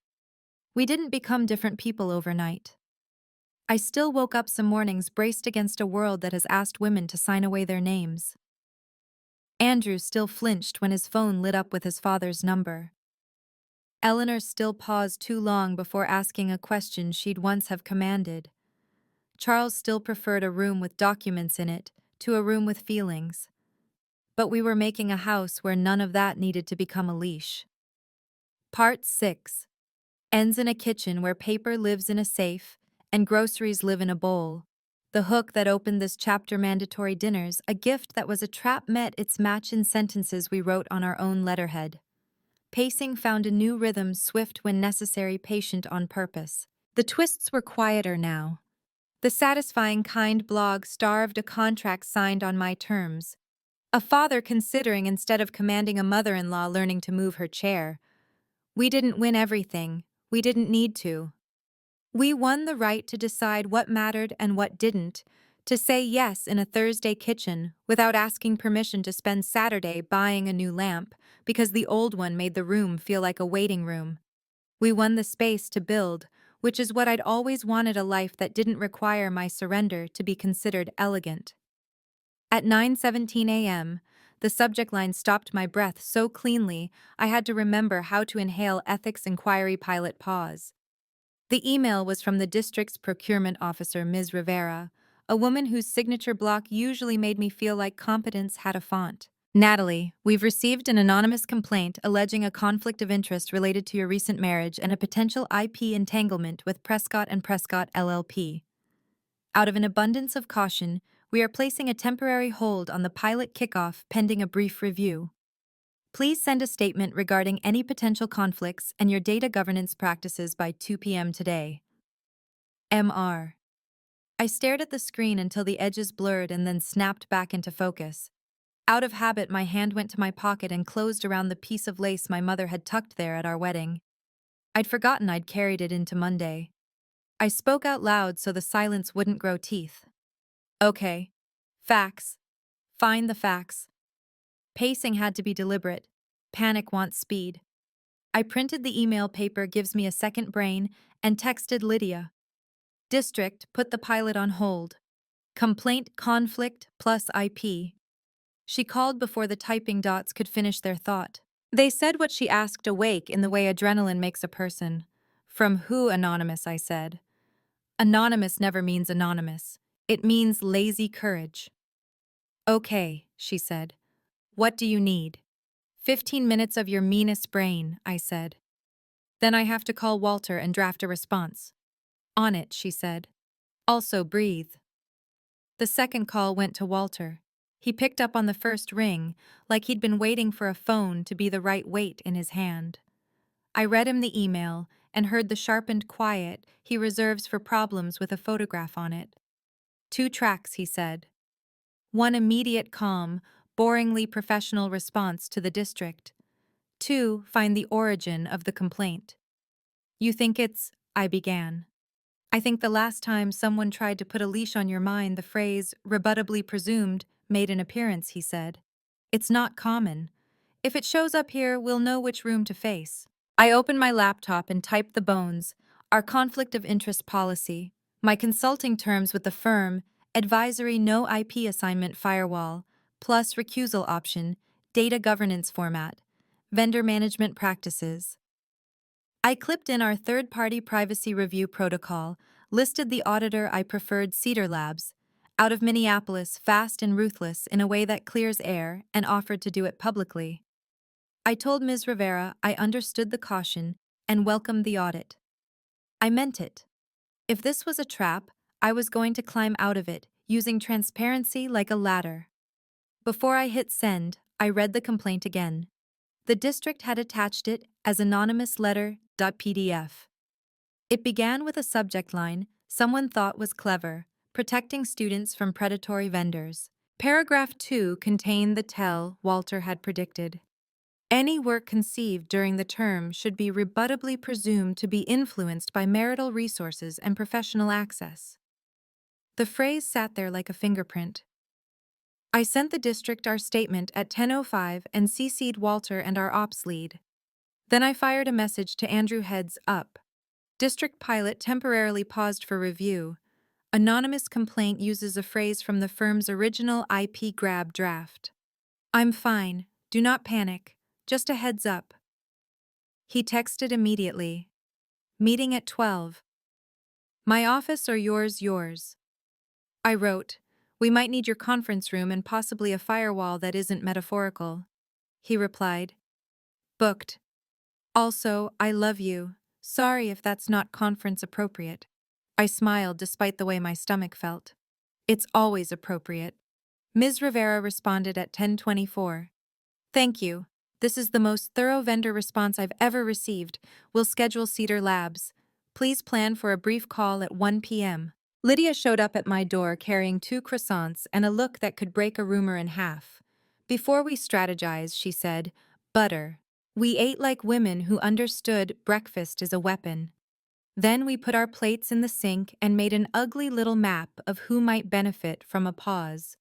We didn't become different people overnight. I still woke up some mornings braced against a world that has asked women to sign away their names. Andrew still flinched when his phone lit up with his father's number. Eleanor still paused too long before asking a question she'd once have commanded. Charles still preferred a room with documents in it to a room with feelings. but we were making a house where none of that needed to become a leash. Part 6 ends in a kitchen where paper lives in a safe and groceries live in a bowl. The hook that opened this chapter, mandatory dinners, a gift that was a trap, met its match in sentences we wrote on our own letterhead. Pacing found a new rhythm, swift when necessary, patient on purpose. The twists were quieter now. The satisfying kind blog starved, a contract signed on my terms. A father considering instead of commanding, a mother-in-law learning to move her chair. We didn't win everything. We didn't need to. We won the right to decide what mattered and what didn't, to say yes in a Thursday kitchen without asking permission to spend Saturday buying a new lamp because the old one made the room feel like a waiting room. We won the space to build, which is what I'd always wanted, a life that didn't require my surrender to be considered elegant. At 9:17 a.m., the subject line stopped my breath so cleanly I had to remember how to inhale. Ethics Inquiry Pilot Pause. The email was from the district's procurement officer, Ms. Rivera, a woman whose signature block usually made me feel like competence had a font. Natalie, we've received an anonymous complaint alleging a conflict of interest related to your recent marriage and a potential IP entanglement with Prescott and Prescott LLP. Out of an abundance of caution, we are placing a temporary hold on the pilot kickoff pending a brief review. Please send a statement regarding any potential conflicts and your data governance practices by 2 p.m. today. Mr. I stared at the screen until the edges blurred and then snapped back into focus. Out of habit, my hand went to my pocket and closed around the piece of lace my mother had tucked there at our wedding. I'd forgotten I'd carried it into Monday. I spoke out loud so the silence wouldn't grow teeth. Okay. Facts. Find the facts. Pacing had to be deliberate. Panic wants speed. I printed the email, paper gives me a second brain, and texted Lydia. District, put the pilot on hold. Complaint, conflict, plus IP. She called before the typing dots could finish their thought. They said what she asked, awake in the way adrenaline makes a person. From who, anonymous, I said. Anonymous never means anonymous. It means lazy courage. Okay, she said. What do you need? 15 minutes of your meanest brain, I said. Then I have to call Walter and draft a response. On it, she said. Also breathe. The second call went to Walter. He picked up on the first ring, like he'd been waiting for a phone to be the right weight in his hand. I read him the email and heard the sharpened quiet he reserves for problems with a photograph on it. 2 tracks, he said. 1 immediate calm, boringly professional response to the district. 2, find the origin of the complaint. You think it's, I began. I think the last time someone tried to put a leash on your mind, the phrase, rebuttably presumed, made an appearance, he said. It's not common. If it shows up here, we'll know which room to face. I opened my laptop and typed the bones, our conflict of interest policy, my consulting terms with the firm, advisory no IP assignment firewall, plus recusal option, data governance format, vendor management practices. I clipped in our third-party privacy review protocol, listed the auditor I preferred, Cedar Labs, out of Minneapolis, fast and ruthless in a way that clears air, and offered to do it publicly. I told Ms. Rivera I understood the caution and welcomed the audit. I meant it. If this was a trap, I was going to climb out of it, using transparency like a ladder. Before I hit send, I read the complaint again. The district had attached it as anonymous letter.pdf. It began with a subject line someone thought was clever, protecting students from predatory vendors. Paragraph 2 contained the tell Walter had predicted. Any work conceived during the term should be rebuttably presumed to be influenced by marital resources and professional access. The phrase sat there like a fingerprint. I sent the district our statement at 10:05 and CC'd Walter and our ops lead. Then I fired a message to Andrew, heads up. District pilot temporarily paused for review. Anonymous complaint uses a phrase from the firm's original IP grab draft. I'm fine. Do not panic. Just a heads up. He texted immediately. Meeting at 12. My office or yours, yours. I wrote, We might need your conference room and possibly a firewall that isn't metaphorical. He replied. Booked. Also, I love you. Sorry if that's not conference appropriate. I smiled despite the way my stomach felt. It's always appropriate. Ms. Rivera responded at 10:24. Thank you. This is the most thorough vendor response I've ever received. We'll schedule Cedar Labs. Please plan for a brief call at 1 p.m. Lydia showed up at my door carrying 2 croissants and a look that could break a rumor in half. Before we strategize, she said, butter. We ate like women who understood breakfast is a weapon. Then we put our plates in the sink and made an ugly little map of who might benefit from a pause.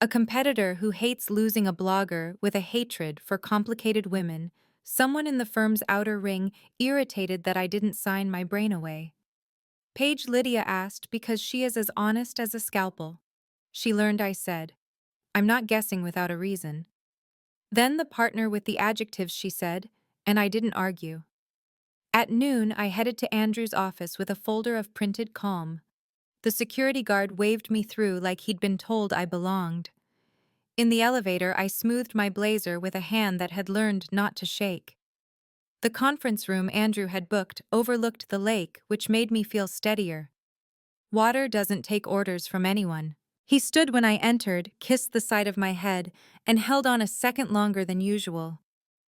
A competitor who hates losing a blogger with a hatred for complicated women, someone in the firm's outer ring irritated that I didn't sign my brain away. Paige, Lydia asked because she is as honest as a scalpel. She learned I said, I'm not guessing without a reason. Then the partner with the adjectives, she said, and I didn't argue. At noon, I headed to Andrew's office with a folder of printed calm. The security guard waved me through like he'd been told I belonged. In the elevator, I smoothed my blazer with a hand that had learned not to shake. The conference room Andrew had booked overlooked the lake, which made me feel steadier. Water doesn't take orders from anyone. He stood when I entered, kissed the side of my head, and held on a second longer than usual.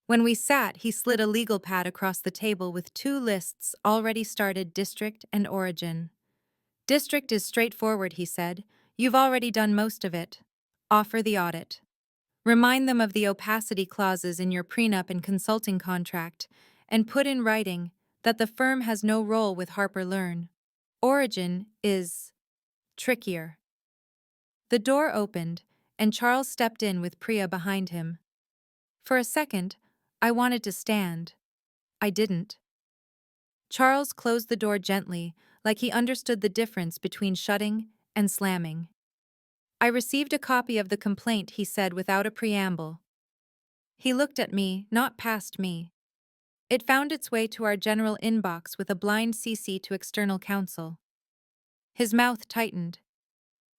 When we sat, he slid a legal pad across the table with 2 lists already started, district and origin. District is straightforward, he said. You've already done most of it. Offer the audit. Remind them of the opacity clauses in your prenup and consulting contract, and put in writing that the firm has no role with Harper Learn. Origin is trickier. The door opened, and Charles stepped in with Priya behind him. For a second, I wanted to stand. I didn't. Charles closed the door gently, like he understood the difference between shutting and slamming. I received a copy of the complaint, he said without a preamble. He looked at me, not past me. It found its way to our general inbox with a blind CC to external counsel. His mouth tightened.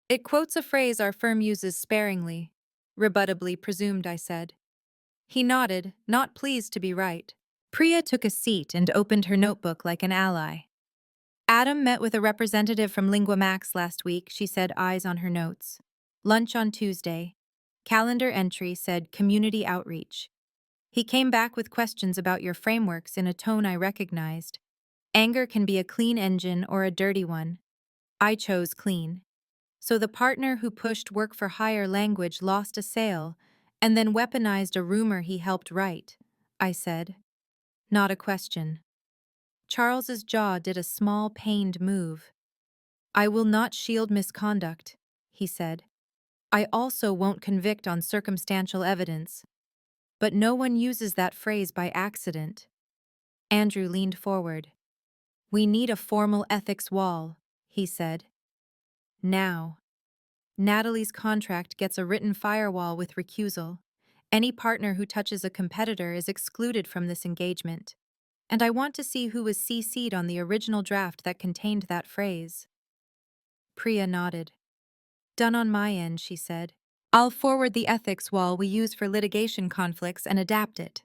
It quotes a phrase our firm uses sparingly. Rebuttably presumed, I said. He nodded, not pleased to be right. Priya took a seat and opened her notebook like an ally. Adam met with a representative from LinguaMax last week, she said, eyes on her notes. Lunch on Tuesday. Calendar entry said community outreach. He came back with questions about your frameworks in a tone I recognized. Anger can be a clean engine or a dirty one. I chose clean. So the partner who pushed work for hire language lost a sale and then weaponized a rumor he helped write, I said. Not a question. Charles's jaw did a small, pained move. I will not shield misconduct, he said. I also won't convict on circumstantial evidence. But no one uses that phrase by accident. Andrew leaned forward. We need a formal ethics wall, he said. Now. Natalie's contract gets a written firewall with recusal. Any partner who touches a competitor is excluded from this engagement. And I want to see who was CC'd on the original draft that contained that phrase. Priya nodded. Done on my end, she said. I'll forward the ethics wall we use for litigation conflicts and adapt it.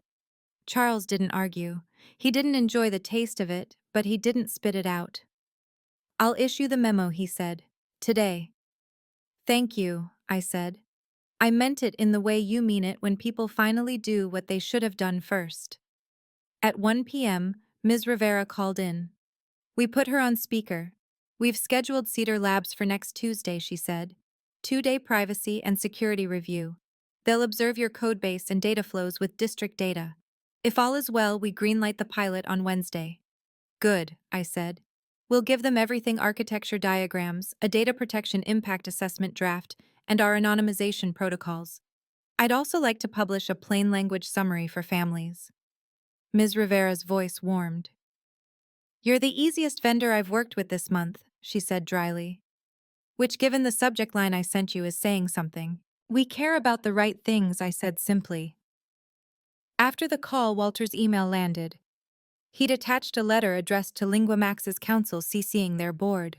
Charles didn't argue. He didn't enjoy the taste of it, but he didn't spit it out. I'll issue the memo, he said. Today. Thank you, I said. I meant it in the way you mean it when people finally do what they should have done first. At 1 p.m., Ms. Rivera called in. We put her on speaker. We've scheduled Cedar Labs for next Tuesday, she said. 2-day privacy and security review. They'll observe your codebase and data flows with district data. If all is well, we greenlight the pilot on Wednesday. Good, I said. We'll give them everything: architecture diagrams, a data protection impact assessment draft, and our anonymization protocols. I'd also like to publish a plain language summary for families. Ms. Rivera's voice warmed. You're the easiest vendor I've worked with this month, she said dryly. Which, given the subject line I sent you, is saying something. We care about the right things, I said simply. After the call, Walter's email landed. He'd attached a letter addressed to LinguaMax's counsel CCing their board.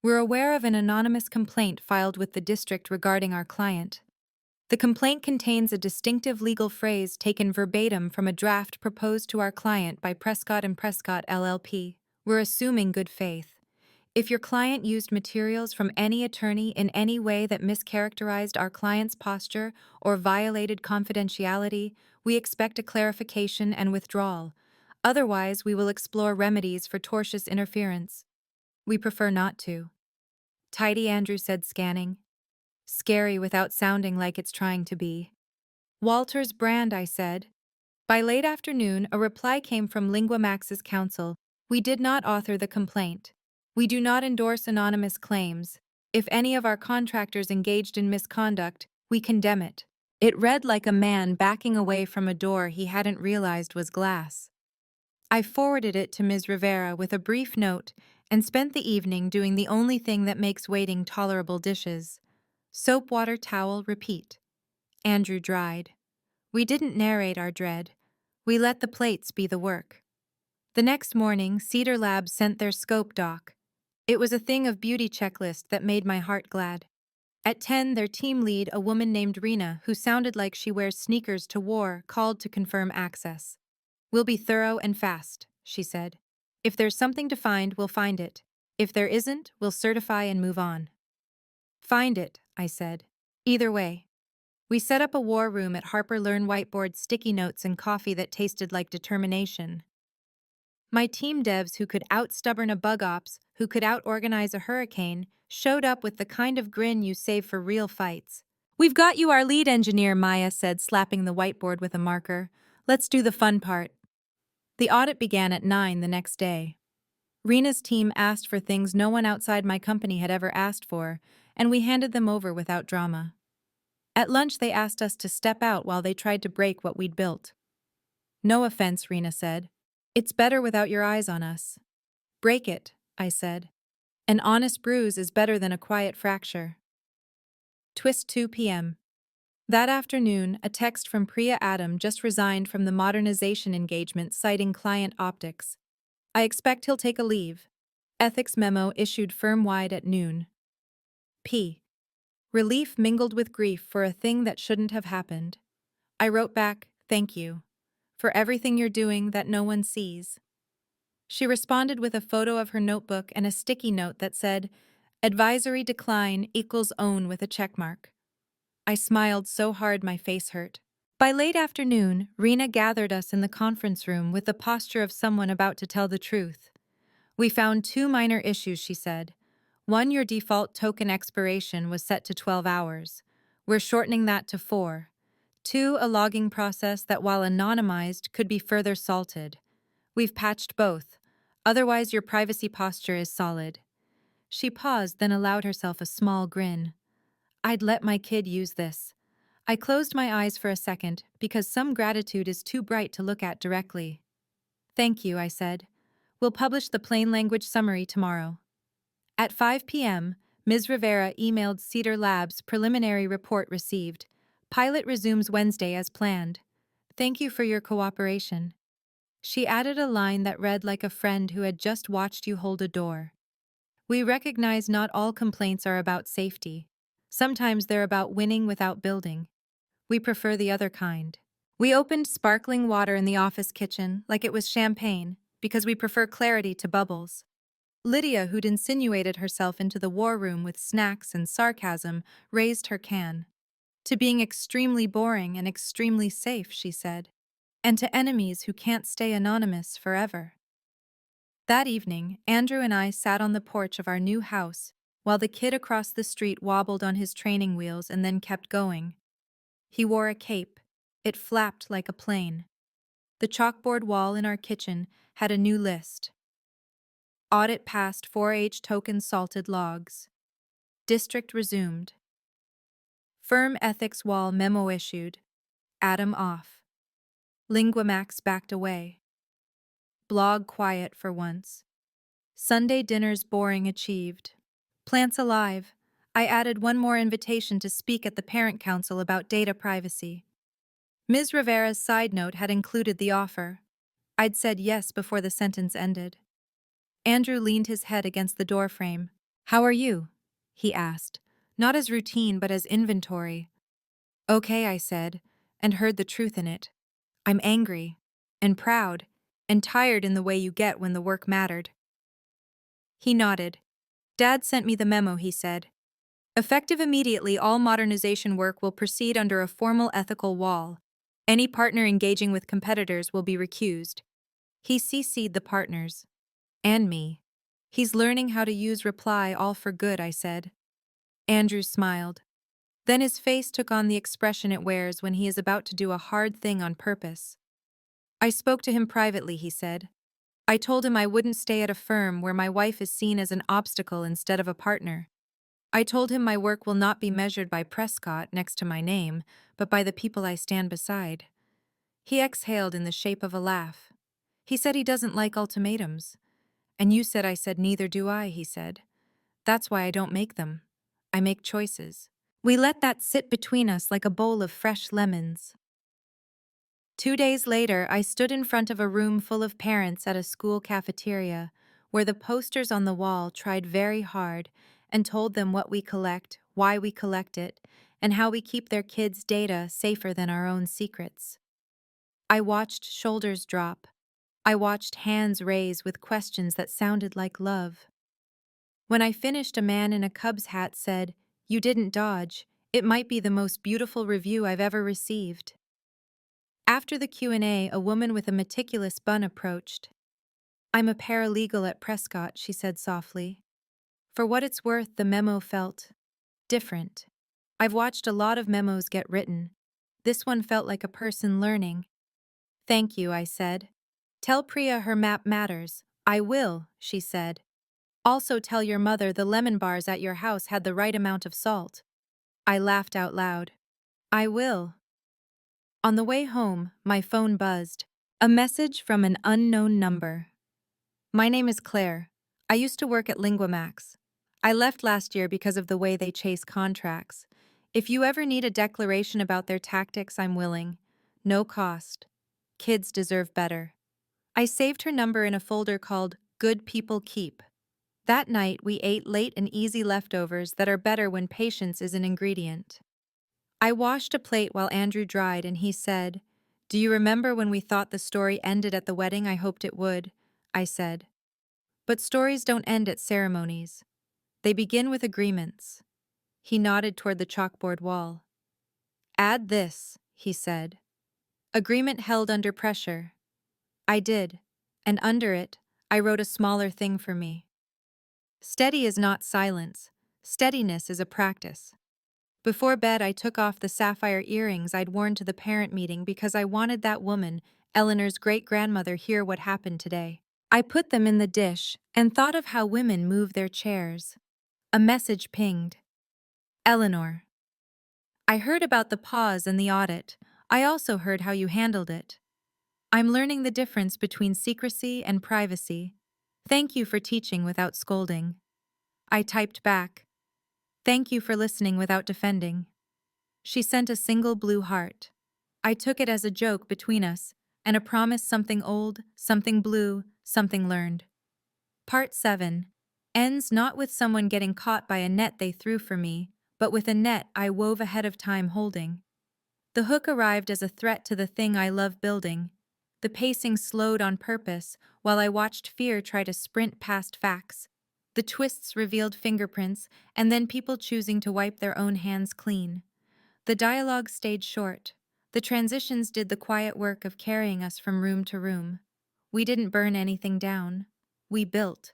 We're aware of an anonymous complaint filed with the district regarding our client. The complaint contains a distinctive legal phrase taken verbatim from a draft proposed to our client by Prescott and Prescott LLP. We're assuming good faith. If your client used materials from any attorney in any way that mischaracterized our client's posture or violated confidentiality, we expect a clarification and withdrawal. Otherwise, we will explore remedies for tortious interference. We prefer not to. Tidy Andrew said, scanning. Scary without sounding like it's trying to be. Walter's brand, I said. By late afternoon, a reply came from LinguaMax's counsel. We did not author the complaint. We do not endorse anonymous claims. If any of our contractors engaged in misconduct, we condemn it. It read like a man backing away from a door he hadn't realized was glass. I forwarded it to Ms. Rivera with a brief note and spent the evening doing the only thing that makes waiting tolerable: dishes. Soap, water, towel, repeat. Andrew dried. We didn't narrate our dread. We let the plates be the work. The next morning, Cedar Labs sent their scope doc. It was a thing of beauty checklist that made my heart glad. At 10, their team lead, a woman named Rena, who sounded like she wears sneakers to war, called to confirm access. We'll be thorough and fast, she said. If there's something to find, we'll find it. If there isn't, we'll certify and move on. Find it, I said. Either way. We set up a war room at Harper Learn whiteboard, sticky notes, and coffee that tasted like determination. My team devs, who could out-stubborn a bug ops, who could out-organize a hurricane, showed up with the kind of grin you save for real fights. We've got you, our lead engineer, Maya said, slapping the whiteboard with a marker. Let's do the fun part. The audit began at 9 the next day. Rena's team asked for things no one outside my company had ever asked for, and we handed them over without drama. At lunch, they asked us to step out while they tried to break what we'd built. No offense, Rena said. It's better without your eyes on us. Break it, I said. An honest bruise is better than a quiet fracture. Twist 2 p.m. That afternoon, a text from Priya Adam, just resigned from the modernization engagement, citing client optics. I expect he'll take a leave. Ethics memo issued firm-wide at noon. P. Relief mingled with grief for a thing that shouldn't have happened. I wrote back, thank you. For everything you're doing that no one sees. She responded with a photo of her notebook and a sticky note that said, advisory decline equals own with a checkmark. I smiled so hard my face hurt. By late afternoon, Rena gathered us in the conference room with the posture of someone about to tell the truth. We found 2 minor issues, she said. 1, your default token expiration was set to 12 hours. We're shortening that to 4. 2, a logging process that, while anonymized, could be further salted. We've patched both. Otherwise, your privacy posture is solid. She paused, then allowed herself a small grin. I'd let my kid use this. I closed my eyes for a second, because some gratitude is too bright to look at directly. Thank you, I said. We'll publish the plain language summary tomorrow. At 5 p.m., Ms. Rivera emailed Cedar Labs preliminary report received. Pilot resumes Wednesday as planned. Thank you for your cooperation. She added a line that read like a friend who had just watched you hold a door. We recognize not all complaints are about safety. Sometimes they're about winning without building. We prefer the other kind. We opened sparkling water in the office kitchen like it was champagne because we prefer clarity to bubbles. Lydia, who'd insinuated herself into the war room with snacks and sarcasm, raised her can. To being extremely boring and extremely safe, she said. And to enemies who can't stay anonymous forever. That evening, Andrew and I sat on the porch of our new house while the kid across the street wobbled on his training wheels and then kept going. He wore a cape. It flapped like a plane. The chalkboard wall in our kitchen had a new list. Audit passed, 4H token salted logs. District resumed. Firm ethics wall memo issued. Adam off. LinguaMax backed away. Blog quiet for once. Sunday dinners boring achieved. Plants alive. I added one more invitation to speak at the Parent Council about data privacy. Ms. Rivera's side note had included the offer. I'd said yes before the sentence ended. Andrew leaned his head against the doorframe. How are you? He asked, not as routine but as inventory. Okay, I said, and heard the truth in it. I'm angry, and proud, and tired in the way you get when the work mattered. He nodded. Dad sent me the memo, he said. Effective immediately, all modernization work will proceed under a formal ethical wall. Any partner engaging with competitors will be recused. He CC'd the partners. And me. He's learning how to use reply all for good, I said. Andrew smiled. Then his face took on the expression it wears when he is about to do a hard thing on purpose. I spoke to him privately, he said. I told him I wouldn't stay at a firm where my wife is seen as an obstacle instead of a partner. I told him my work will not be measured by Prescott next to my name, but by the people I stand beside. He exhaled in the shape of a laugh. He said he doesn't like ultimatums. And you said I said neither do I, he said. That's why I don't make them. I make choices. We let that sit between us like a bowl of fresh lemons. 2 days later, I stood in front of a room full of parents at a school cafeteria, where the posters on the wall tried very hard and told them what we collect, why we collect it, and how we keep their kids' data safer than our own secrets. I watched shoulders drop. I watched hands raise with questions that sounded like love. When I finished, a man in a Cubs hat said, "You didn't dodge. It might be the most beautiful review I've ever received." After the Q&A, a woman with a meticulous bun approached. I'm a paralegal at Prescott, she said softly. For what it's worth, the memo felt different. I've watched a lot of memos get written. This one felt like a person learning. Thank you, I said. Tell Priya her map matters. I will, she said. Also tell your mother the lemon bars at your house had the right amount of salt. I laughed out loud. I will. On the way home, my phone buzzed. A message from an unknown number. My name is Claire. I used to work at LinguaMax. I left last year because of the way they chase contracts. If you ever need a declaration about their tactics, I'm willing. No cost. Kids deserve better. I saved her number in a folder called Good People Keep. That night, we ate late and easy leftovers that are better when patience is an ingredient. I washed a plate while Andrew dried, and he said, Do you remember when we thought the story ended at the wedding I hoped it would? I said. But stories don't end at ceremonies. They begin with agreements. He nodded toward the chalkboard wall. Add this, he said. Agreement held under pressure. I did, and under it, I wrote a smaller thing for me. Steady is not silence. Steadiness is a practice. Before bed, I took off the sapphire earrings I'd worn to the parent meeting because I wanted that woman, Eleanor's great-grandmother, hear what happened today. I put them in the dish and thought of how women move their chairs. A message pinged. Eleanor. I heard about the pause and the audit. I also heard how you handled it. I'm learning the difference between secrecy and privacy. Thank you for teaching without scolding. I typed back. Thank you for listening without defending. She sent a single blue heart. I took it as a joke between us, and a promise something old, something blue, something learned. Part 7 ends not with someone getting caught by a net they threw for me, but with a net I wove ahead of time holding. The hook arrived as a threat to the thing I love building. The pacing slowed on purpose while I watched fear try to sprint past facts. The twists revealed fingerprints, and then people choosing to wipe their own hands clean. The dialogue stayed short. The transitions did the quiet work of carrying us from room to room. We didn't burn anything down. We built.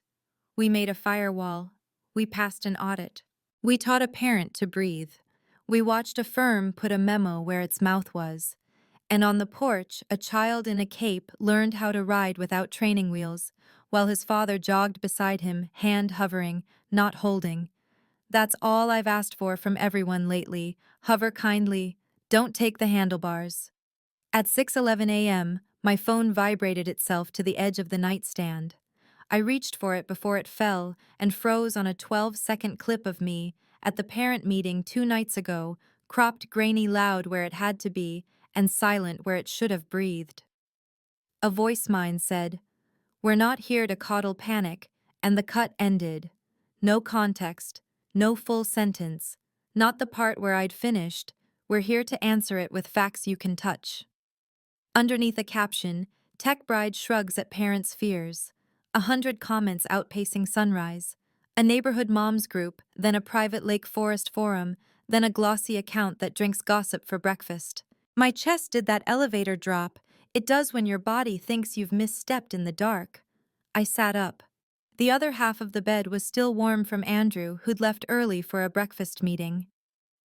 We made a firewall. We passed an audit. We taught a parent to breathe. We watched a firm put a memo where its mouth was. And on the porch, a child in a cape learned how to ride without training wheels, while his father jogged beside him, hand hovering, not holding. That's all I've asked for from everyone lately. Hover kindly. Don't take the handlebars. At 6:11 a.m., my phone vibrated itself to the edge of the nightstand. I reached for it before it fell and froze on a 12-second clip of me at the parent meeting 2 nights ago, cropped grainy loud where it had to be and silent where it should have breathed. A voice mine said, We're not here to coddle panic, and the cut ended. No context, no full sentence, not the part where I'd finished. We're here to answer it with facts you can touch. Underneath a caption, Tech Bride shrugs at parents' fears. 100 comments outpacing sunrise. A neighborhood moms group, then a private Lake Forest forum, then a glossy account that drinks gossip for breakfast. My chest did that elevator drop. It does when your body thinks you've misstepped in the dark. I sat up. The other half of the bed was still warm from Andrew, who'd left early for a breakfast meeting.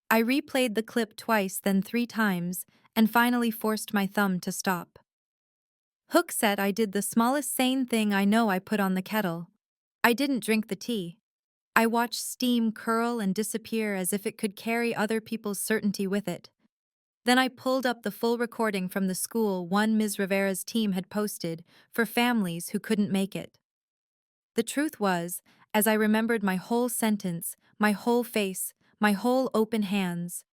I replayed the clip twice, then 3 times, and finally forced my thumb to stop. Hook said I did the smallest sane thing I know. I put on the kettle. I didn't drink the tea. I watched steam curl and disappear as if it could carry other people's certainty with it. Then I pulled up the full recording from the school one Ms. Rivera's team had posted for families who couldn't make it. The truth was, as I remembered my whole sentence, my whole face, my whole open hands,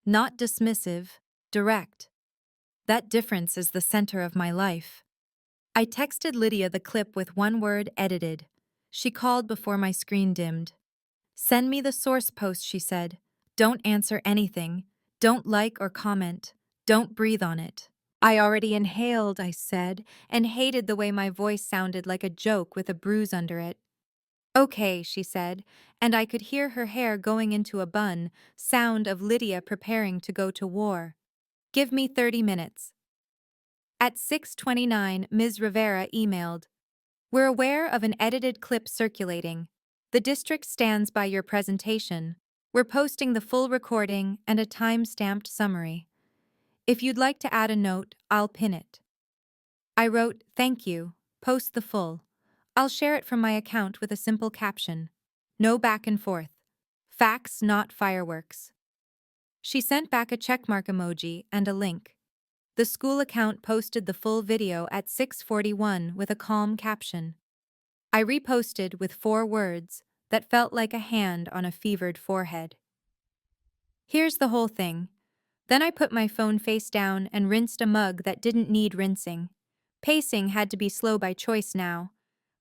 not dismissive, direct. That difference is the center of my life. I texted Lydia the clip with one word, edited. She called before my screen dimmed. Send me the source post, she said. Don't answer anything. Don't like or comment. Don't breathe on it. I already inhaled, I said, and hated the way my voice sounded like a joke with a bruise under it. Okay, she said, and I could hear her hair going into a bun, sound of Lydia preparing to go to war. Give me 30 minutes. At 6:29, Ms. Rivera emailed, We're aware of an edited clip circulating. The district stands by your presentation. We're posting the full recording and a time-stamped summary. If you'd like to add a note, I'll pin it. I wrote, Thank you. Post the full. I'll share it from my account with a simple caption. No back and forth. Facts, not fireworks. She sent back a checkmark emoji and a link. The school account posted the full video at 6:41 with a calm caption. I reposted with 4 words that felt like a hand on a fevered forehead. Here's the whole thing. Then I put my phone face down and rinsed a mug that didn't need rinsing. Pacing had to be slow by choice now.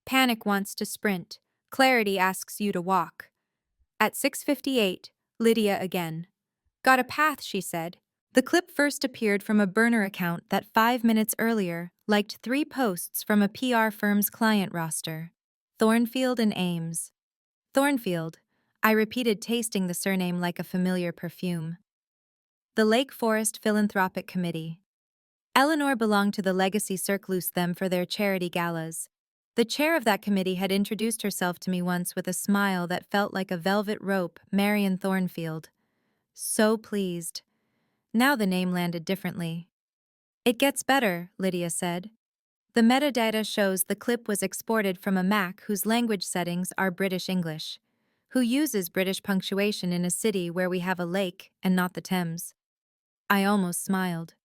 Panic wants to sprint. Clarity asks you to walk. At 6:58, Lydia again. Got a path, she said. The clip first appeared from a burner account that 5 minutes earlier liked 3 posts from a PR firm's client roster. Thornfield and Ames. Thornfield. I repeated, tasting the surname like a familiar perfume. The Lake Forest Philanthropic Committee. Eleanor belonged to the Legacy Circus them for their charity galas. The chair of that committee had introduced herself to me once with a smile that felt like a velvet rope, Marion Thornfield. So pleased. Now the name landed differently. It gets better, Lydia said. The metadata shows the clip was exported from a Mac whose language settings are British English, who uses British punctuation in a city where we have a lake and not the Thames. I almost smiled.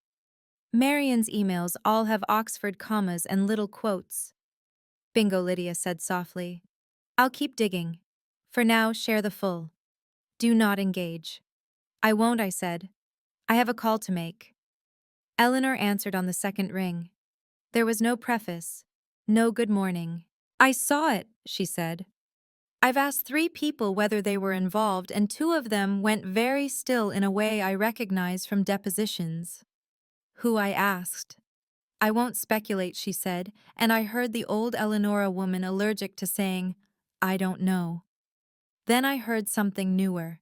Marion's emails all have Oxford commas and little quotes. Bingo, Lydia said softly. I'll keep digging. For now, share the full. Do not engage. I won't, I said. I have a call to make. Eleanor answered on the second ring. There was no preface, no good morning. I saw it, she said. I've asked 3 people whether they were involved, and 2 of them went very still in a way I recognize from depositions. Who, I asked. I won't speculate, she said, and I heard the old Eleonora woman allergic to saying, I don't know. Then I heard something newer.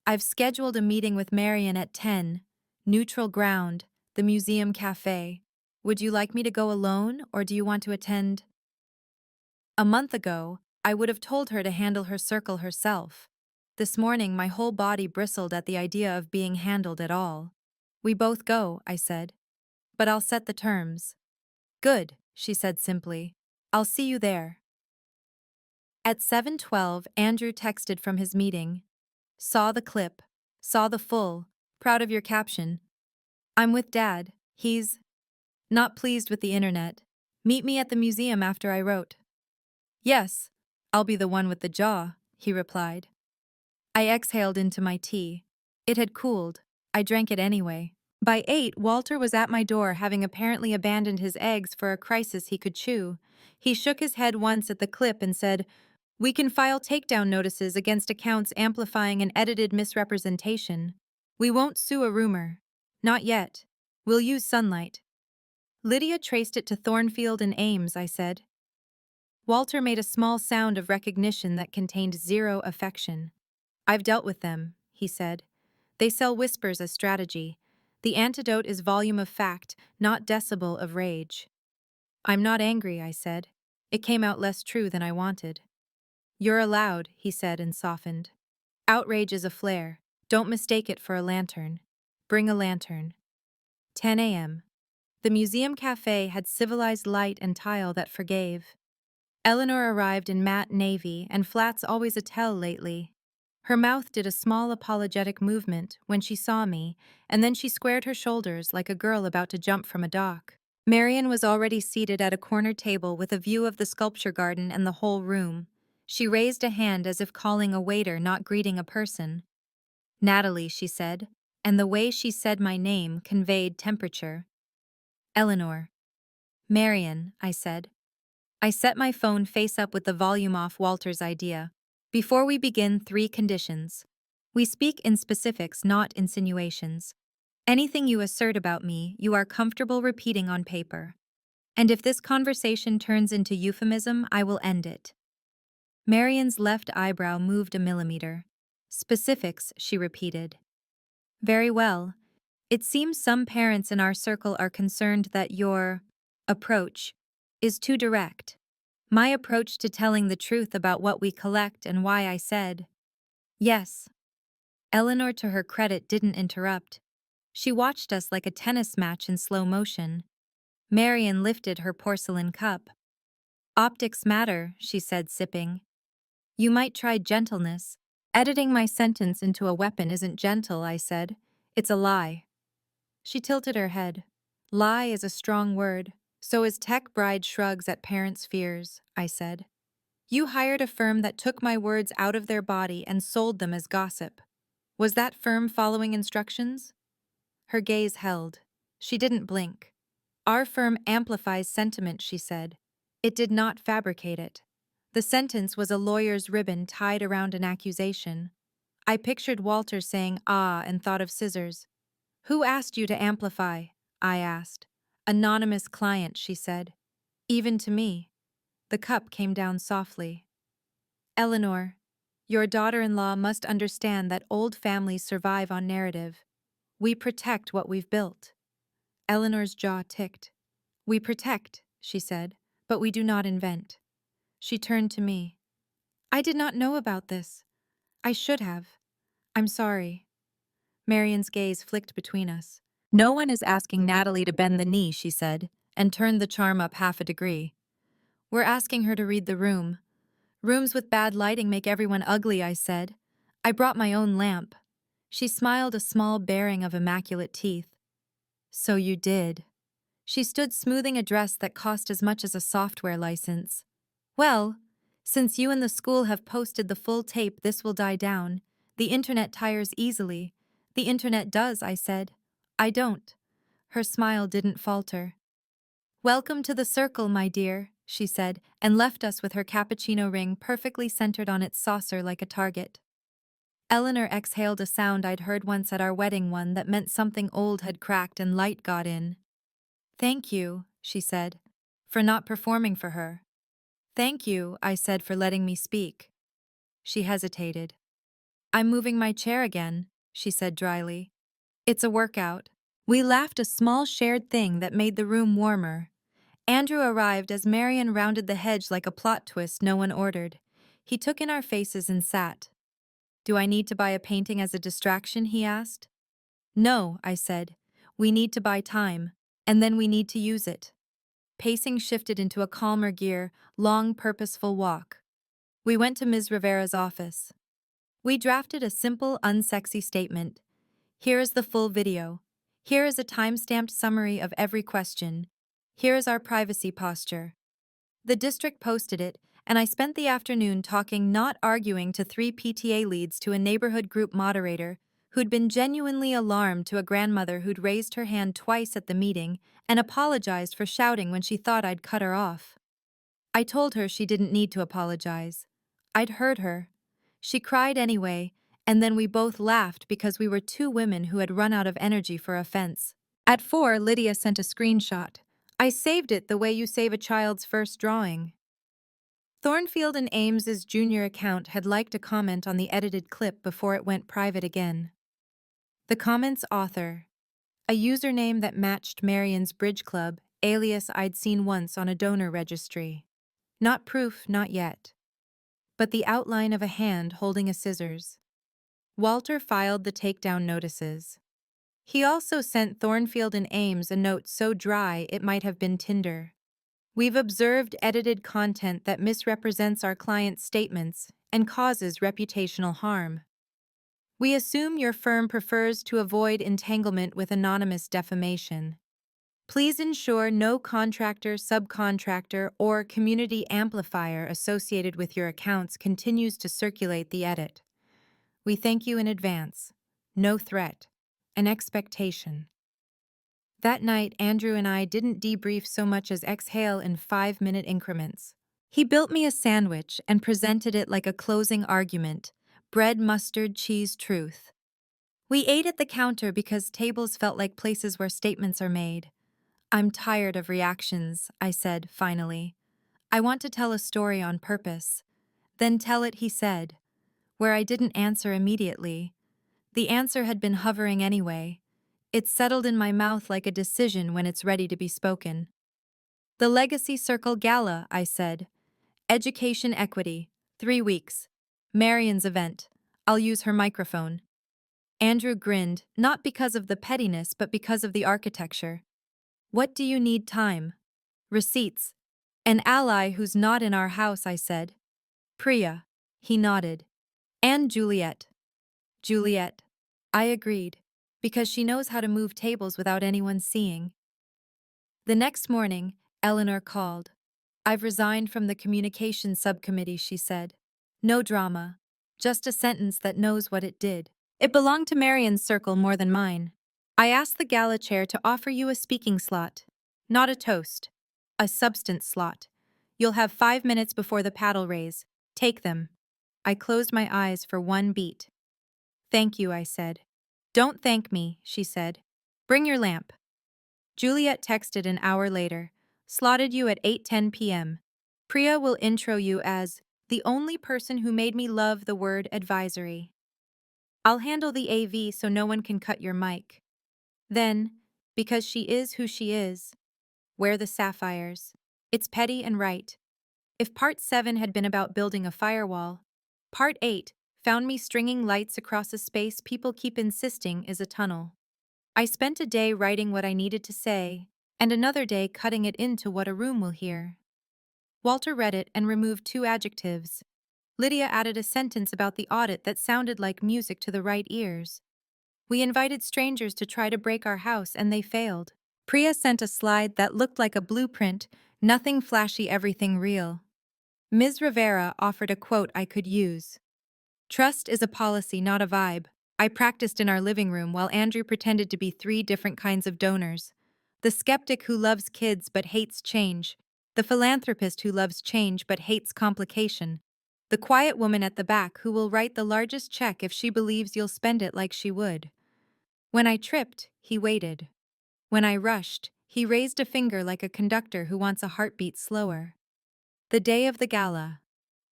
I've scheduled a meeting with Marion at 10, neutral ground, the museum cafe. Would you like me to go alone, or do you want to attend? A month ago, I would have told her to handle her circle herself. This morning, my whole body bristled at the idea of being handled at all. We both go, I said. But I'll set the terms. Good, she said simply. I'll see you there. At 7:12, Andrew texted from his meeting. Saw the clip. Saw the full. Proud of your caption. I'm with Dad. He's not pleased with the internet. Meet me at the museum after, I wrote. Yes, I'll be the one with the jaw, he replied. I exhaled into my tea. It had cooled. I drank it anyway. By 8, Walter was at my door, having apparently abandoned his eggs for a crisis he could chew. He shook his head once at the clip and said, We can file takedown notices against accounts amplifying an edited misrepresentation. We won't sue a rumor. Not yet. We'll use sunlight. Lydia traced it to Thornfield and Ames, I said. Walter made a small sound of recognition that contained zero affection. I've dealt with them, he said. They sell whispers as strategy. The antidote is volume of fact, not decibel of rage. I'm not angry, I said. It came out less true than I wanted. You're allowed, he said and softened. Outrage is a flare. Don't mistake it for a lantern. Bring a lantern. 10 a.m. The museum cafe had civilized light and tile that forgave. Eleanor arrived in matte navy, and flats always a tell lately. Her mouth did a small apologetic movement when she saw me, and then she squared her shoulders like a girl about to jump from a dock. Marian was already seated at a corner table with a view of the sculpture garden and the whole room. She raised a hand as if calling a waiter, not greeting a person. Natalie, she said, and the way she said my name conveyed temperature. Eleanor. Marian, I said. I set my phone face up with the volume off. Walter's idea. Before we begin, 3 conditions. We speak in specifics, not insinuations. Anything you assert about me, you are comfortable repeating on paper. And if this conversation turns into euphemism, I will end it. Marian's left eyebrow moved a millimeter. Specifics, she repeated. Very well. It seems some parents in our circle are concerned that your approach is too direct. My approach to telling the truth about what we collect and why I said, yes. Eleanor, to her credit, didn't interrupt. She watched us like a tennis match in slow motion. Marian lifted her porcelain cup. Optics matter, she said, sipping. You might try gentleness. Editing my sentence into a weapon isn't gentle, I said. It's a lie. She tilted her head. Lie is a strong word. So is tech. Bride shrugs at parents' fears, I said. You hired a firm that took my words out of their body and sold them as gossip. Was that firm following instructions? Her gaze held. She didn't blink. Our firm amplifies sentiment, she said. It did not fabricate it. The sentence was a lawyer's ribbon tied around an accusation. I pictured Walter saying ah and thought of scissors. Who asked you to amplify? I asked. Anonymous client, she said. Even to me. The cup came down softly. Eleanor, your daughter-in-law must understand that old families survive on narrative. We protect what we've built. Eleanor's jaw ticked. We protect, she said, but we do not invent. She turned to me. I did not know about this. I should have. I'm sorry. Marian's gaze flicked between us. No one is asking Natalie to bend the knee, she said, and turned the charm up half a degree. We're asking her to read the room. Rooms with bad lighting make everyone ugly, I said. I brought my own lamp. She smiled, a small bearing of immaculate teeth. So you did. She stood smoothing a dress that cost as much as a software license. Well, since you and the school have posted the full tape, this will die down. The internet tires easily. The internet does, I said. I don't. Her smile didn't falter. Welcome to the circle, my dear, she said, and left us with her cappuccino ring perfectly centered on its saucer like a target. Eleanor exhaled a sound I'd heard once at our wedding, one that meant something old had cracked and light got in. Thank you, she said, for not performing for her. Thank you, I said, for letting me speak. She hesitated. I'm moving my chair again, she said dryly. It's a workout. We laughed, a small shared thing that made the room warmer. Andrew arrived as Marian rounded the hedge like a plot twist no one ordered. He took in our faces and sat. Do I need to buy a painting as a distraction, he asked. No, I said. We need to buy time, and then we need to use it. Pacing shifted into a calmer gear, long, purposeful walk. We went to Ms. Rivera's office. We drafted a simple, unsexy statement. Here is the full video. Here is a time-stamped summary of every question. Here is our privacy posture. The district posted it, and I spent the afternoon talking, not arguing, to 3 PTA leads, to a neighborhood group moderator who'd been genuinely alarmed, to a grandmother who'd raised her hand twice at the meeting and apologized for shouting when she thought I'd cut her off. I told her she didn't need to apologize. I'd heard her. She cried anyway, and then we both laughed because we were two women who had run out of energy for offense. At 4, Lydia sent a screenshot. I saved it the way you save a child's first drawing. Thornfield and Ames's junior account had liked a comment on the edited clip before it went private again. The comment's author, a username that matched Marion's bridge club, alias I'd seen once on a donor registry. Not proof, not yet. But the outline of a hand holding a scissors. Walter filed the takedown notices. He also sent Thornfield and Ames a note so dry it might have been Tinder. We've observed edited content that misrepresents our client's statements and causes reputational harm. We assume your firm prefers to avoid entanglement with anonymous defamation. Please ensure no contractor, subcontractor, or community amplifier associated with your accounts continues to circulate the edit. We thank you in advance. No threat. An expectation. That night, Andrew and I didn't debrief so much as exhale in 5-minute increments. He built me a sandwich and presented it like a closing argument: bread, mustard, cheese, truth. We ate at the counter because tables felt like places where statements are made. I'm tired of reactions, I said, finally. I want to tell a story on purpose. Then tell it, he said. Where I didn't answer immediately. The answer had been hovering anyway. It settled in my mouth like a decision when it's ready to be spoken. The Legacy Circle Gala, I said. Education equity. 3 weeks. Marion's event. I'll use her microphone. Andrew grinned, not because of the pettiness but because of the architecture. What do you need time? Receipts. An ally who's not in our house, I said. Priya. He nodded. And Juliet. Juliet. I agreed, because she knows how to move tables without anyone seeing. The next morning, Eleanor called. I've resigned from the communications subcommittee, she said. No drama. Just a sentence that knows what it did. It belonged to Marion's circle more than mine. I asked the gala chair to offer you a speaking slot. Not a toast. A substance slot. You'll have 5 minutes before the paddle raise. Take them. I closed my eyes for one beat. Thank you, I said. Don't thank me, she said. Bring your lamp. Juliet texted an hour later. Slotted you at 8:10 p.m. Priya will intro you as the only person who made me love the word advisory. I'll handle the AV so no one can cut your mic. Then, because she is who she is, wear the sapphires. It's petty and right. If part 7 had been about building a firewall, part 8 found me stringing lights across a space people keep insisting is a tunnel. I spent a day writing what I needed to say, and another day cutting it into what a room will hear. Walter read it and removed 2 adjectives. Lydia added a sentence about the audit that sounded like music to the right ears. We invited strangers to try to break our house and they failed. Priya sent a slide that looked like a blueprint, nothing flashy, everything real. Ms. Rivera offered a quote I could use. Trust is a policy, not a vibe. I practiced in our living room while Andrew pretended to be 3 different kinds of donors. The skeptic who loves kids but hates change. The philanthropist who loves change but hates complication. The quiet woman at the back who will write the largest check if she believes you'll spend it like she would. When I tripped, he waited. When I rushed, he raised a finger like a conductor who wants a heartbeat slower. The day of the gala.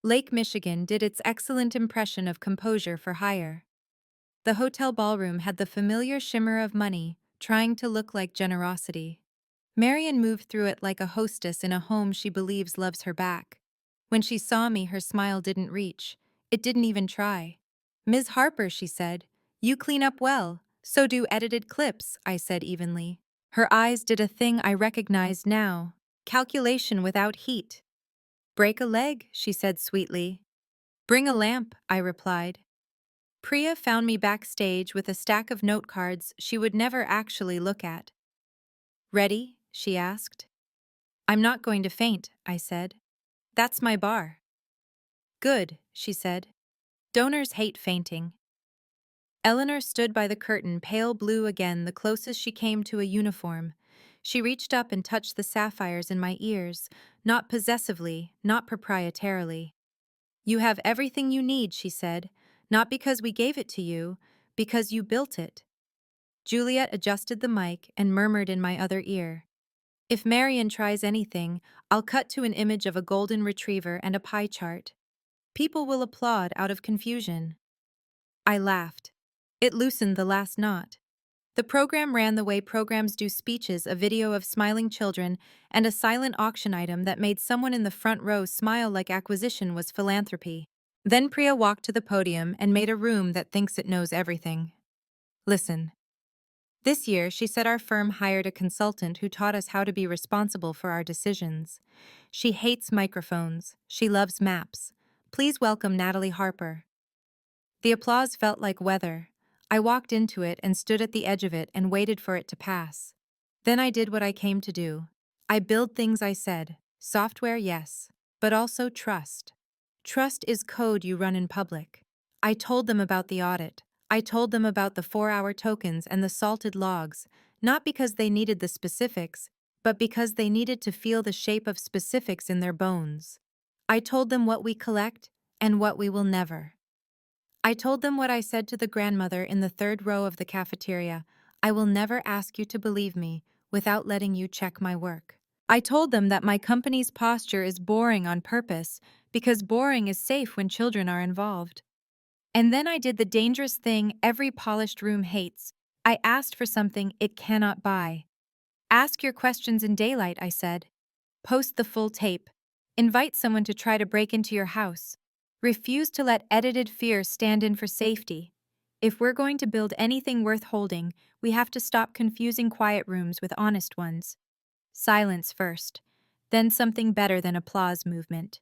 Lake Michigan did its excellent impression of composure for hire. The hotel ballroom had the familiar shimmer of money, trying to look like generosity. Marion moved through it like a hostess in a home she believes loves her back. When she saw me, her smile didn't reach. It didn't even try. Ms. Harper, she said, you clean up well. So do edited clips, I said evenly. Her eyes did a thing I recognized now. Calculation without heat. Break a leg, she said sweetly. Bring a lamp, I replied. Priya found me backstage with a stack of note cards she would never actually look at. Ready? She asked. I'm not going to faint, I said. That's my bar. Good, she said. Donors hate fainting. Eleanor stood by the curtain, pale blue again, the closest she came to a uniform. She reached up and touched the sapphires in my ears, not possessively, not proprietarily. You have everything you need, she said, not because we gave it to you, because you built it. Juliet adjusted the mic and murmured in my other ear. If Marion tries anything, I'll cut to an image of a golden retriever and a pie chart. People will applaud out of confusion. I laughed. It loosened the last knot. The program ran the way programs do: speeches, a video of smiling children, and a silent auction item that made someone in the front row smile like acquisition was philanthropy. Then Priya walked to the podium and made a room that thinks it knows everything. Listen. This year, she said, our firm hired a consultant who taught us how to be responsible for our decisions. She hates microphones. She loves maps. Please welcome Natalie Harper. The applause felt like weather. I walked into it and stood at the edge of it and waited for it to pass. Then I did what I came to do. I build things, I said. Software, yes. But also trust. Trust is code you run in public. I told them about the audit. I told them about the 4-hour tokens and the salted logs, not because they needed the specifics, but because they needed to feel the shape of specifics in their bones. I told them what we collect and what we will never. I told them what I said to the grandmother in the third row of the cafeteria. I will never ask you to believe me without letting you check my work. I told them that my company's posture is boring on purpose because boring is safe when children are involved. And then I did the dangerous thing every polished room hates. I asked for something it cannot buy. Ask your questions in daylight, I said. Post the full tape. Invite someone to try to break into your house. Refuse to let edited fear stand in for safety. If we're going to build anything worth holding, we have to stop confusing quiet rooms with honest ones. Silence first, then something better than applause movement.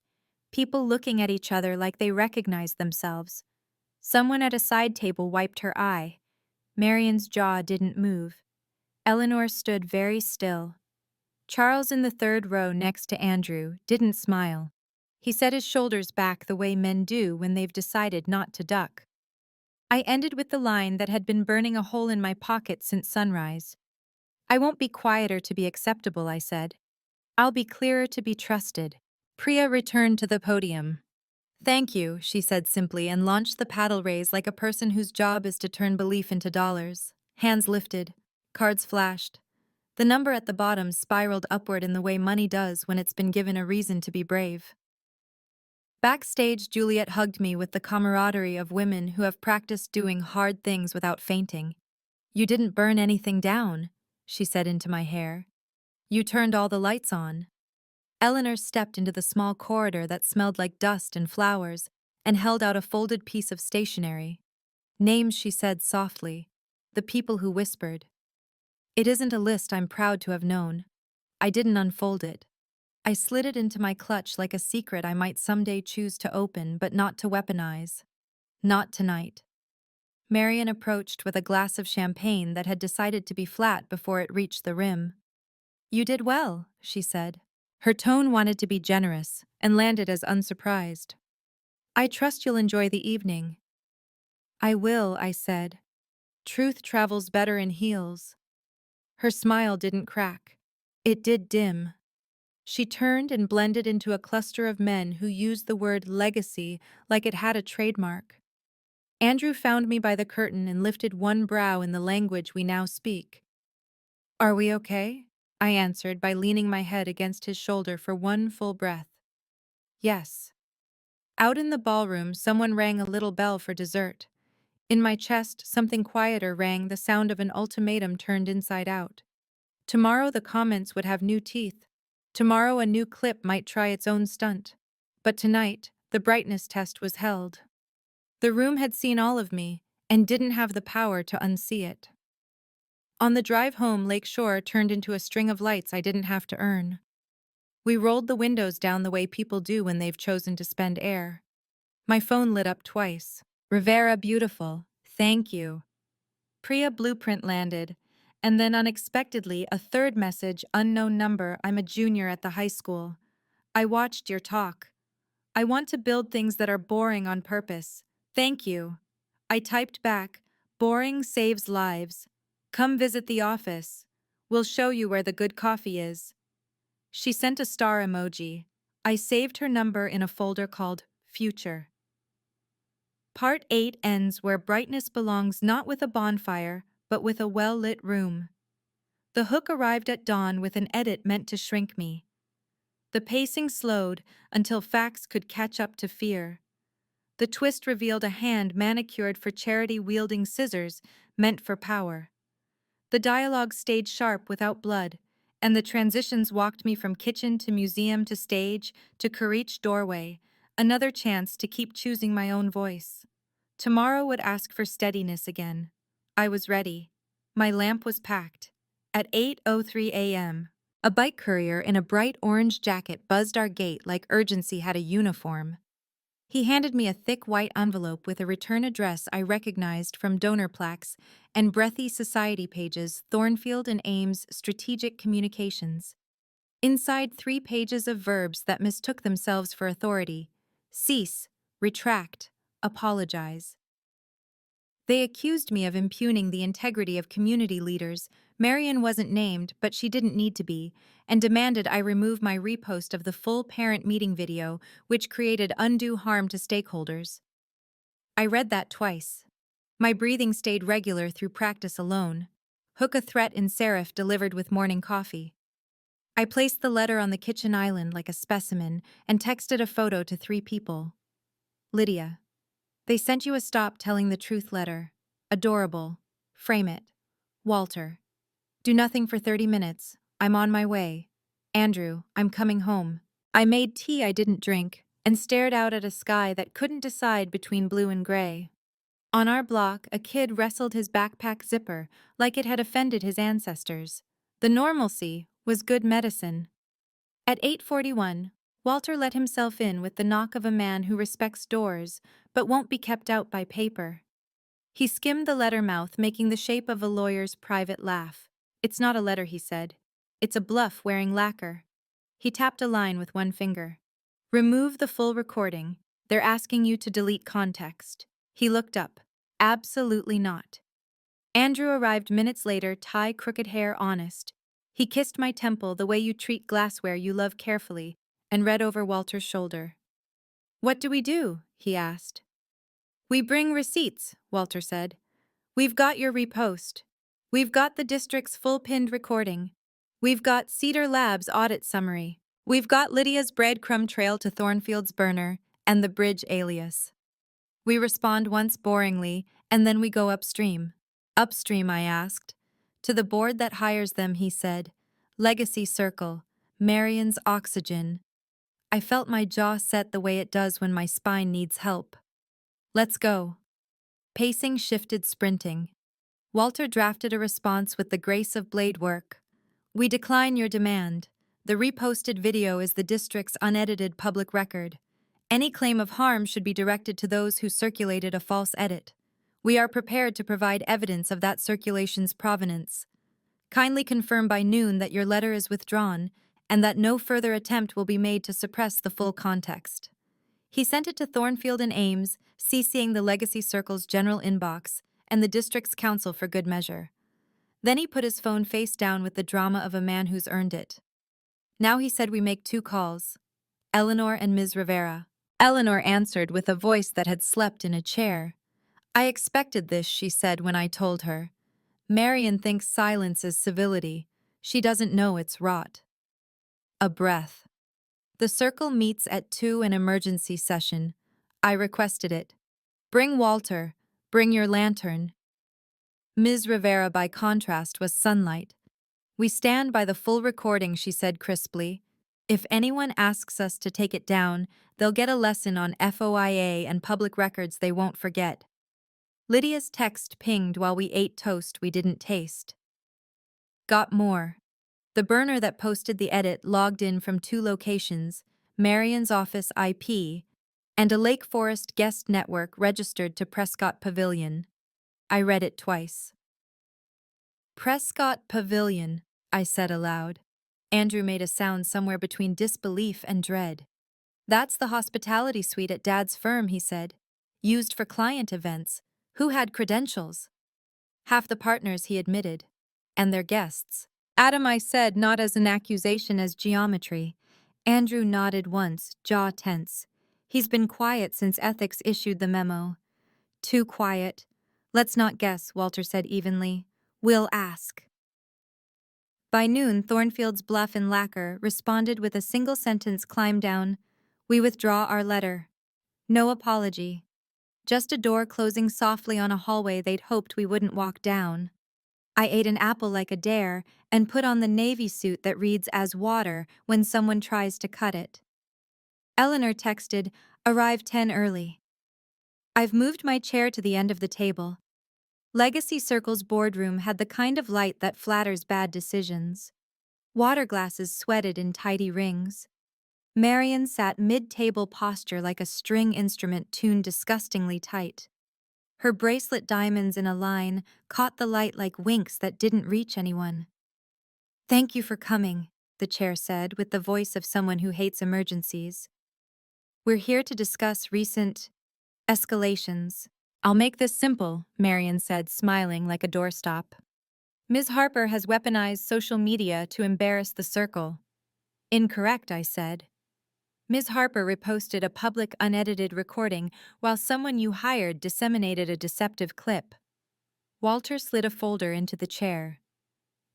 People looking at each other like they recognize themselves. Someone at a side table wiped her eye. Marion's jaw didn't move. Eleanor stood very still. Charles in the third row next to Andrew didn't smile. He set his shoulders back the way men do when they've decided not to duck. I ended with the line that had been burning a hole in my pocket since sunrise. I won't be quieter to be acceptable, I said. I'll be clearer to be trusted. Priya returned to the podium. Thank you, she said simply and launched the paddle raise like a person whose job is to turn belief into dollars. Hands lifted. Cards flashed. The number at the bottom spiraled upward in the way money does when it's been given a reason to be brave. Backstage, Juliet hugged me with the camaraderie of women who have practiced doing hard things without fainting. You didn't burn anything down, she said into my hair. You turned all the lights on. Eleanor stepped into the small corridor that smelled like dust and flowers and held out a folded piece of stationery. Names, she said softly. The people who whispered. It isn't a list I'm proud to have known. I didn't unfold it. I slid it into my clutch like a secret I might someday choose to open but not to weaponize. Not tonight. Marion approached with a glass of champagne that had decided to be flat before it reached the rim. You did well, she said. Her tone wanted to be generous and landed as unsurprised. I trust you'll enjoy the evening. I will, I said. Truth travels better in heels. Her smile didn't crack. It did dim. She turned and blended into a cluster of men who used the word legacy like it had a trademark. Andrew found me by the curtain and lifted one brow in the language we now speak. Are we okay? I answered by leaning my head against his shoulder for one full breath. Yes. Out in the ballroom, someone rang a little bell for dessert. In my chest, something quieter rang, the sound of an ultimatum turned inside out. Tomorrow the comments would have new teeth. Tomorrow a new clip might try its own stunt. But tonight, the brightness test was held. The room had seen all of me, and didn't have the power to unsee it. On the drive home, Lake Shore turned into a string of lights I didn't have to earn. We rolled the windows down the way people do when they've chosen to spend air. My phone lit up twice. Rivera beautiful, thank you. Priya blueprint landed, and then unexpectedly a third message, unknown number, I'm a junior at the high school. I watched your talk. I want to build things that are boring on purpose. Thank you. I typed back, boring saves lives. Come visit the office. We'll show you where the good coffee is. She sent a star emoji. I saved her number in a folder called Future. Part 8 ends where brightness belongs not with a bonfire, but with a well-lit room. The hook arrived at dawn with an edit meant to shrink me. The pacing slowed until facts could catch up to fear. The twist revealed a hand manicured for charity wielding scissors meant for power. The dialogue stayed sharp without blood, and the transitions walked me from kitchen to museum to stage to Karich doorway, another chance to keep choosing my own voice. Tomorrow would ask for steadiness again. I was ready. My lamp was packed. At 8:03 a.m., a bike courier in a bright orange jacket buzzed our gate like urgency had a uniform. He handed me a thick white envelope with a return address I recognized from donor plaques and breathy society pages, Thornfield and Ames Strategic Communications. Inside 3 pages of verbs that mistook themselves for authority: cease, retract, apologize. They accused me of impugning the integrity of community leaders. Marion wasn't named, but she didn't need to be, and demanded I remove my repost of the full parent meeting video, which created undue harm to stakeholders. I read that twice. My breathing stayed regular through practice alone. Hook a threat in serif delivered with morning coffee. I placed the letter on the kitchen island like a specimen and texted a photo to 3 people. Lydia. They sent you a stop telling the truth letter. Adorable. Frame it. Walter. Do nothing for 30 minutes. I'm on my way. Andrew, I'm coming home. I made tea I didn't drink and stared out at a sky that couldn't decide between blue and gray. On our block, a kid wrestled his backpack zipper like it had offended his ancestors. The normalcy was good medicine. At 8:41, Walter let himself in with the knock of a man who respects doors but won't be kept out by paper. He skimmed the letter mouth, making the shape of a lawyer's private laugh. It's not a letter, he said. It's a bluff wearing lacquer. He tapped a line with one finger. Remove the full recording. They're asking you to delete context. He looked up. Absolutely not. Andrew arrived minutes later, tie crooked hair honest. He kissed my temple the way you treat glassware you love carefully, and read over Walter's shoulder. What do we do? He asked. We bring receipts, Walter said. We've got your repost. We've got the district's full pinned recording. We've got Cedar Labs' audit summary. We've got Lydia's breadcrumb trail to Thornfield's burner and the bridge alias. We respond once boringly, and then we go upstream. Upstream, I asked. To the board that hires them, he said. Legacy Circle. Marion's Oxygen. I felt my jaw set the way it does when my spine needs help. Let's go. Pacing shifted sprinting. Walter drafted a response with the grace of blade work. We decline your demand. The reposted video is the district's unedited public record. Any claim of harm should be directed to those who circulated a false edit. We are prepared to provide evidence of that circulation's provenance. Kindly confirm by noon that your letter is withdrawn and that no further attempt will be made to suppress the full context. He sent it to Thornfield and Ames, CCing the Legacy Circle's general inbox and the district's council for good measure. Then he put his phone face down with the drama of a man who's earned it. Now he said we make 2 calls. Eleanor and Ms. Rivera. Eleanor answered with a voice that had slept in a chair. I expected this, she said when I told her. Marion thinks silence is civility. She doesn't know it's rot. A breath. The circle meets at 2, an emergency session. I requested it. Bring Walter. Bring your lantern. Ms. Rivera, by contrast, was sunlight. We stand by the full recording, she said crisply. If anyone asks us to take it down, they'll get a lesson on FOIA and public records they won't forget. Lydia's text pinged while we ate toast we didn't taste. Got more. The burner that posted the edit logged in from 2 locations, Marion's office IP, and a Lake Forest guest network registered to Prescott Pavilion. I read it twice. Prescott Pavilion, I said aloud. Andrew made a sound somewhere between disbelief and dread. That's the hospitality suite at Dad's firm, he said. Used for client events. Who had credentials? Half the partners, he admitted. And their guests. Adam, I said, not as an accusation, as geometry. Andrew nodded once, jaw tense. He's been quiet since ethics issued the memo. Too quiet. Let's not guess, Walter said evenly. We'll ask. By noon, Thornfield's Bluff and Lacquer responded with a single sentence climb down. We withdraw our letter. No apology. Just a door closing softly on a hallway they'd hoped we wouldn't walk down. I ate an apple like a dare and put on the navy suit that reads as water when someone tries to cut it. Eleanor texted, "Arrive 10 early." I've moved my chair to the end of the table. Legacy Circle's boardroom had the kind of light that flatters bad decisions. Water glasses sweated in tidy rings. Marian sat mid-table posture like a string instrument tuned disgustingly tight. Her bracelet diamonds in a line caught the light like winks that didn't reach anyone. "Thank you for coming," the chair said with the voice of someone who hates emergencies. "We're here to discuss recent escalations." "I'll make this simple," Marian said, smiling like a doorstop. "Ms. Harper has weaponized social media to embarrass the circle." "Incorrect," I said. "Ms. Harper reposted a public unedited recording while someone you hired disseminated a deceptive clip." Walter slid a folder into the chair.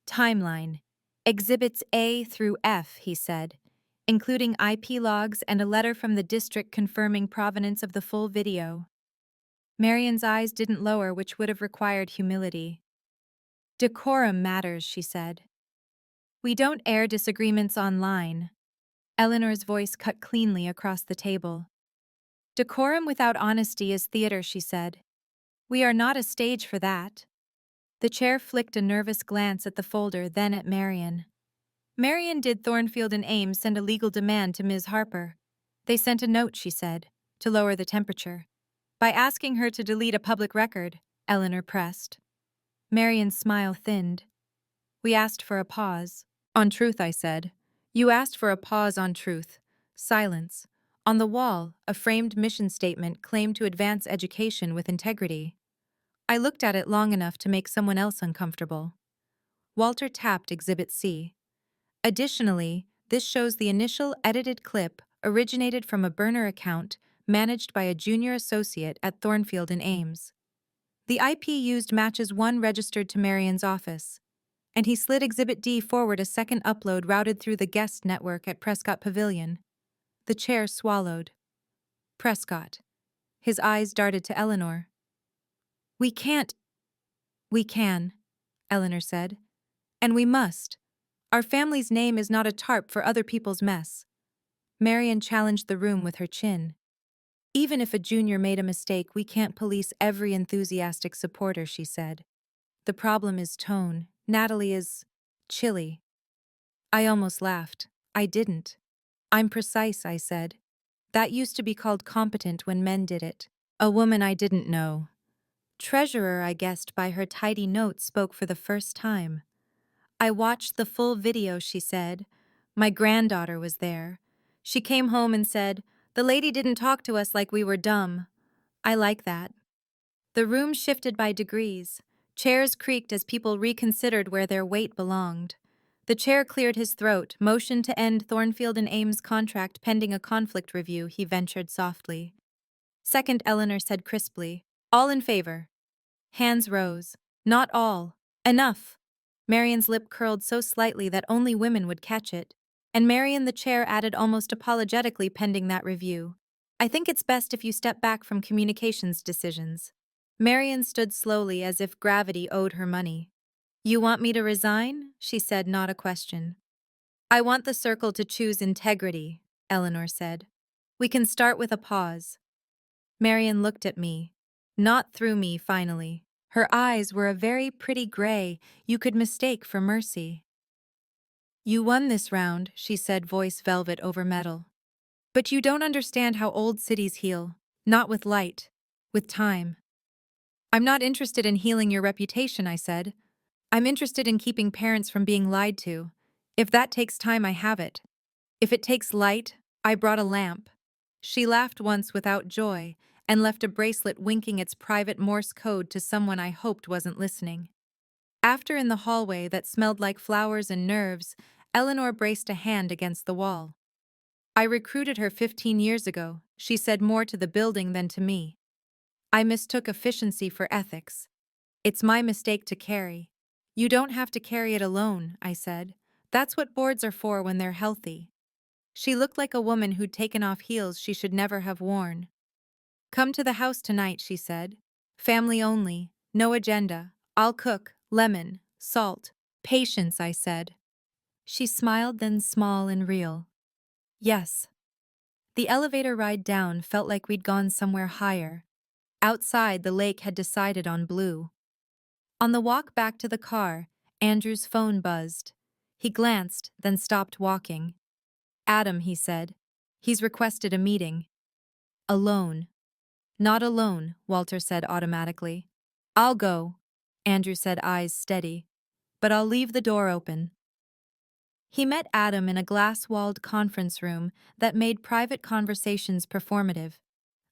"Timeline. Exhibits A through F," he said, including IP logs and a letter from the district confirming provenance of the full video. Marian's eyes didn't lower, which would have required humility. "Decorum matters," she said. "We don't air disagreements online." Eleanor's voice cut cleanly across the table. "Decorum without honesty is theater," she said. "We are not a stage for that." The chair flicked a nervous glance at the folder, then at Marian. "Marian, did Thornfield and Ames send a legal demand to Ms. Harper?" "They sent a note," she said, "to lower the temperature. By asking her to delete a public record," Eleanor pressed. Marian's smile thinned. "We asked for a pause." "On truth," I said. "You asked for a pause on truth." Silence. On the wall, a framed mission statement claimed to advance education with integrity. I looked at it long enough to make someone else uncomfortable. Walter tapped Exhibit C. Additionally, this shows the initial edited clip originated from a burner account managed by a junior associate at Thornfield and Ames. The IP used matches one registered to Marian's office, and he slid Exhibit D forward a second upload routed through the guest network at Prescott Pavilion. The chair swallowed. "Prescott." His eyes darted to Eleanor. "We can't." "We can," Eleanor said. "And we must. Our family's name is not a tarp for other people's mess." Marian challenged the room with her chin. "Even if a junior made a mistake, we can't police every enthusiastic supporter," she said. "The problem is tone. Natalie is chilly." I almost laughed. I didn't. "I'm precise," I said. "That used to be called competent when men did it." A woman I didn't know. Treasurer, I guessed by her tidy notes, spoke for the first time. "I watched the full video," she said. "My granddaughter was there. She came home and said, 'The lady didn't talk to us like we were dumb.' I like that." The room shifted by degrees. Chairs creaked as people reconsidered where their weight belonged. The chair cleared his throat, motioned to end Thornfield and Ames' contract pending a conflict review. He ventured softly. "Second," Eleanor said crisply. "All in favor." Hands rose. "Not all. Enough." Marian's lip curled so slightly that only women would catch it, and Marian the chair added almost apologetically, pending that review, "I think it's best if you step back from communications decisions." Marian stood slowly as if gravity owed her money. "You want me to resign?" she said, not a question. "I want the circle to choose integrity," Eleanor said. "We can start with a pause." Marian looked at me. Not through me, finally. Her eyes were a very pretty gray you could mistake for mercy. "You won this round," she said, voice velvet over metal. "But you don't understand how old cities heal. Not with light. With time." "I'm not interested in healing your reputation," I said. "I'm interested in keeping parents from being lied to. If that takes time, I have it. If it takes light, I brought a lamp." She laughed once without joy and left a bracelet winking its private Morse code to someone I hoped wasn't listening. After, in the hallway that smelled like flowers and nerves, Eleanor braced a hand against the wall. I recruited her 15 years ago. She said more to the building than to me. I mistook efficiency for ethics. It's my mistake to carry. You don't have to carry it alone, I said. That's what boards are for when they're healthy. She looked like a woman who'd taken off heels she should never have worn. Come to the house tonight, she said. Family only, no agenda. I'll cook, lemon, salt. Patience, I said. She smiled, then small and real. Yes. The elevator ride down felt like we'd gone somewhere higher. Outside, the lake had decided on blue. On the walk back to the car, Andrew's phone buzzed. He glanced, then stopped walking. Adam, he said. He's requested a meeting. Alone. Not alone, Walter said automatically. I'll go, Andrew said, eyes steady. But I'll leave the door open. He met Adam in a glass-walled conference room that made private conversations performative.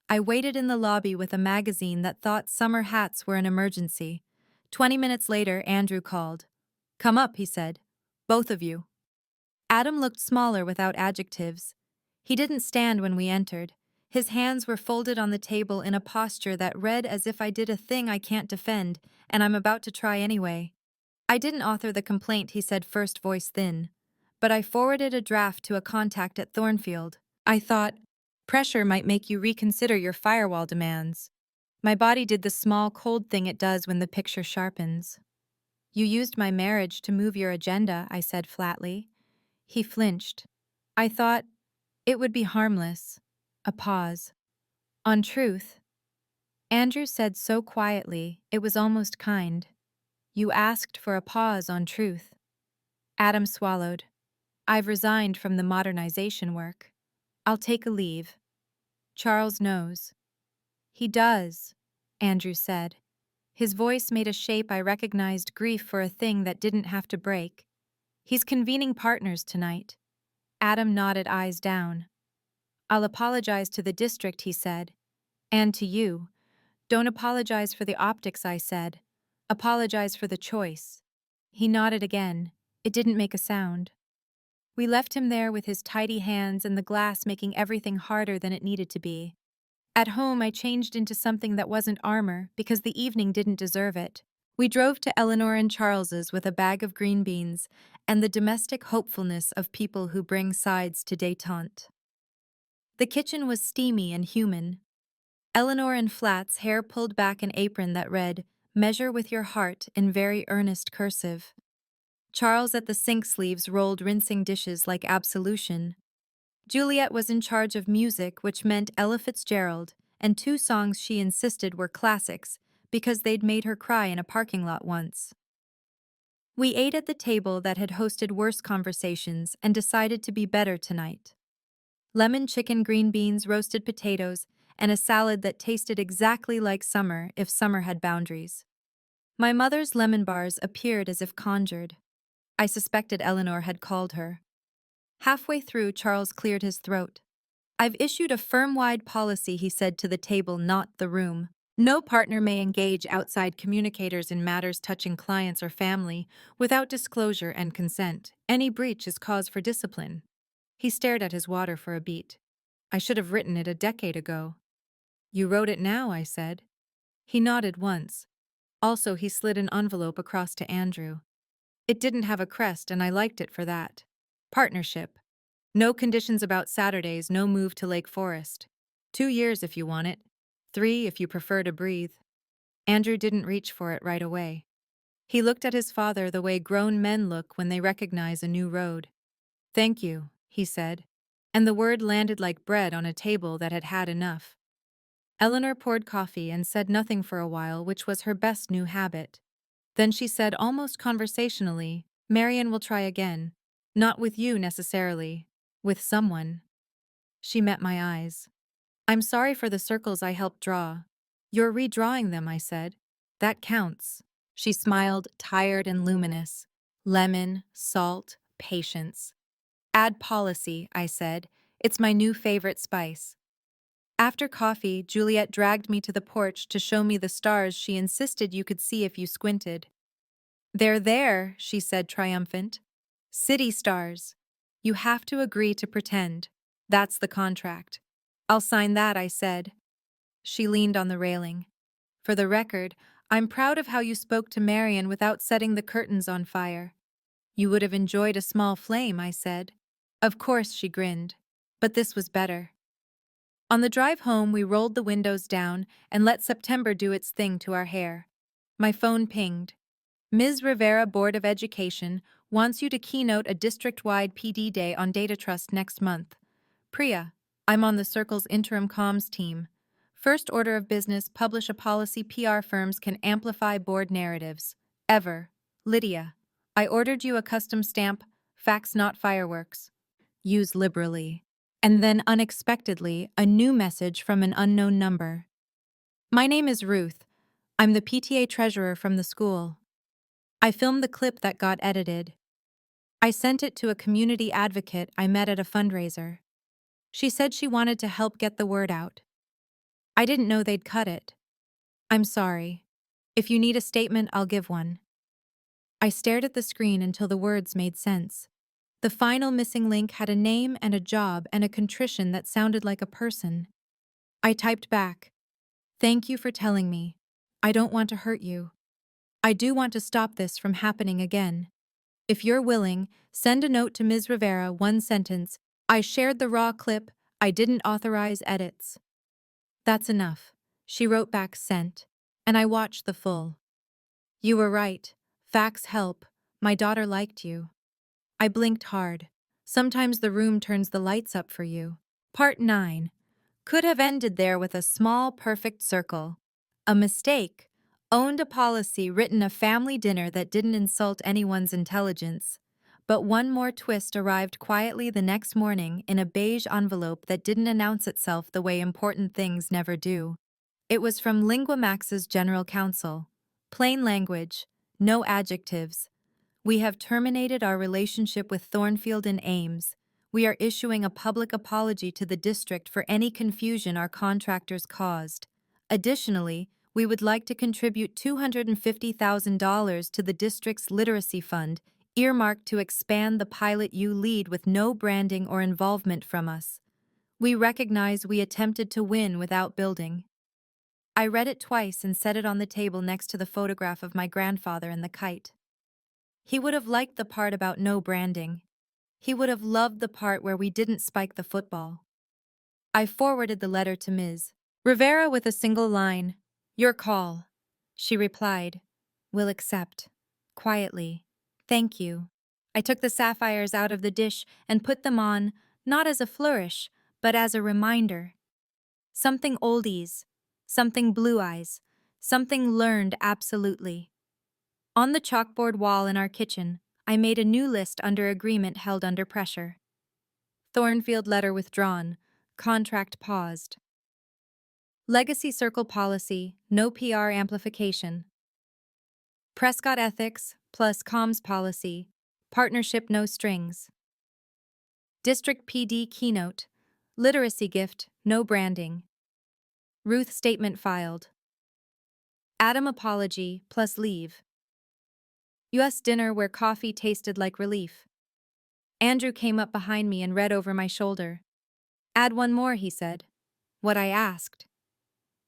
I waited in the lobby with a magazine that thought summer hats were an emergency. 20 minutes later, Andrew called. Come up, he said. Both of you. Adam looked smaller without adjectives. He didn't stand when we entered. His hands were folded on the table in a posture that read as if I did a thing I can't defend, and I'm about to try anyway. I didn't author the complaint, he said, first voice thin. But I forwarded a draft to a contact at Thornfield. I thought, pressure might make you reconsider your firewall demands. My body did the small, cold thing it does when the picture sharpens. You used my marriage to move your agenda, I said flatly. He flinched. I thought it would be harmless. A pause. On truth. Andrew said so quietly, it was almost kind. You asked for a pause on truth. Adam swallowed. I've resigned from the modernization work. I'll take a leave. Charles knows. He does, Andrew said. His voice made a shape I recognized, grief for a thing that didn't have to break. He's convening partners tonight. Adam nodded, eyes down. I'll apologize to the district, he said. And to you. Don't apologize for the optics, I said. Apologize for the choice. He nodded again. It didn't make a sound. We left him there with his tidy hands and the glass making everything harder than it needed to be. At home, I changed into something that wasn't armor because the evening didn't deserve it. We drove to Eleanor and Charles's with a bag of green beans and the domestic hopefulness of people who bring sides to détente. The kitchen was steamy and human. Eleanor in flats, hair pulled back, an apron that read, "Measure with your heart," in very earnest cursive. Charles at the sink, sleeves rolled, rinsing dishes like absolution. Juliet was in charge of music, which meant Ella Fitzgerald, and 2 songs she insisted were classics because they'd made her cry in a parking lot once. We ate at the table that had hosted worse conversations and decided to be better tonight. Lemon chicken, green beans, roasted potatoes, and a salad that tasted exactly like summer if summer had boundaries. My mother's lemon bars appeared as if conjured. I suspected Eleanor had called her. Halfway through, Charles cleared his throat. I've issued a firm-wide policy, he said, to the table, not the room. No partner may engage outside communicators in matters touching clients or family without disclosure and consent. Any breach is cause for discipline. He stared at his water for a beat. I should have written it a decade ago. You wrote it now, I said. He nodded once. Also, he slid an envelope across to Andrew. It didn't have a crest, and I liked it for that. Partnership. No conditions about Saturdays, no move to Lake Forest. 2 years if you want it. 3 if you prefer to breathe. Andrew didn't reach for it right away. He looked at his father the way grown men look when they recognize a new road. Thank you, he said, and the word landed like bread on a table that had had enough. Eleanor poured coffee and said nothing for a while, which was her best new habit. Then she said almost conversationally, Marian will try again. Not with you necessarily. With someone. She met my eyes. I'm sorry for the circles I helped draw. You're redrawing them, I said. That counts. She smiled, tired and luminous. Lemon, salt, patience. Add policy, I said. It's my new favorite spice. After coffee, Juliet dragged me to the porch to show me the stars she insisted you could see if you squinted. They're there, she said, triumphant. City stars. You have to agree to pretend. That's the contract. I'll sign that, I said. She leaned on the railing. For the record, I'm proud of how you spoke to Marion without setting the curtains on fire. You would have enjoyed a small flame, I said. Of course, she grinned. But this was better. On the drive home, we rolled the windows down and let September do its thing to our hair. My phone pinged. Ms. Rivera, Board of Education, wants you to keynote a district-wide PD day on data trust next month. Priya, I'm on the Circle's interim comms team. First order of business, publish a policy PR firms can amplify board narratives. Ever. Lydia, I ordered you a custom stamp, facts not fireworks. Use liberally. And then unexpectedly, a new message from an unknown number. My name is Ruth. I'm the PTA treasurer from the school. I filmed the clip that got edited. I sent it to a community advocate I met at a fundraiser. She said she wanted to help get the word out. I didn't know they'd cut it. I'm sorry. If you need a statement, I'll give one. I stared at the screen until the words made sense. The final missing link had a name and a job and a contrition that sounded like a person. I typed back, "Thank you for telling me. I don't want to hurt you. I do want to stop this from happening again. If you're willing, send a note to Ms. Rivera, one sentence. I shared the raw clip. I didn't authorize edits." That's enough. She wrote back sent, and I watched the full. You were right. Facts help. My daughter liked you. I blinked hard. Sometimes the room turns the lights up for you. Part 9. Could have ended there with a small, perfect circle. A mistake. Owned a policy, written a family dinner that didn't insult anyone's intelligence. But one more twist arrived quietly the next morning in a beige envelope that didn't announce itself the way important things never do. It was from LinguaMax's general counsel. Plain language, no adjectives. We have terminated our relationship with Thornfield and Ames. We are issuing a public apology to the district for any confusion our contractors caused. Additionally, we would like to contribute $250,000 to the district's literacy fund, earmarked to expand the pilot you lead with no branding or involvement from us. We recognize we attempted to win without building. I read it twice and set it on the table next to the photograph of my grandfather and the kite. He would have liked the part about no branding. He would have loved the part where we didn't spike the football. I forwarded the letter to Ms. Rivera with a single line, "Your call." She replied, "Will accept." Quietly, "Thank you." I took the sapphires out of the dish and put them on, not as a flourish, but as a reminder. Something oldies, something blue eyes, something learned absolutely. On the chalkboard wall in our kitchen, I made a new list under agreement held under pressure. Thornfield letter withdrawn, contract paused. Legacy Circle policy, no PR amplification. Prescott ethics plus comms policy, partnership no strings. District PD keynote, literacy gift, no branding. Ruth statement filed. Adam apology plus leave. US dinner where coffee tasted like relief. Andrew came up behind me and read over my shoulder. Add one more, he said. What I asked.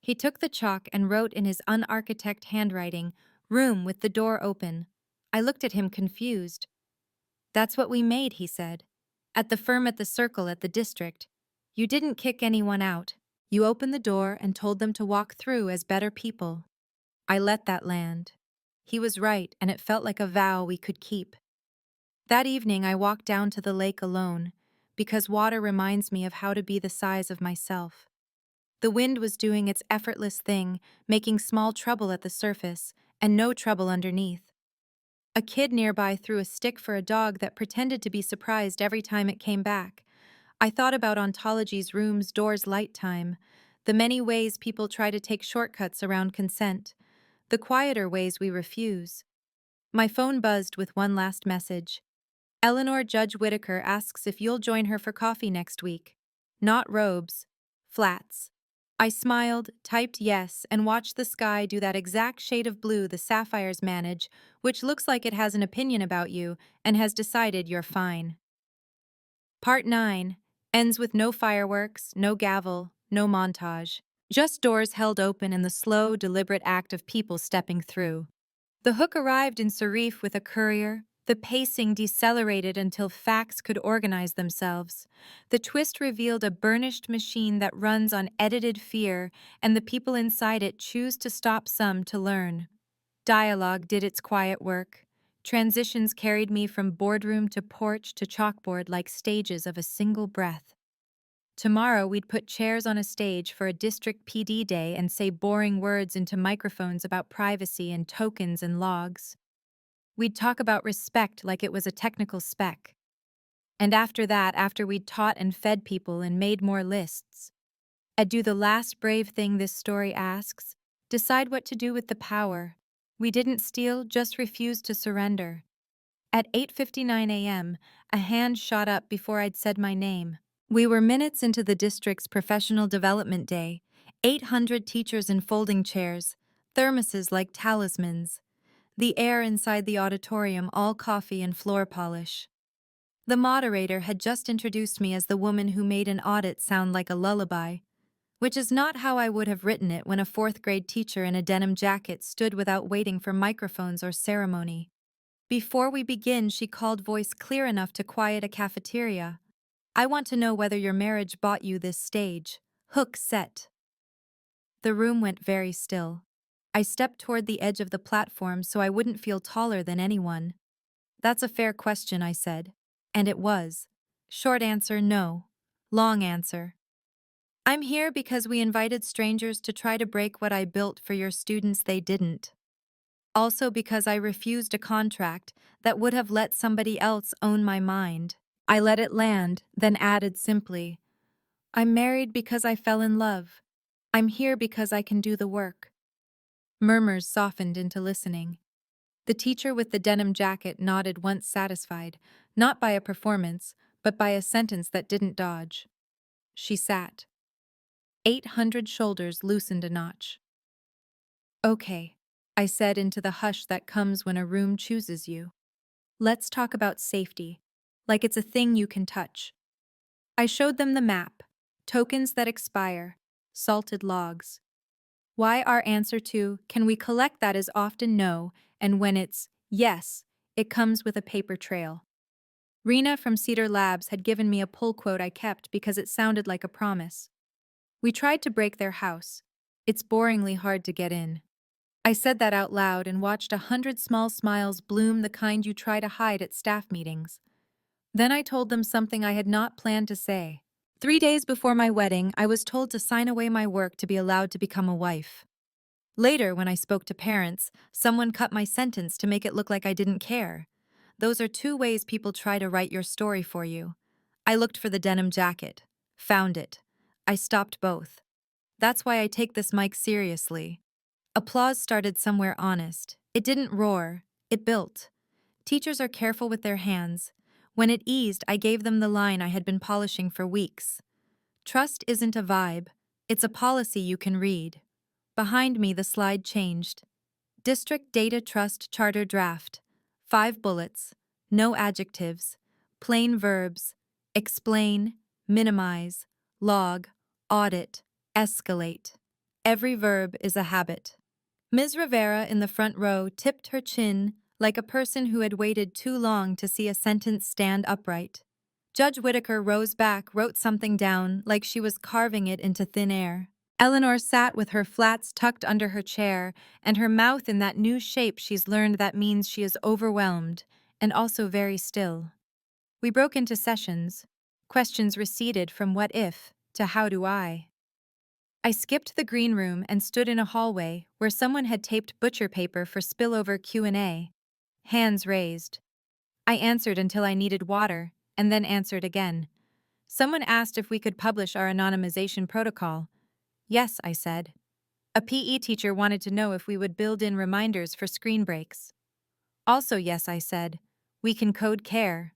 He took the chalk and wrote in his unarchitect handwriting, "Room with the door open." I looked at him confused. That's what we made, he said. At the firm at the Circle at the district. You didn't kick anyone out. You opened the door and told them to walk through as better people. I let that land. He was right, and it felt like a vow we could keep. That evening I walked down to the lake alone, because water reminds me of how to be the size of myself. The wind was doing its effortless thing, making small trouble at the surface, and no trouble underneath. A kid nearby threw a stick for a dog that pretended to be surprised every time it came back. I thought about ontology's rooms, doors, light time, the many ways people try to take shortcuts around consent, the quieter ways we refuse. My phone buzzed with one last message. Eleanor Judge Whitaker asks if you'll join her for coffee next week. Not robes, flats. I smiled, typed yes, and watched the sky do that exact shade of blue the sapphires manage, which looks like it has an opinion about you and has decided you're fine. Part 9. Ends with no fireworks, no gavel, no montage. Just doors held open and the slow, deliberate act of people stepping through. The hook arrived in Serif with a courier. The pacing decelerated until facts could organize themselves. The twist revealed a burnished machine that runs on edited fear, and the people inside it choose to stop some to learn. Dialogue did its quiet work. Transitions carried me from boardroom to porch to chalkboard like stages of a single breath. Tomorrow we'd put chairs on a stage for a district PD day and say boring words into microphones about privacy and tokens and logs. We'd talk about respect like it was a technical spec. And after that, after we'd taught and fed people and made more lists, I'd do the last brave thing this story asks: decide what to do with the power. We didn't steal, just refused to surrender. At 8:59 a.m., a hand shot up before I'd said my name. We were minutes into the district's professional development day, 800 teachers in folding chairs, thermoses like talismans, the air inside the auditorium all coffee and floor polish. The moderator had just introduced me as the woman who made an audit sound like a lullaby, which is not how I would have written it when a fourth-grade teacher in a denim jacket stood without waiting for microphones or ceremony. Before we begin, she called, voice clear enough to quiet a cafeteria. I want to know whether your marriage bought you this stage. Hook set. The room went very still. I stepped toward the edge of the platform so I wouldn't feel taller than anyone. That's a fair question, I said. And it was. Short answer, no. Long answer. I'm here because we invited strangers to try to break what I built for your students they didn't. Also because I refused a contract that would have let somebody else own my mind. I let it land, then added simply, I'm married because I fell in love. I'm here because I can do the work. Murmurs softened into listening. The teacher with the denim jacket nodded once satisfied, not by a performance, but by a sentence that didn't dodge. She sat. 800 shoulders loosened a notch. Okay, I said into the hush that comes when a room chooses you. Let's talk about safety, like it's a thing you can touch. I showed them the map, tokens that expire, salted logs. Why our answer to, can we collect that, is often no, and when it's yes, it comes with a paper trail. Rena from Cedar Labs had given me a pull quote I kept because it sounded like a promise. We tried to break their house. It's boringly hard to get in. I said that out loud and watched 100 small smiles bloom, the kind you try to hide at staff meetings. Then I told them something I had not planned to say. 3 days before my wedding, I was told to sign away my work to be allowed to become a wife. Later, when I spoke to parents, someone cut my sentence to make it look like I didn't care. Those are two ways people try to write your story for you. I looked for the denim jacket. Found it. I stopped both. That's why I take this mic seriously. Applause started somewhere honest. It didn't roar. It built. Teachers are careful with their hands. When it eased, I gave them the line I had been polishing for weeks. Trust isn't a vibe. It's a policy you can read. Behind me, the slide changed. District Data Trust Charter Draft. 5 bullets. No adjectives. Plain verbs. Explain, minimize, log, audit, escalate. Every verb is a habit. Ms. Rivera in the front row tipped her chin like a person who had waited too long to see a sentence stand upright. Judge Whitaker rose back, wrote something down like she was carving it into thin air. Eleanor sat with her flats tucked under her chair and her mouth in that new shape she's learned that means she is overwhelmed and also very still. We broke into sessions. Questions receded from what if to how do I. I skipped the green room and stood in a hallway where someone had taped butcher paper for spillover Q&A. Hands raised. I answered until I needed water, and then answered again. Someone asked if we could publish our anonymization protocol. Yes, I said. A PE teacher wanted to know if we would build in reminders for screen breaks. Also yes, I said. We can code care.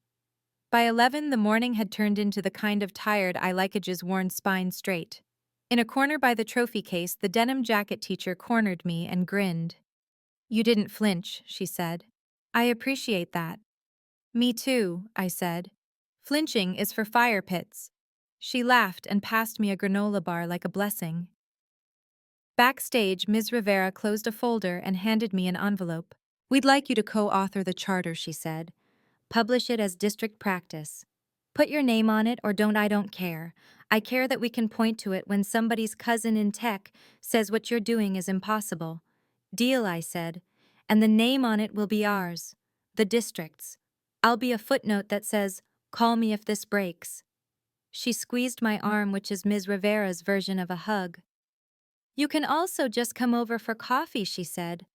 By 11, the morning had turned into the kind of tired eye likeages worn spine straight. In a corner by the trophy case, the denim jacket teacher cornered me and grinned. You didn't flinch, she said. I appreciate that. Me too, I said. Flinching is for fire pits. She laughed and passed me a granola bar like a blessing. Backstage, Ms. Rivera closed a folder and handed me an envelope. "We'd like you to co-author the charter," she said. "Publish it as district practice. Put your name on it or don't care. I care that we can point to it when somebody's cousin in tech says what you're doing is impossible." "Deal," I said. "And the name on it will be ours. The district's. I'll be a footnote that says, 'Call me if this breaks.'" She squeezed my arm, which is Ms. Rivera's version of a hug. "You can also just come over for coffee," she said.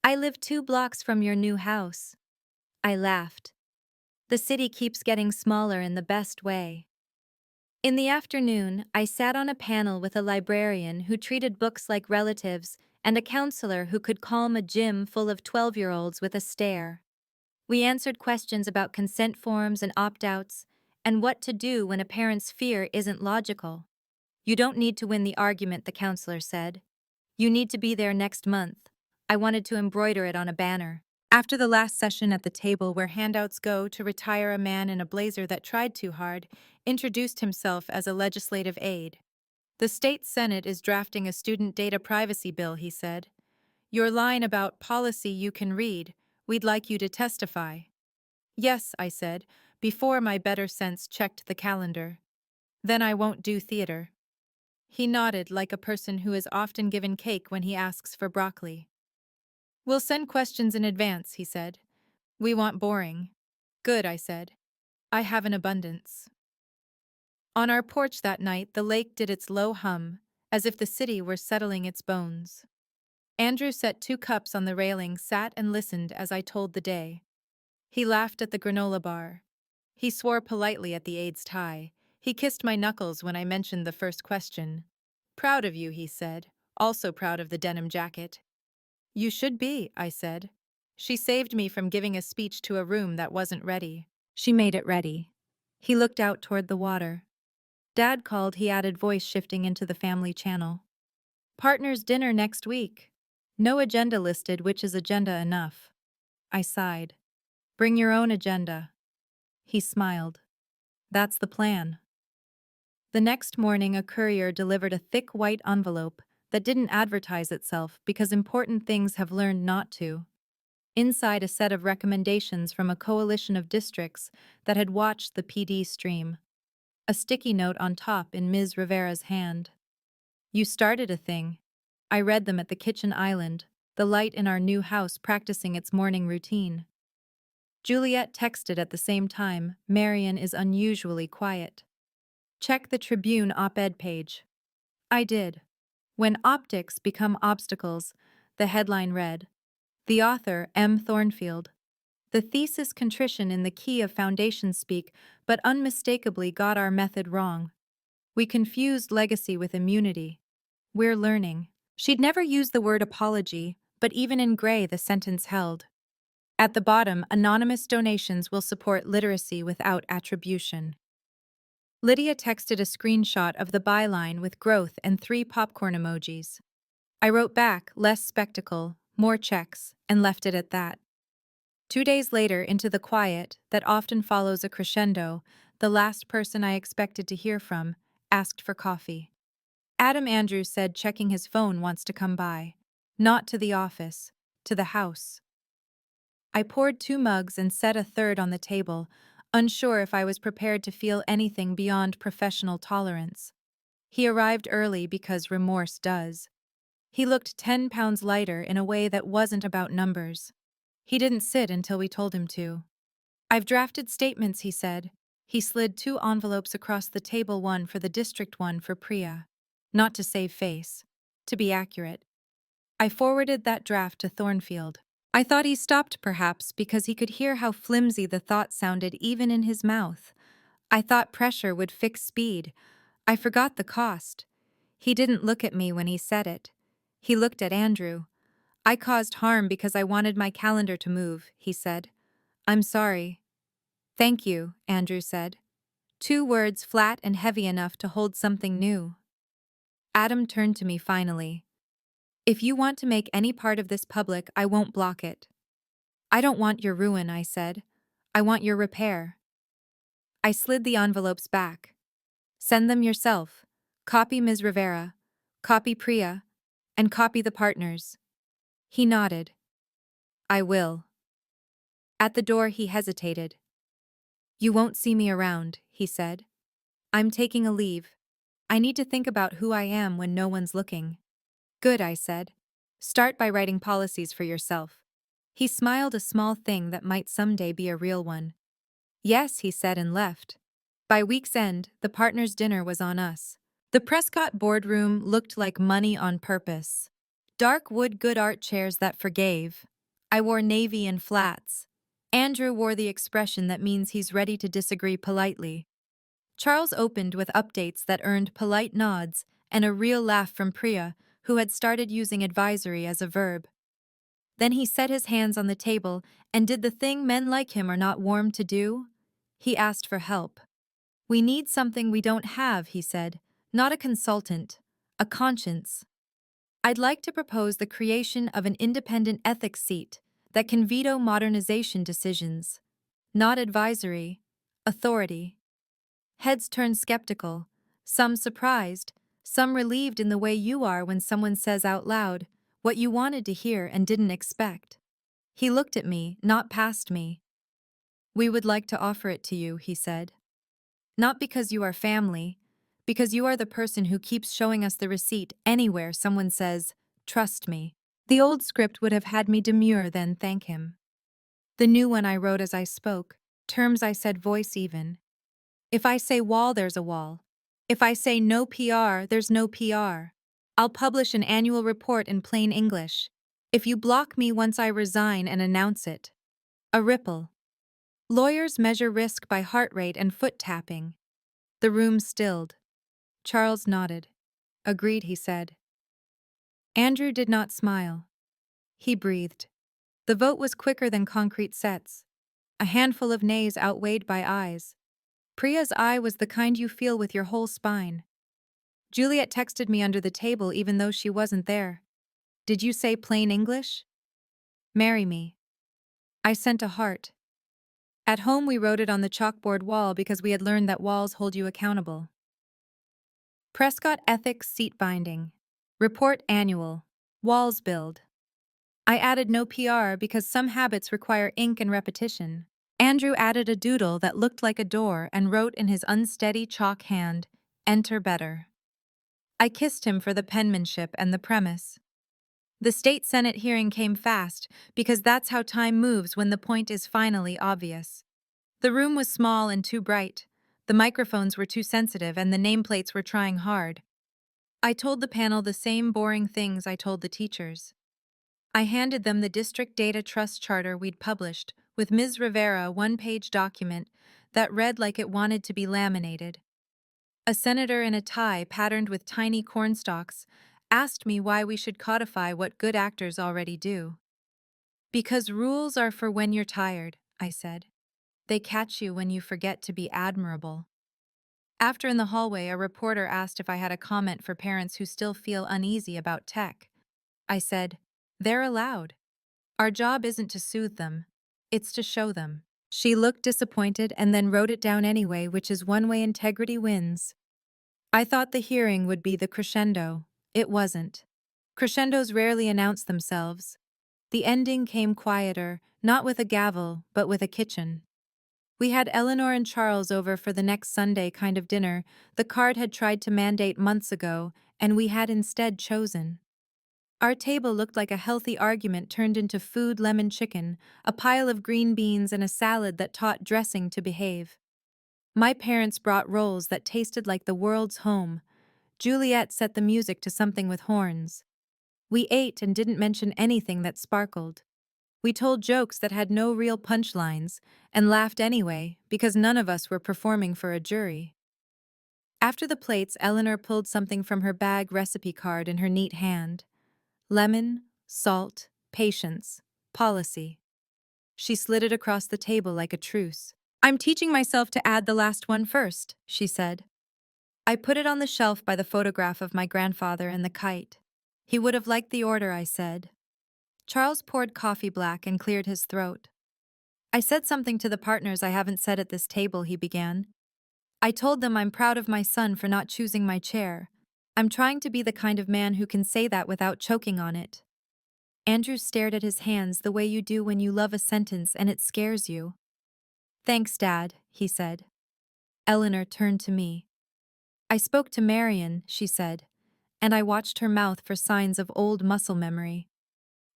"I live 2 blocks from your new house." I laughed. The city keeps getting smaller in the best way. In the afternoon, I sat on a panel with a librarian who treated books like relatives and a counselor who could calm a gym full of 12-year-olds with a stare. We answered questions about consent forms and opt-outs, and what to do when a parent's fear isn't logical. "You don't need to win the argument," the counselor said. "You need to be there next month." I wanted to embroider it on a banner. After the last session at the table where handouts go to retire, a man in a blazer that tried too hard introduced himself as a legislative aide. "The state Senate is drafting a student data privacy bill," he said. "Your line about policy you can read, we'd like you to testify." "Yes," I said, before my better sense checked the calendar. "Then I won't do theater." He nodded like a person who is often given cake when he asks for broccoli. "We'll send questions in advance," he said. "We want boring." "Good," I said. "I have an abundance." On our porch that night, the lake did its low hum, as if the city were settling its bones. Andrew set 2 cups on the railing, sat and listened as I told the day. He laughed at the granola bar. He swore politely at the aide's tie. He kissed my knuckles when I mentioned the first question. "Proud of you," he said, also proud of the denim jacket. "You should be," I said. "She saved me from giving a speech to a room that wasn't ready." She made it ready. He looked out toward the water. "Dad called," he added, voice shifting into the family channel. "Partners' dinner next week. No agenda listed, which is agenda enough." I sighed. "Bring your own agenda." He smiled. "That's the plan." The next morning, a courier delivered a thick white envelope that didn't advertise itself because important things have learned not to. Inside, a set of recommendations from a coalition of districts that had watched the PD stream. A sticky note on top in Ms. Rivera's hand. "You started a thing." I read them at the kitchen island, the light in our new house practicing its morning routine. Juliet texted at the same time, "Marion is unusually quiet. Check the Tribune op-ed page." I did. "When optics become obstacles," the headline read. The author, M. Thornfield. The thesis contrition in the key of foundation speak, but unmistakably got our method wrong. We confused legacy with immunity. We're learning. She'd never used the word apology, but even in gray the sentence held. At the bottom, anonymous donations will support literacy without attribution. Lydia texted a screenshot of the byline with growth and 3 popcorn emojis. I wrote back, "Less spectacle, more checks," and left it at that. 2 days later, into the quiet that often follows a crescendo, the last person I expected to hear from asked for coffee. Adam Andrews said checking his phone wants to come by. Not to the office, to the house. I poured 2 mugs and set a third on the table, unsure if I was prepared to feel anything beyond professional tolerance. He arrived early because remorse does. He looked 10 pounds lighter in a way that wasn't about numbers. He didn't sit until we told him to. "I've drafted statements," he said. He slid 2 envelopes across the table, one for the district, one for Priya. Not to save face. To be accurate. I forwarded that draft to Thornfield. I thought he stopped, perhaps because he could hear how flimsy the thought sounded even in his mouth. I thought pressure would fix speed. I forgot the cost. He didn't look at me when he said it. He looked at Andrew. "I caused harm because I wanted my calendar to move," he said. "I'm sorry." "Thank you," Andrew said. 2 words flat and heavy enough to hold something new. Adam turned to me finally. "If you want to make any part of this public, I won't block it." "I don't want your ruin," I said. "I want your repair." I slid the envelopes back. Send them yourself. Copy Ms. Rivera. Copy Priya. And copy the partners. He nodded. I will. At the door he hesitated. You won't see me around, he said. I'm taking a leave. I need to think about who I am when no one's looking. Good, I said. Start by writing policies for yourself. He smiled, a small thing that might someday be a real one. Yes, he said, and left. By week's end, the partners' dinner was on us. The Prescott boardroom looked like money on purpose. Dark wood good art chairs that forgave. I wore navy and flats. Andrew wore the expression that means he's ready to disagree politely. Charles opened with updates that earned polite nods and a real laugh from Priya, who had started using advisory as a verb. Then he set his hands on the table and did the thing men like him are not warmed to do. He asked for help. We need something we don't have, he said, not a consultant, a conscience. I'd like to propose the creation of an independent ethics seat that can veto modernization decisions. Not advisory, authority. Heads turned skeptical, some surprised, some relieved in the way you are when someone says out loud what you wanted to hear and didn't expect. He looked at me, not past me. We would like to offer it to you, he said. Not because you are family, because you are the person who keeps showing us the receipt anywhere someone says, trust me. The old script would have had me demur, then thank him. The new one I wrote as I spoke, terms I said voice even. If I say wall, there's a wall. If I say no PR, there's no PR. I'll publish an annual report in plain English. If you block me once I resign and announce it. A ripple. Lawyers measure risk by heart rate and foot tapping. The room stilled. Charles nodded. Agreed, he said. Andrew did not smile. He breathed. The vote was quicker than concrete sets. A handful of nays outweighed by ayes. Priya's eye was the kind you feel with your whole spine. Juliet texted me under the table even though she wasn't there. Did you say plain English? Marry me. I sent a heart. At home we wrote it on the chalkboard wall because we had learned that walls hold you accountable. Prescott Ethics Seat Binding. Report Annual. Walls Build. I added no PR because some habits require ink and repetition. Andrew added a doodle that looked like a door and wrote in his unsteady chalk hand, Enter better. I kissed him for the penmanship and the premise. The state Senate hearing came fast because that's how time moves when the point is finally obvious. The room was small and too bright. The microphones were too sensitive and the nameplates were trying hard. I told the panel the same boring things I told the teachers. I handed them the District Data Trust Charter we'd published, with Ms. Rivera a one-page document that read like it wanted to be laminated. A senator in a tie patterned with tiny cornstalks asked me why we should codify what good actors already do. Because rules are for when you're tired, I said. They catch you when you forget to be admirable. After in the hallway, a reporter asked if I had a comment for parents who still feel uneasy about tech. I said, they're allowed. Our job isn't to soothe them, it's to show them. She looked disappointed and then wrote it down anyway, which is one way integrity wins. I thought the hearing would be the crescendo. It wasn't. Crescendos rarely announce themselves. The ending came quieter, not with a gavel, but with a kitchen. We had Eleanor and Charles over for the next Sunday kind of dinner the card had tried to mandate months ago, and we had instead chosen. Our table looked like a healthy argument turned into food lemon chicken, a pile of green beans and a salad that taught dressing to behave. My parents brought rolls that tasted like the world's home. Juliet set the music to something with horns. We ate and didn't mention anything that sparkled. We told jokes that had no real punchlines, and laughed anyway, because none of us were performing for a jury. After the plates, Eleanor pulled something from her bag recipe card in her neat hand. Lemon, salt, patience, policy. She slid it across the table like a truce. I'm teaching myself to add the last one first, she said. I put it on the shelf by the photograph of my grandfather and the kite. He would have liked the order, I said. Charles poured coffee black and cleared his throat. I said something to the partners I haven't said at this table, he began. I told them I'm proud of my son for not choosing my chair. I'm trying to be the kind of man who can say that without choking on it. Andrew stared at his hands the way you do when you love a sentence and it scares you. Thanks, Dad, he said. Eleanor turned to me. I spoke to Marion, she said, and I watched her mouth for signs of old muscle memory.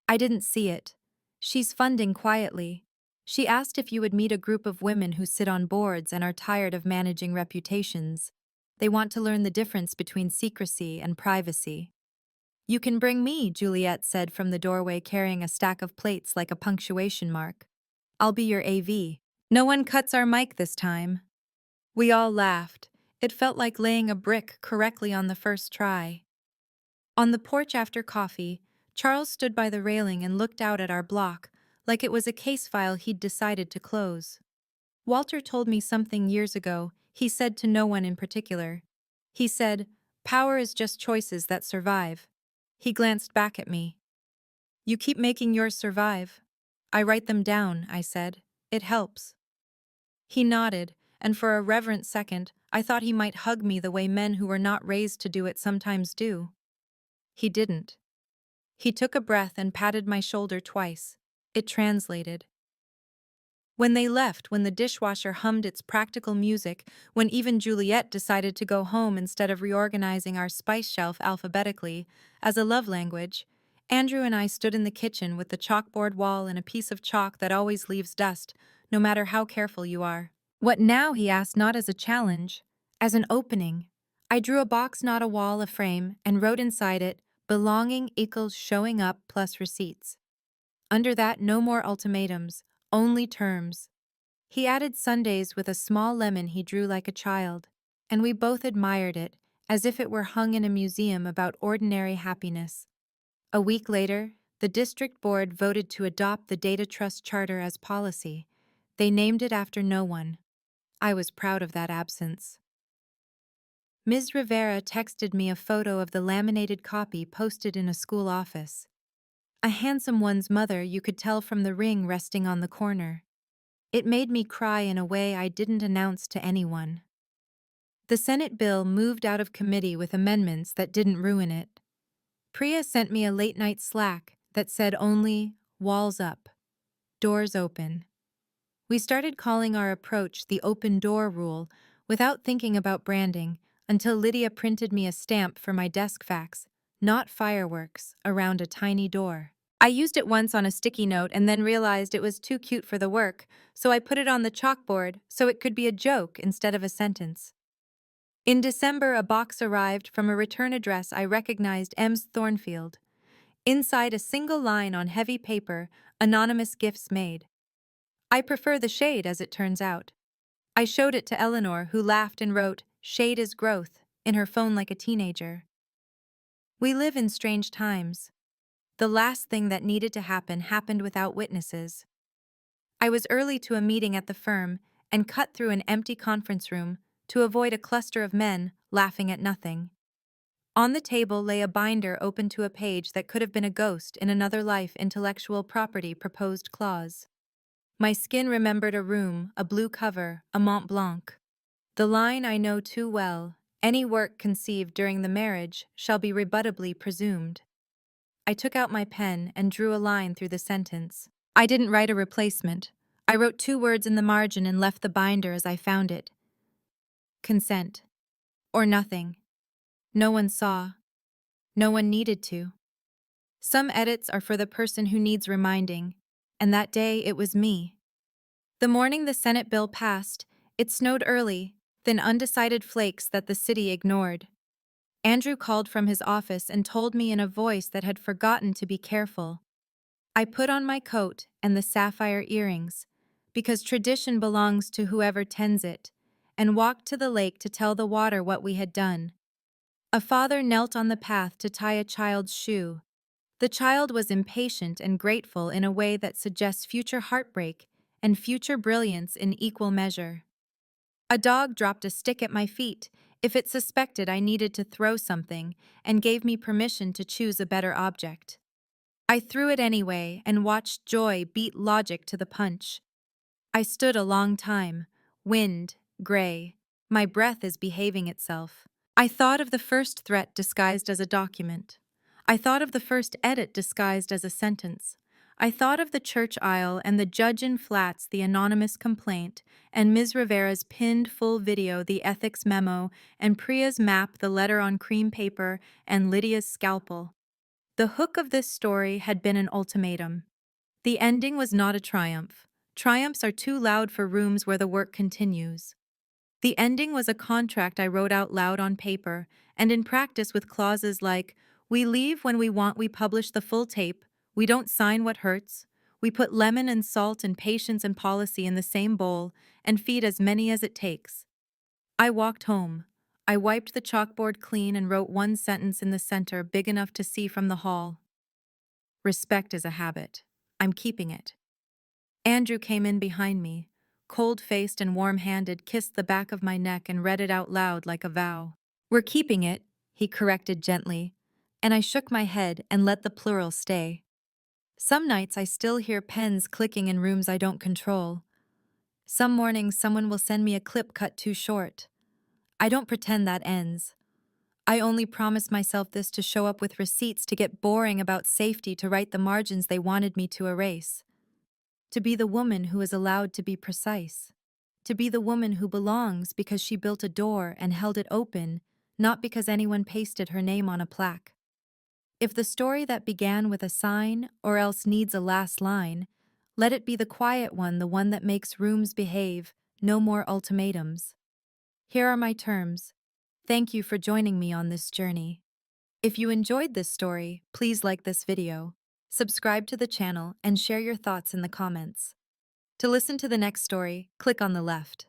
I didn't see it. She's funding quietly. She asked if you would meet a group of women who sit on boards and are tired of managing reputations. They want to learn the difference between secrecy and privacy. You can bring me, Juliet said from the doorway carrying a stack of plates like a punctuation mark. I'll be your AV. No one cuts our mic this time. We all laughed. It felt like laying a brick correctly on the first try. On the porch after coffee, Charles stood by the railing and looked out at our block, like it was a case file he'd decided to close. Walter told me something years ago he said to no one in particular. He said, "Power is just choices that survive." He glanced back at me. "You keep making yours survive." "I write them down," I said. "It helps." He nodded, and for a reverent second, I thought he might hug me the way men who were not raised to do it sometimes do. He didn't. He took a breath and patted my shoulder twice. It translated. When they left, when the dishwasher hummed its practical music, when even Juliet decided to go home instead of reorganizing our spice shelf alphabetically, as a love language, Andrew and I stood in the kitchen with the chalkboard wall and a piece of chalk that always leaves dust, no matter how careful you are. What now, he asked, not as a challenge, as an opening. I drew a box, not a wall, a frame, and wrote inside it, belonging equals showing up plus receipts. Under that, no more ultimatums, only terms. He added Sundays with a small lemon he drew like a child, and we both admired it, as if it were hung in a museum about ordinary happiness. A week later, the district board voted to adopt the Data Trust Charter as policy. They named it after no one. I was proud of that absence. Ms. Rivera texted me a photo of the laminated copy posted in a school office. A handsome one's mother, you could tell from the ring resting on the corner. It made me cry in a way I didn't announce to anyone. The Senate bill moved out of committee with amendments that didn't ruin it. Priya sent me a late-night Slack that said only, "Walls up, doors open." We started calling our approach the open door rule without thinking about branding until Lydia printed me a stamp for my desk fax, "Not fireworks," around a tiny door. I used it once on a sticky note and then realized it was too cute for the work, so I put it on the chalkboard so it could be a joke instead of a sentence. In December, a box arrived from a return address I recognized, M's Thornfield. Inside, a single line on heavy paper, "Anonymous gifts made." I prefer the shade, as it turns out. I showed it to Eleanor, who laughed and wrote, "Shade is growth," in her phone like a teenager. We live in strange times. The last thing that needed to happen happened without witnesses. I was early to a meeting at the firm and cut through an empty conference room to avoid a cluster of men laughing at nothing. On the table lay a binder open to a page that could have been a ghost in another life, intellectual property proposed clause. My skin remembered a room, a blue cover, a Mont Blanc. The line I know too well, "Any work conceived during the marriage shall be rebuttably presumed." I took out my pen and drew a line through the sentence. I didn't write a replacement. I wrote 2 words in the margin and left the binder as I found it. Consent. Or nothing. No one saw. No one needed to. Some edits are for the person who needs reminding, and that day it was me. The morning the Senate bill passed, it snowed early, thin undecided flakes that the city ignored. Andrew called from his office and told me in a voice that had forgotten to be careful. I put on my coat and the sapphire earrings, because tradition belongs to whoever tends it, and walked to the lake to tell the water what we had done. A father knelt on the path to tie a child's shoe. The child was impatient and grateful in a way that suggests future heartbreak and future brilliance in equal measure. A dog dropped a stick at my feet if it suspected I needed to throw something and gave me permission to choose a better object. I threw it anyway and watched joy beat logic to the punch. I stood a long time, wind, gray, My breath is behaving itself. I thought of the first threat disguised as a document. I thought of the first edit disguised as a sentence. I thought of the church aisle and the judge in flats, the anonymous complaint, and Ms. Rivera's pinned full video, the ethics memo, and Priya's map, the letter on cream paper, and Lydia's scalpel. The hook of this story had been an ultimatum. The ending was not a triumph. Triumphs are too loud for rooms where the work continues. The ending was a contract I wrote out loud on paper, and in practice with clauses like, we leave when we want, we publish the full tape, we don't sign what hurts, we put lemon and salt and patience and policy in the same bowl, and feed as many as it takes. I walked home. I wiped the chalkboard clean and wrote one sentence in the center, big enough to see from the hall. Respect is a habit. I'm keeping it. Andrew came in behind me, cold-faced and warm-handed, kissed the back of my neck and read it out loud like a vow. We're keeping it, he corrected gently, and I shook my head and let the plural stay. Some nights I still hear pens clicking in rooms I don't control. Some mornings someone will send me a clip cut too short. I don't pretend that ends. I only promise myself this to show up with receipts, to get boring about safety, to write the margins they wanted me to erase. To be the woman who is allowed to be precise. To be the woman who belongs because she built a door and held it open, not because anyone pasted her name on a plaque. If the story that began with a sign or else needs a last line, let it be the quiet one, the one that makes rooms behave, no more ultimatums. Here are my terms. Thank you for joining me on this journey. If you enjoyed this story, please like this video, subscribe to the channel, and share your thoughts in the comments. To listen to the next story, click on the left.